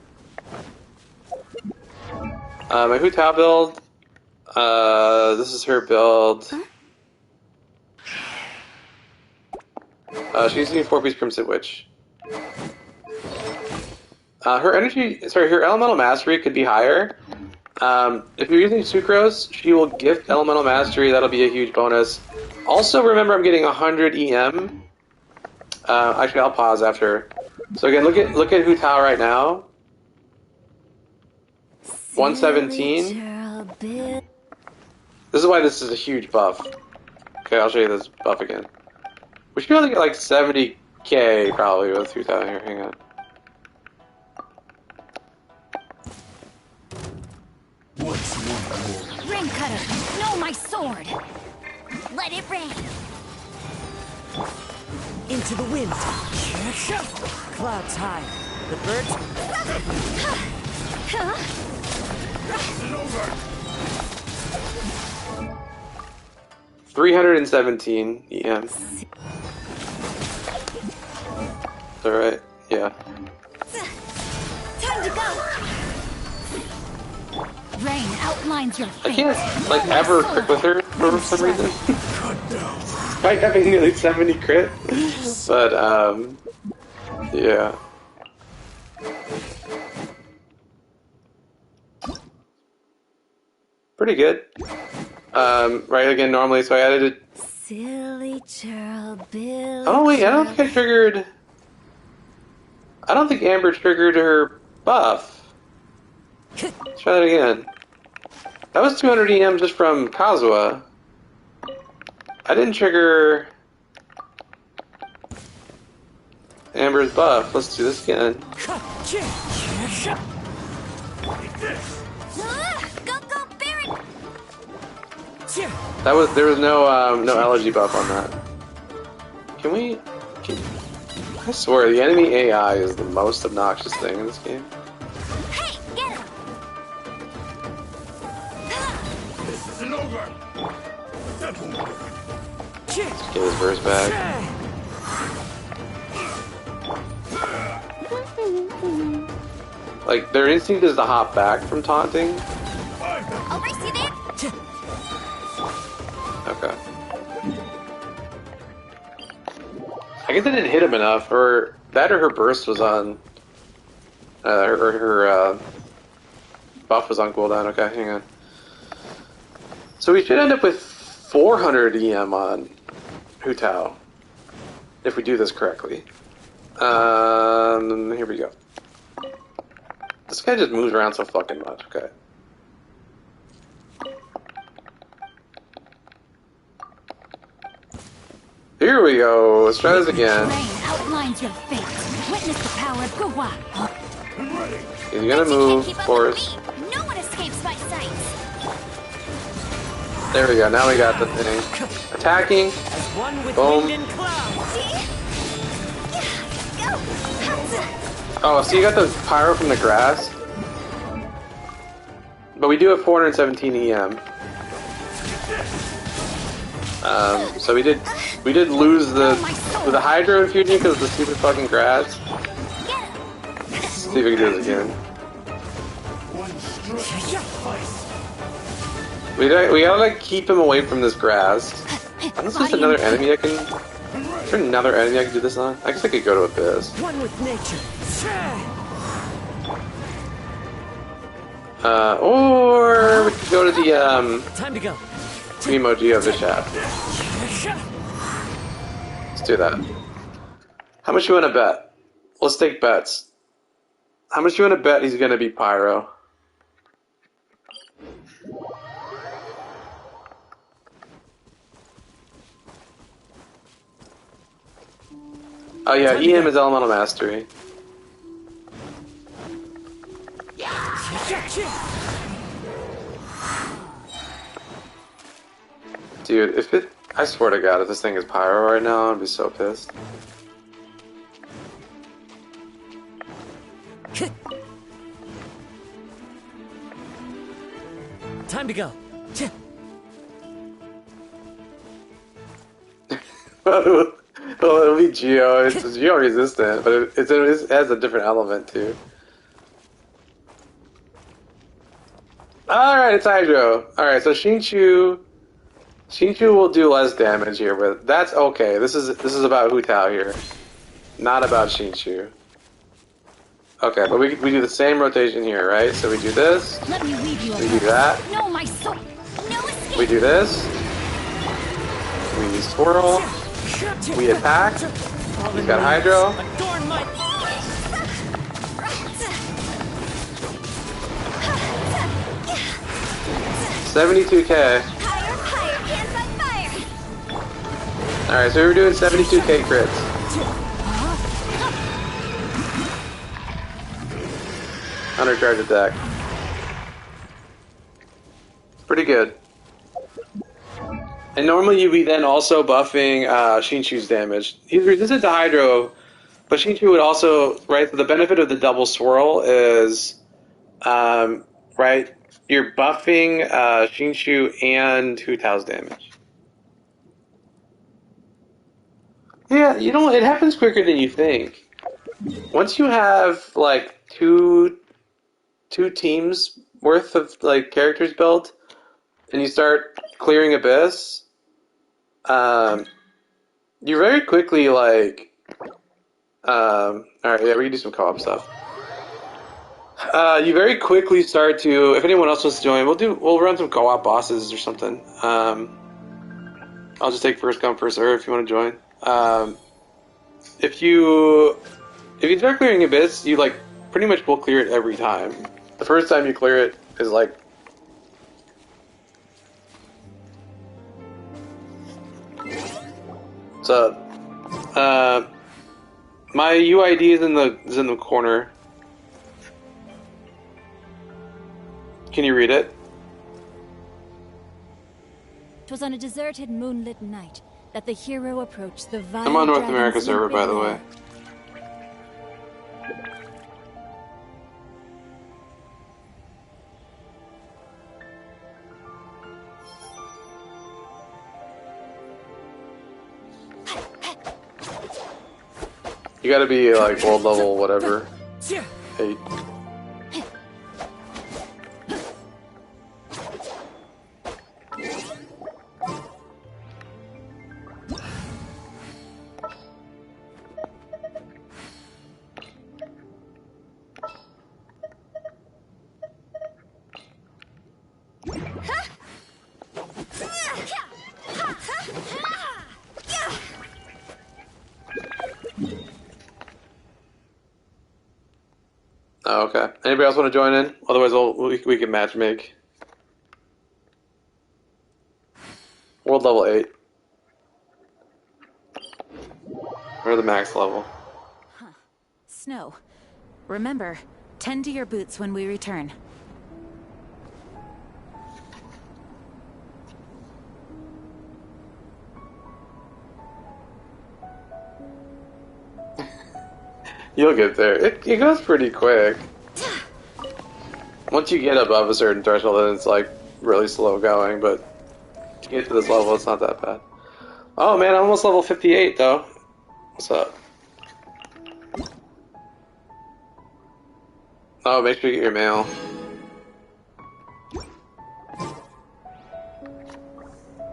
[SPEAKER 1] My Hu Tao build, this is her build. She's using 4-piece Crimson Witch. Her Elemental Mastery could be higher. If you're using Sucrose, she will gift Elemental Mastery, that'll be a huge bonus. Also, remember I'm getting 100 EM. Actually, I'll pause after. So again, look at Hu Tao right now. 117. This is why this is a huge buff. Okay, I'll show you this buff again. We should be able to get like 70k probably with Hu Tao here. Hang on.
[SPEAKER 4] Rain Cutter, know my sword. Let it rain.
[SPEAKER 11] Into the wind. Clouds high. The birds.
[SPEAKER 1] 317 EM. Alright, yeah.
[SPEAKER 4] Time to go. Rain outlines your face.
[SPEAKER 1] I can't, like, ever crit with her for some reason. Despite having nearly 70 crit. But, yeah. Pretty good. Right, again, normally, so I added it.
[SPEAKER 4] Silly churl, Bill.
[SPEAKER 1] Oh, wait, I don't think I triggered. I don't think Amber triggered her buff. Let's try that again. That was 200 EM just from Kazuha. I didn't trigger Amber's buff. Let's do this again. There was no allergy buff on that. I swear the enemy AI is the most obnoxious thing in this game.
[SPEAKER 4] Hey, get him!
[SPEAKER 12] This isn't over.
[SPEAKER 1] Let's get his verse back. Like, their instinct is to hop back from taunting.
[SPEAKER 4] I'll race you there.
[SPEAKER 1] Okay. I guess I didn't hit him enough, or her burst was on, her buff was on cooldown. Okay, hang on. So we should end up with 400 EM on Hu Tao, if we do this correctly. Here we go. This guy just moves around so fucking much. Okay. Here we go. Let's try this again.
[SPEAKER 4] Rain outlines your face. Witness the power of Guwa.
[SPEAKER 1] He's gonna move, of course.
[SPEAKER 4] No one escapes my sight.
[SPEAKER 1] There we go. Now we got the thing. Attacking. Boom. Oh, so you got the pyro from the grass, but we do have 417 EM. So we did lose the hydro infusion because of the stupid fucking grass. Let's see if we can do this again. We gotta like keep him away from this grass. Unless there's another enemy I can. Is there another enemy I can do this on? I guess I could go to Abyss.
[SPEAKER 11] One with nature.
[SPEAKER 1] Or we could go to the
[SPEAKER 11] Time to go.
[SPEAKER 1] emoji of the chat. Let's do that. How much you want to bet? Let's take bets. How much you want to bet he's gonna be Pyro? Oh yeah, EM is Elemental Mastery. Dude, if it I swear to God, if this thing is pyro right now, I'd be so pissed.
[SPEAKER 11] Time to go.
[SPEAKER 1] Well, it'll be Geo. It's Geo resistant, but it has a different element too. Alright, it's Hydro. Alright, so Xingqiu will do less damage here, but that's okay. This is about Hu Tao here, not about Xingqiu. Okay, but we do the same rotation here, right? So we do this.
[SPEAKER 4] Let me leave you
[SPEAKER 1] we do that.
[SPEAKER 4] No, my soul. No escape.
[SPEAKER 1] We do this. We swirl. We attack. He's got Hydro.
[SPEAKER 11] Adorn my...
[SPEAKER 1] 72k. Alright, so we were doing 72k crits. Undercharge attack. Pretty good. And normally you'd be then also buffing Xingqiu's damage. He's resistant to Hydro, but Xingqiu would also, right, the benefit of the double swirl is, right, you're buffing Xingqiu and Hu Tao's damage. Yeah, you know, it happens quicker than you think. Once you have, like, two teams worth of, like, characters built, and you start clearing Abyss, you very quickly, like, alright, yeah, we can do some co-op stuff. You very quickly start to, if anyone else wants to join, we'll run some co-op bosses or something. I'll just take first come, first serve if you want to join. If you start clearing Abyss, you, like, pretty much will clear it every time. The first time you clear it is, like, so, my UID is in the corner. Can you read it?
[SPEAKER 5] 'Twas on a deserted moonlit night that the hero approached the vile
[SPEAKER 1] I'm on North
[SPEAKER 5] dragon's
[SPEAKER 1] America server, by the
[SPEAKER 5] limpid
[SPEAKER 1] way. You gotta be like world level whatever. 8. Oh, okay. Anybody else want to join in? Otherwise, we can match make. World level 8. Or the max level.
[SPEAKER 13] Snow. Remember, tend to your boots when we return.
[SPEAKER 1] You'll get there. It goes pretty quick. Once you get above a certain threshold, then it's like really slow going, but to get to this level, it's not that bad. Oh man, I'm almost level 58 though. What's up? Oh, make sure you get your mail.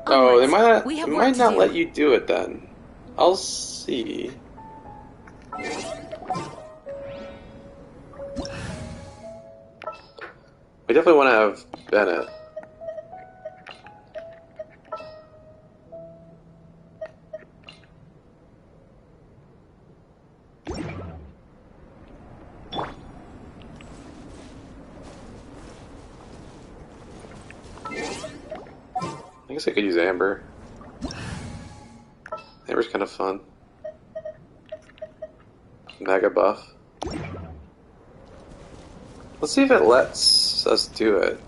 [SPEAKER 1] Oh, they might not let you do it then. I'll see. We definitely want to have Bennett. I guess I could use Amber. Amber's kind of fun. Mega buff. Let's see if it lets us do it.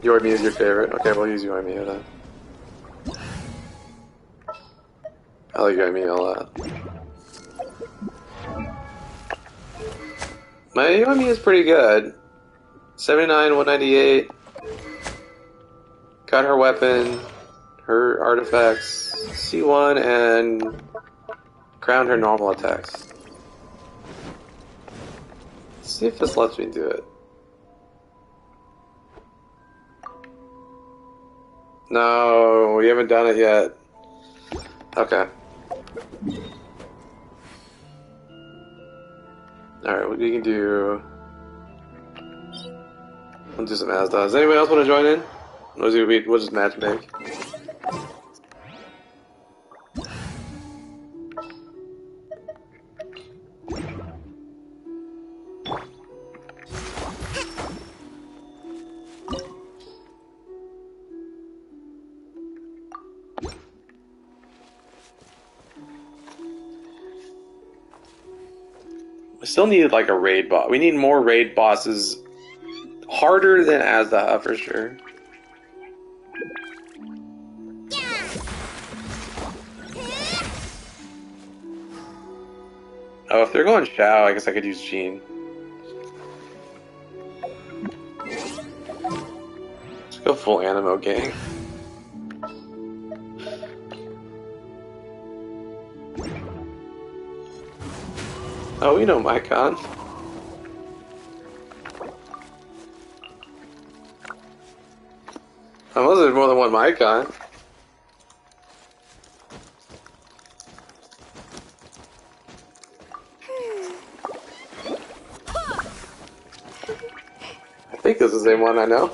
[SPEAKER 1] Yoimi is your favorite? Okay, we'll use Yoimi then. I like Yoimi a lot. My Yoimi is pretty good. 79, 198. Got her weapon, her artifacts, C1, and crowned her normal attacks. Let's see if this lets me do it. No, we haven't done it yet. Okay. Alright, we can do... We'll do some Asda. Does anyone else want to join in? We'll just match make. We still need like a raid boss. We need more raid bosses harder than Asda for sure. Oh, if they're going Shao, I guess I could use Jean. Let's go full Animo gang. Oh, we know Mycon. Unless there's more than one Mycon. I think this is the same one I know.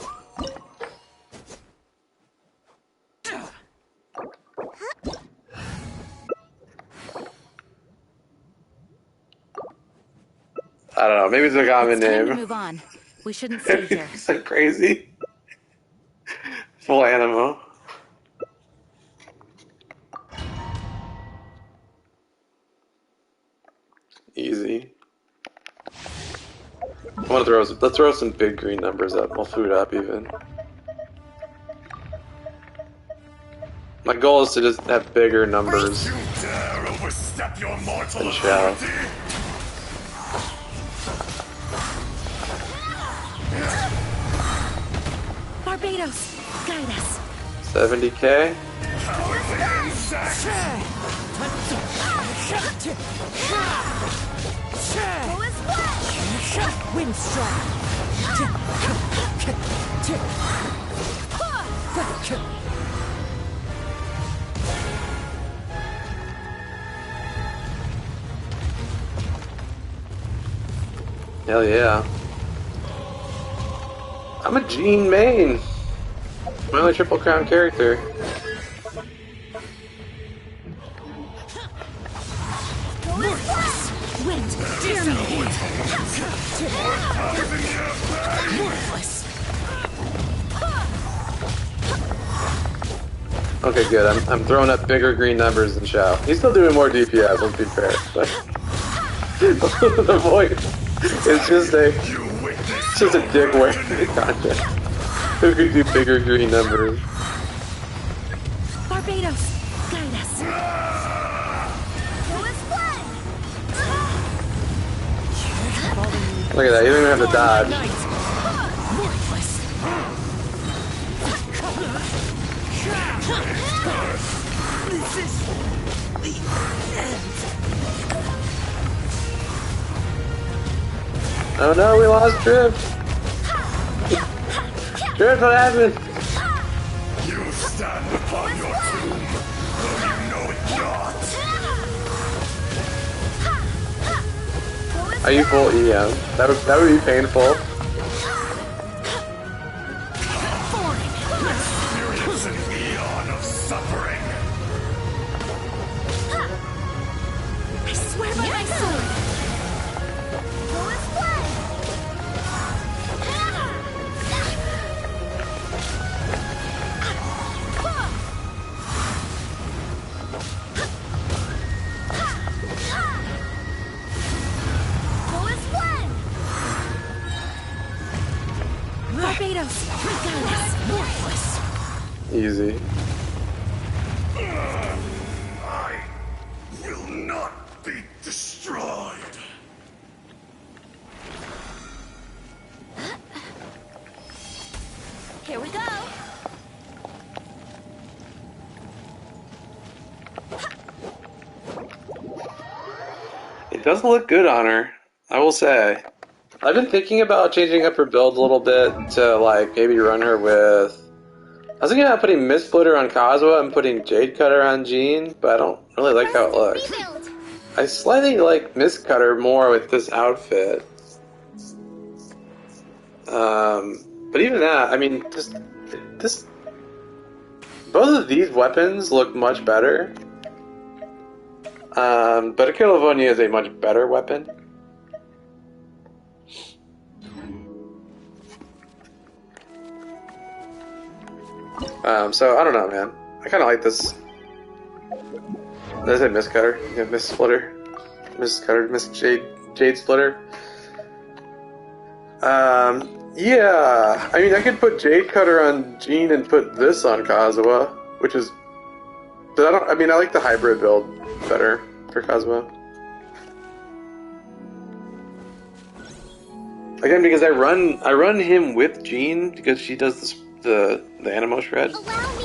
[SPEAKER 1] I don't know, maybe it's a common name.
[SPEAKER 13] Move on. We shouldn't stay here.
[SPEAKER 1] It's like crazy. Full Animo. Easy. I want to let's throw some big green numbers up. We'll food up even. My goal is to just have bigger numbers.
[SPEAKER 12] You dare overstep your mortal
[SPEAKER 1] than Shao.
[SPEAKER 13] Barbados, guide us.
[SPEAKER 1] 70k.
[SPEAKER 11] Windstrike.
[SPEAKER 1] Hell yeah. I'm a Jean main. My only Triple Crown character.
[SPEAKER 11] Wind, dear me. Worthless.
[SPEAKER 1] Okay, good. I'm throwing up bigger green numbers than Shao. He's still doing more DPS, let's be fair. But the voice is just a dick way content. Who could do bigger green numbers?
[SPEAKER 13] Barbados, guide us.
[SPEAKER 1] Look at that, you don't even have to dodge.
[SPEAKER 11] This is the end.
[SPEAKER 1] Oh no, we lost Drift. Drift, what happened?
[SPEAKER 12] You stand upon your tomb, though you know it not.
[SPEAKER 1] Are you full EM? That would be painful.
[SPEAKER 12] Experience an eon of suffering.
[SPEAKER 13] I swear by my sword.
[SPEAKER 1] Easy.
[SPEAKER 12] I will not be destroyed.
[SPEAKER 6] Here we go.
[SPEAKER 1] It does look good on her, I will say. I've been thinking about changing up her build a little bit to, like, maybe run her with... I was thinking about putting Mist Splitter on Kazuha and putting Jade Cutter on Jean, but I don't really like how it looks. I slightly like Mist Cutter more with this outfit. But even that, I mean, just this... Both of these weapons look much better. But Akira Livonia is a much better weapon. So I don't know, man. I kind of like this. Did I say Mist Cutter? Yeah, Mist Splitter. Mist Cutter, Mist Jade Splitter. Yeah. I mean, I could put Jade Cutter on Jean and put this on Kazuha, which is. But I mean, I like the hybrid build better for Kazuha. Again, because I run him with Jean because she does this, the Animo Shred.
[SPEAKER 2] Allow me.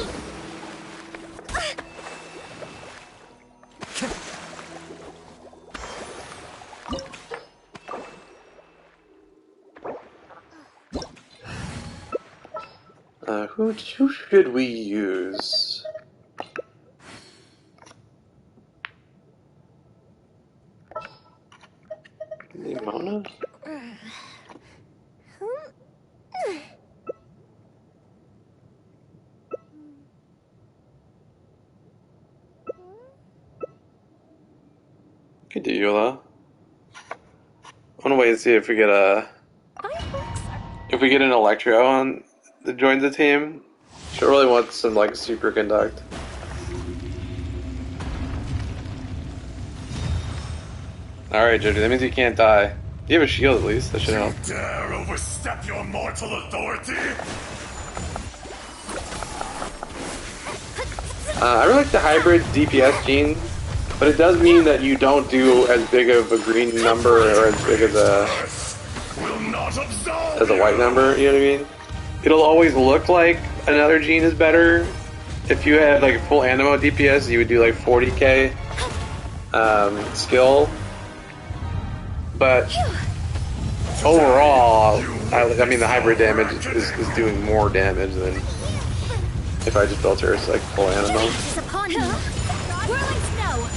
[SPEAKER 1] Who should we use? Mona? Could do Eula. I wanna wait and see if we get an Electro on that joins the team. She really wants some like super conduct. Alright, Jody, that means you can't die. You have a shield at least, that should help.
[SPEAKER 12] You dare overstep your mortal authority?
[SPEAKER 1] I really like the hybrid DPS gene, but it does mean that you don't do as big of a green number or as big as a white number, you know what I mean? It'll always look like another gene is better. If you had like full Animo DPS, you would do like 40k skill. But overall, I mean the hybrid damage is doing more damage than if I just built her as like full Animo.
[SPEAKER 6] It's upon you. Whirling snow.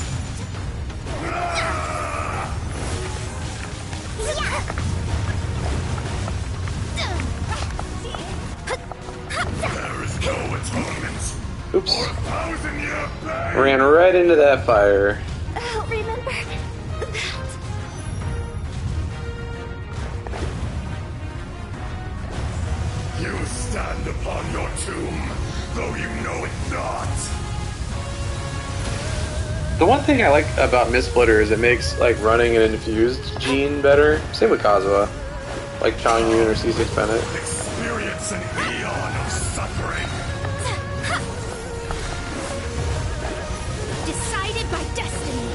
[SPEAKER 12] There is no atonement.
[SPEAKER 1] Oops.
[SPEAKER 12] For 1,000-year pain.
[SPEAKER 1] Ran right into that fire.
[SPEAKER 6] I'll remember that.
[SPEAKER 12] You stand upon your tomb, though you know it not.
[SPEAKER 1] The one thing I like about Mist Splitter is it makes like running an infused gene better. Same with Kazuha. Like Changyun or C6 Bennett.
[SPEAKER 12] Experience an eon of suffering.
[SPEAKER 6] Decided by destiny.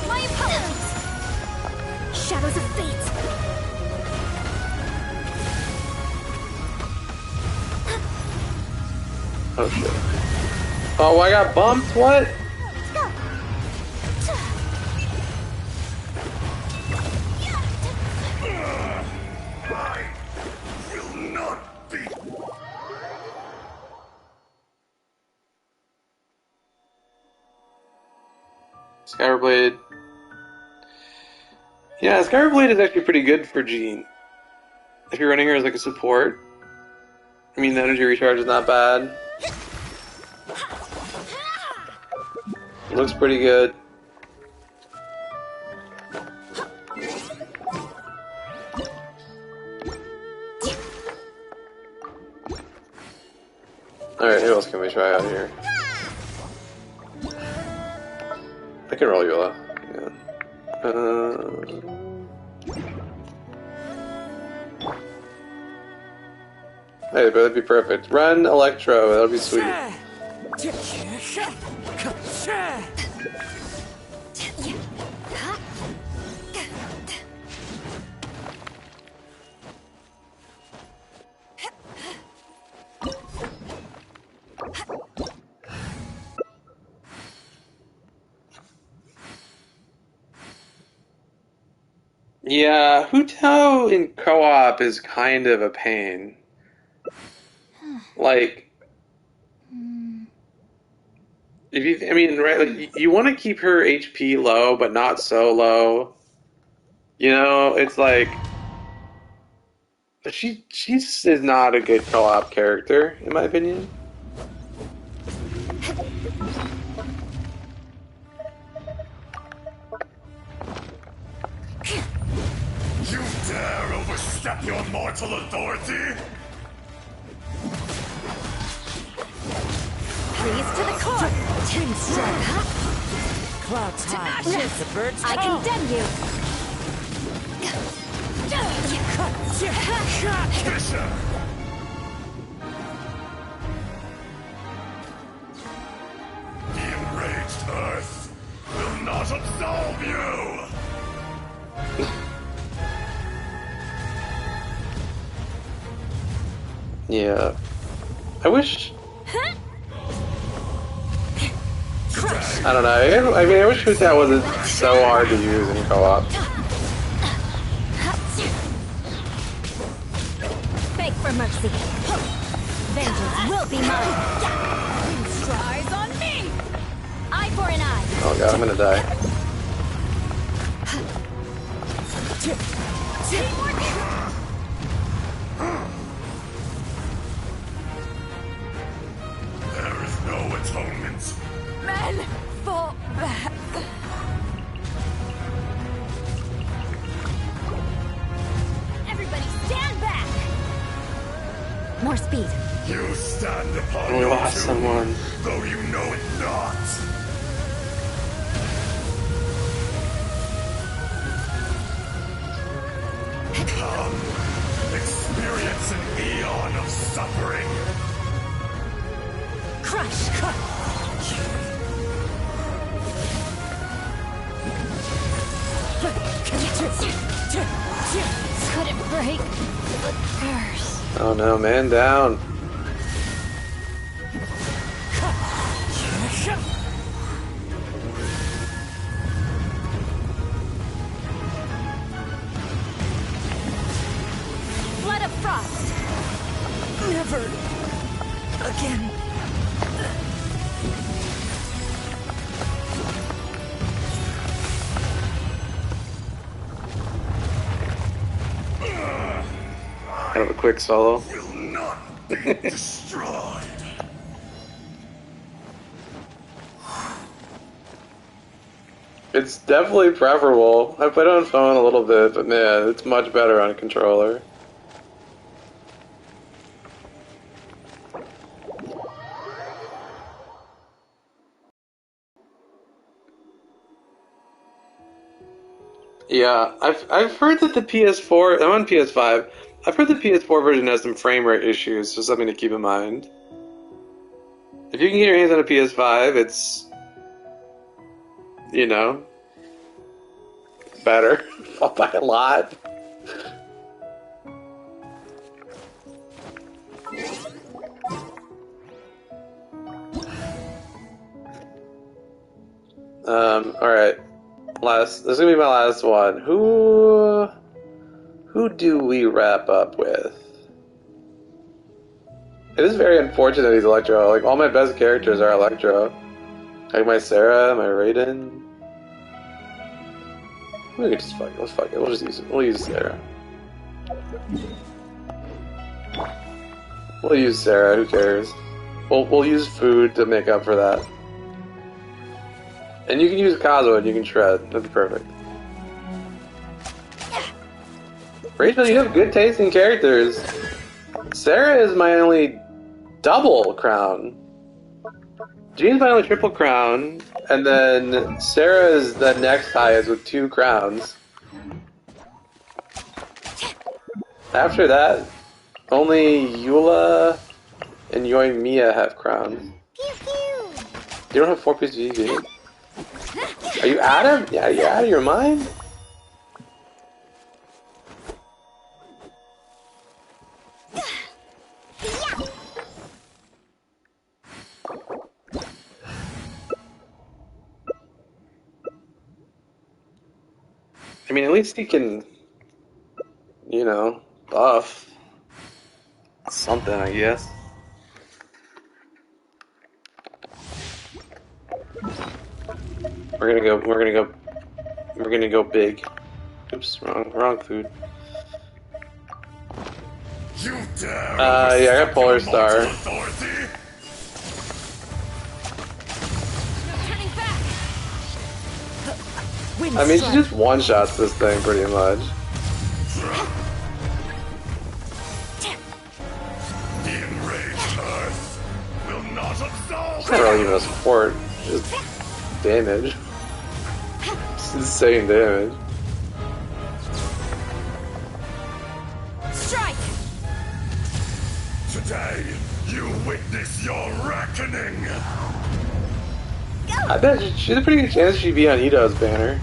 [SPEAKER 6] My apologies. Shadows of fate.
[SPEAKER 1] Oh shit. Oh, I got bumped? What?
[SPEAKER 12] I will not be.
[SPEAKER 1] Skyward. Yeah, Skyward is actually pretty good for Jean. If you're running her as like a support. I mean, the energy recharge is not bad. Looks pretty good. Alright, who else can we try out here? I can roll Eula. Yeah. Hey, that'd be perfect. Run Electro, that'll be sweet. Yeah, Hutao in co-op is kind of a pain. Like, if you, I mean, right? Like, you want to keep her HP low, but not so low. You know, it's like she just is not a good co-op character, in my opinion.
[SPEAKER 12] You dare overstep your mortal authority?
[SPEAKER 5] Freeze to the core! Twin strike! Clouds high, the birds I condemn you!
[SPEAKER 12] Fisher! The enraged Earth will not absolve you!
[SPEAKER 1] Yeah. I wish... I don't know. I mean, I wish Hutao wasn't so hard to use in co-op.
[SPEAKER 5] Beg for mercy. Vengeance will be mine. Eyes on me. Eye for an eye.
[SPEAKER 1] Oh god, I'm gonna die.
[SPEAKER 12] There is no atonement.
[SPEAKER 5] Men, fall back. Everybody stand back. More speed.
[SPEAKER 12] You stand upon
[SPEAKER 1] We
[SPEAKER 12] your
[SPEAKER 1] lost
[SPEAKER 12] tomb,
[SPEAKER 1] someone.
[SPEAKER 12] though you know it not. Come, experience an eon of suffering.
[SPEAKER 5] Crush. Couldn't break the curse.
[SPEAKER 1] Oh no, man down.
[SPEAKER 5] Blood of frost. Never again.
[SPEAKER 1] Kind of a quick solo.
[SPEAKER 12] Will not be destroyed.
[SPEAKER 1] It's definitely preferable. I played on phone a little bit, but man, it's much better on a controller. Yeah, I've heard that the PS4, I'm on PS5, I've heard the PS4 version has some frame rate issues, so something to keep in mind. If you can get your hands on a PS5, it's, you know, better by a lot. Alright. This is gonna be my last one. Who do we wrap up with? It is very unfortunate he's Electro. Like, all my best characters are Electro. Like my Sarah, my Raiden. We could just fuck it. Let's fuck it. We'll just use it. We'll use Sarah. We'll use Sarah. Who cares? We'll use food to make up for that. And you can use Kazuo and you can shred. That'd be perfect. Rachel, you have good taste in characters. Sarah is my only double crown. Jean's my only triple crown. And then Sarah is the next highest with 2 crowns. After that, Only Eula and Yoimiya have crown.
[SPEAKER 2] Pew pew.
[SPEAKER 1] You don't have 4-piece GV? Are you out of? Yeah, you out of your mind? I mean, at least he can, you know, buff something, I guess. We're gonna go big. Oops, wrong food.
[SPEAKER 12] You dare
[SPEAKER 1] Yeah, I got Polar Star. I mean, she just one-shots this thing pretty much.
[SPEAKER 12] The enraged earth will not absolve.
[SPEAKER 1] It's not really even a support, just damage. It's insane damage.
[SPEAKER 11] Strike!
[SPEAKER 12] Today, you witness your reckoning.
[SPEAKER 1] I bet she's a pretty good chance she'd be on Ito's banner.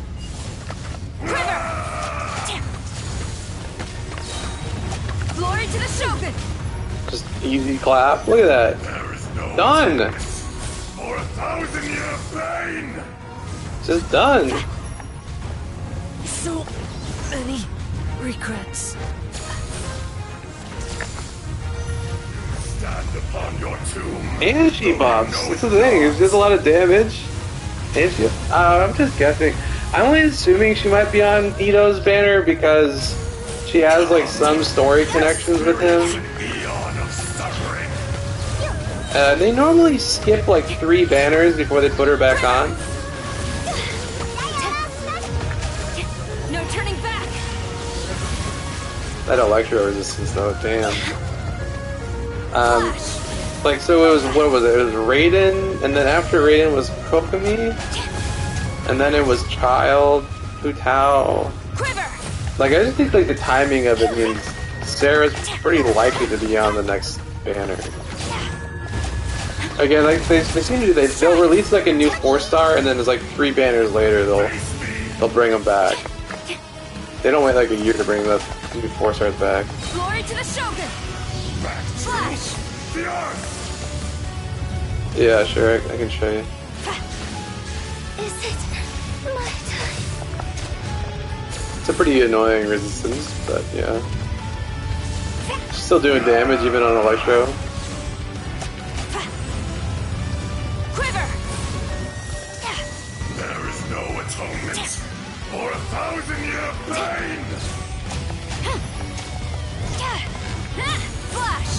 [SPEAKER 11] Glory to the Shogun!
[SPEAKER 1] Just easy clap. Look at that. Done!
[SPEAKER 12] For 1,000-year pain!
[SPEAKER 1] Just done.
[SPEAKER 11] So many regrets.
[SPEAKER 12] Stand upon your tomb.
[SPEAKER 1] And she buffs. That's the thing. It's just a lot of damage. And she, I'm just guessing. I'm only assuming she might be on Ito's banner because she has like some story connections with him. They normally skip like 3 banners before they put her back on.
[SPEAKER 11] No turning back.
[SPEAKER 1] That electro resistance though, damn. Like so it was, what was it? It was Raiden, and then after Raiden was Kokomi, and then it was Child, Hutao. Like I just think like the timing of it means Sarah's pretty likely to be on the next banner. Again, like they seem to do, they'll release like a new 4-star, and then there's like 3 banners later they'll bring them back. They don't wait like a year to bring the new 4-stars back.
[SPEAKER 11] Glory to the Shogun! Flash!
[SPEAKER 12] The earth!
[SPEAKER 1] Yeah, sure, I can show you.
[SPEAKER 2] Is it my time?
[SPEAKER 1] It's a pretty annoying resistance, but yeah. Still doing damage even on Electro.
[SPEAKER 12] There is no atonement for 1,000-year pain!
[SPEAKER 11] Flash!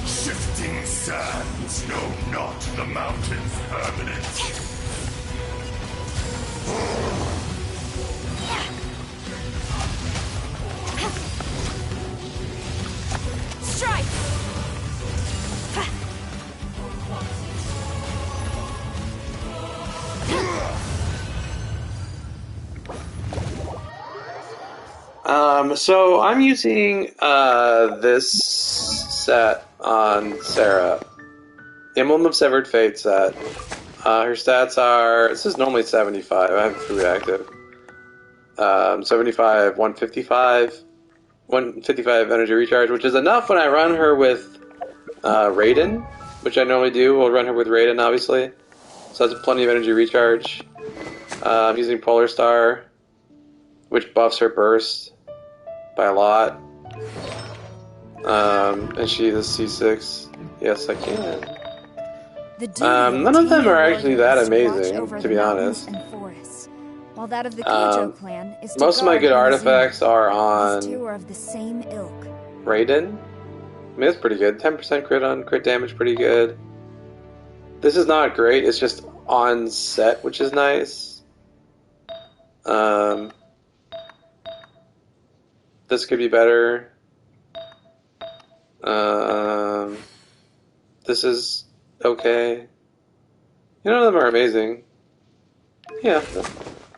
[SPEAKER 12] Shifting sands know not the mountain's permanence.
[SPEAKER 11] Strike!
[SPEAKER 1] So I'm using this set on Sarah. The Emblem of Severed Fate set. Her stats are, this is normally 75, I have food active. 75, 155, 155 energy recharge, which is enough when I run her with Raiden, which I normally do. We'll run her with Raiden, obviously. So that's plenty of energy recharge. I'm using Polar Star, which buffs her burst by a lot. And she is C6. Yes, I can. None of them are actually that amazing, to be honest.
[SPEAKER 5] While that of the Keijo clan is to
[SPEAKER 1] most of my good artifacts are on
[SPEAKER 5] two are of the same ilk.
[SPEAKER 1] Raiden. I mean, it's pretty good. 10% crit on crit damage, pretty good. This is not great. It's just on set, which is nice. This could be better. This is okay. None of them are amazing. Yeah.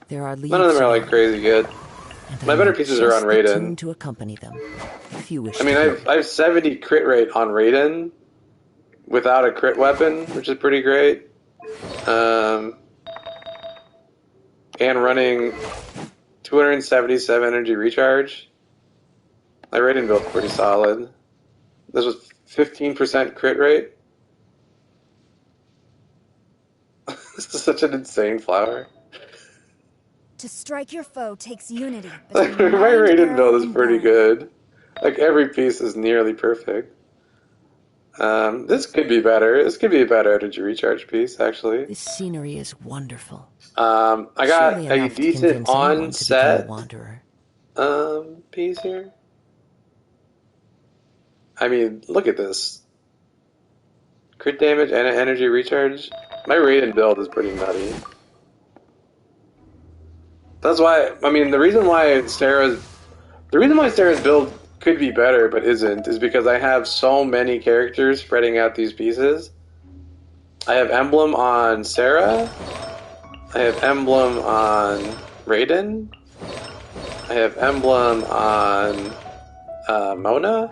[SPEAKER 11] There are
[SPEAKER 1] None of them are like crazy good.
[SPEAKER 11] And
[SPEAKER 1] My better pieces are on
[SPEAKER 11] just the
[SPEAKER 1] Raiden.
[SPEAKER 11] tune to accompany them, if you wish.
[SPEAKER 1] I mean, I have 70 crit rate on Raiden without a crit weapon, which is pretty great. And running 277 energy recharge. My Raiden build's pretty solid. This was 15% crit rate. This is such an insane flower.
[SPEAKER 14] To strike your foe takes unity.
[SPEAKER 1] My Raiden build is pretty good. Like, every piece is nearly perfect. This could be better. This could be a better energy recharge piece, actually.
[SPEAKER 11] This scenery is wonderful.
[SPEAKER 1] I got a decent on-set piece here. I mean, look at this. Crit damage and energy recharge. My Raiden build is pretty nutty. That's why, I mean, the reason why Sarah's build could be better but isn't is because I have so many characters spreading out these pieces. I have Emblem on Sarah. I have Emblem on Raiden. I have Emblem on Mona.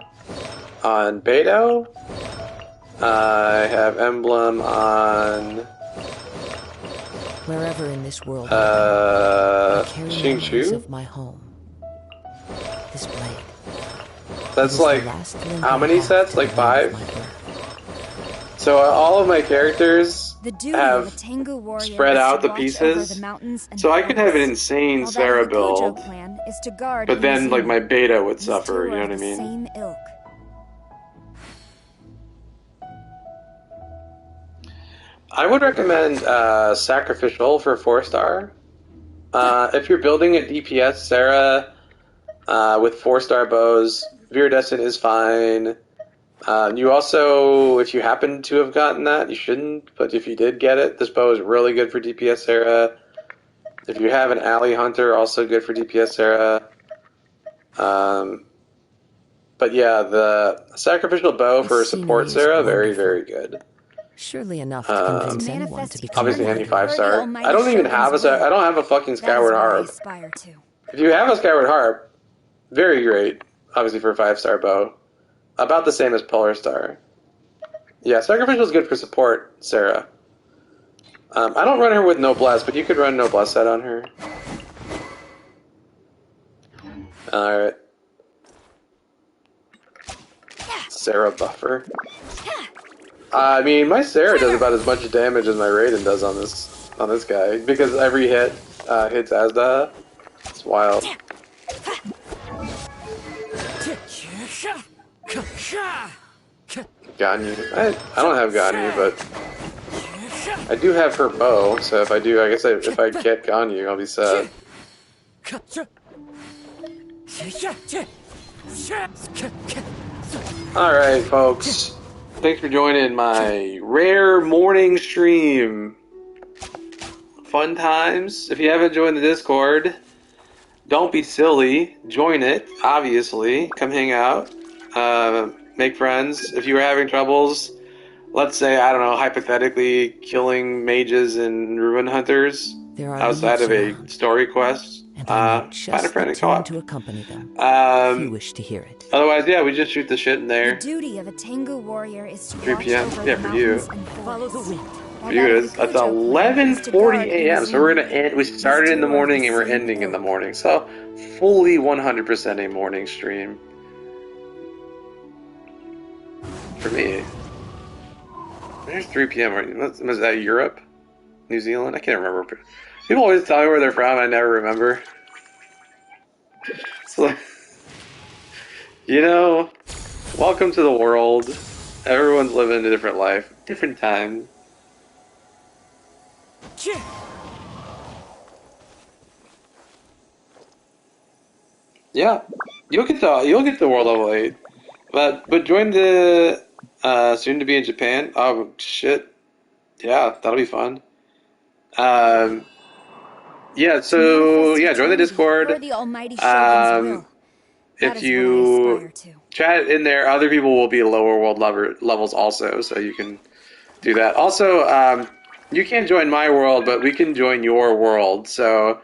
[SPEAKER 1] On Beto. I have Emblem on
[SPEAKER 11] wherever in this world
[SPEAKER 1] Xing Chu
[SPEAKER 11] of my home. This blade.
[SPEAKER 1] That's like how many sets? Like 5? So all of my characters have spread out the pieces. So I could have an insane Sarah build, but then like my beta would suffer, you know what I mean? I would recommend Sacrificial for 4-star. If you're building a DPS Sarah with 4-star bows, Viridescent is fine. You also, if you happen to have gotten that, you shouldn't, but if you did get it, this bow is really good for DPS Sarah. If you have an Alley Hunter, also good for DPS Sarah. But yeah, the Sacrificial bow for support Sarah, very, very good.
[SPEAKER 11] Surely enough to convince anyone to become
[SPEAKER 1] obviously any 5-star. I don't even have I don't have a fucking Skyward Harp. If you have a Skyward Harp, very great. Obviously for a 5-star bow. About the same as Polar Star. Yeah, Sacrificial is good for support, Sarah. I don't run her with Noblesse, but you could run Noblesse set on her. Alright. Sarah buffer. I mean, my Sarah does about as much damage as my Raiden does on this guy, because every hit hits Asda. It's wild. Ganyu. I don't have Ganyu, but I do have her bow, so if I do, I guess if I get Ganyu, I'll be sad. Alright, folks. Thanks for joining my rare morning stream. Fun times. If you haven't joined the Discord, don't be silly. Join it, obviously. Come hang out. Make friends. If you were having troubles, let's say, I don't know, hypothetically killing mages and ruin hunters outside of a story quest, find a friend and co-op.
[SPEAKER 11] To accompany them, if you wish to hear it.
[SPEAKER 1] Otherwise, yeah, we just shoot the shit in there.
[SPEAKER 14] The duty of a Tengu warrior is to
[SPEAKER 1] 3 p.m.
[SPEAKER 14] watch over
[SPEAKER 1] Yeah,
[SPEAKER 14] the
[SPEAKER 1] for you.
[SPEAKER 14] mountains and
[SPEAKER 11] Follow the wind.
[SPEAKER 1] For you it is. It's 11:40 a.m. So we're gonna end. We started in the morning and we're ending in the morning. So fully 100% a morning stream for me. There's 3 p.m. Was that Europe? New Zealand? I can't remember. People always tell me where they're from. I never remember. So, you know, welcome to the world. Everyone's living a different life, different time. Yeah, you'll get the world level 8, but join the soon to be in Japan. Oh shit, yeah, that'll be fun. Yeah, so yeah, join the Discord. If you chat in there, other people will be lower world levels also, so you can do that. Also, you can't join my world, but we can join your world. So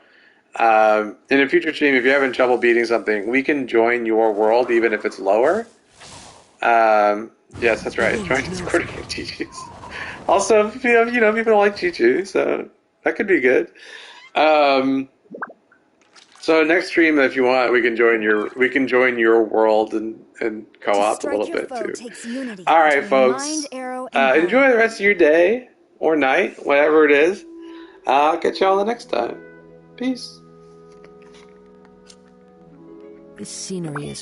[SPEAKER 1] In a future stream, if you're having trouble beating something, we can join your world even if it's lower. Yes, that's right. Join Discord and GG's. Also, if you know, people don't like GG, so that could be good. So next stream, if you want, we can join your world and co-op a little bit too. All right, folks. Enjoy the rest of your day or night, whatever it is. I'll catch y'all the next time. Peace.
[SPEAKER 11] This scenery is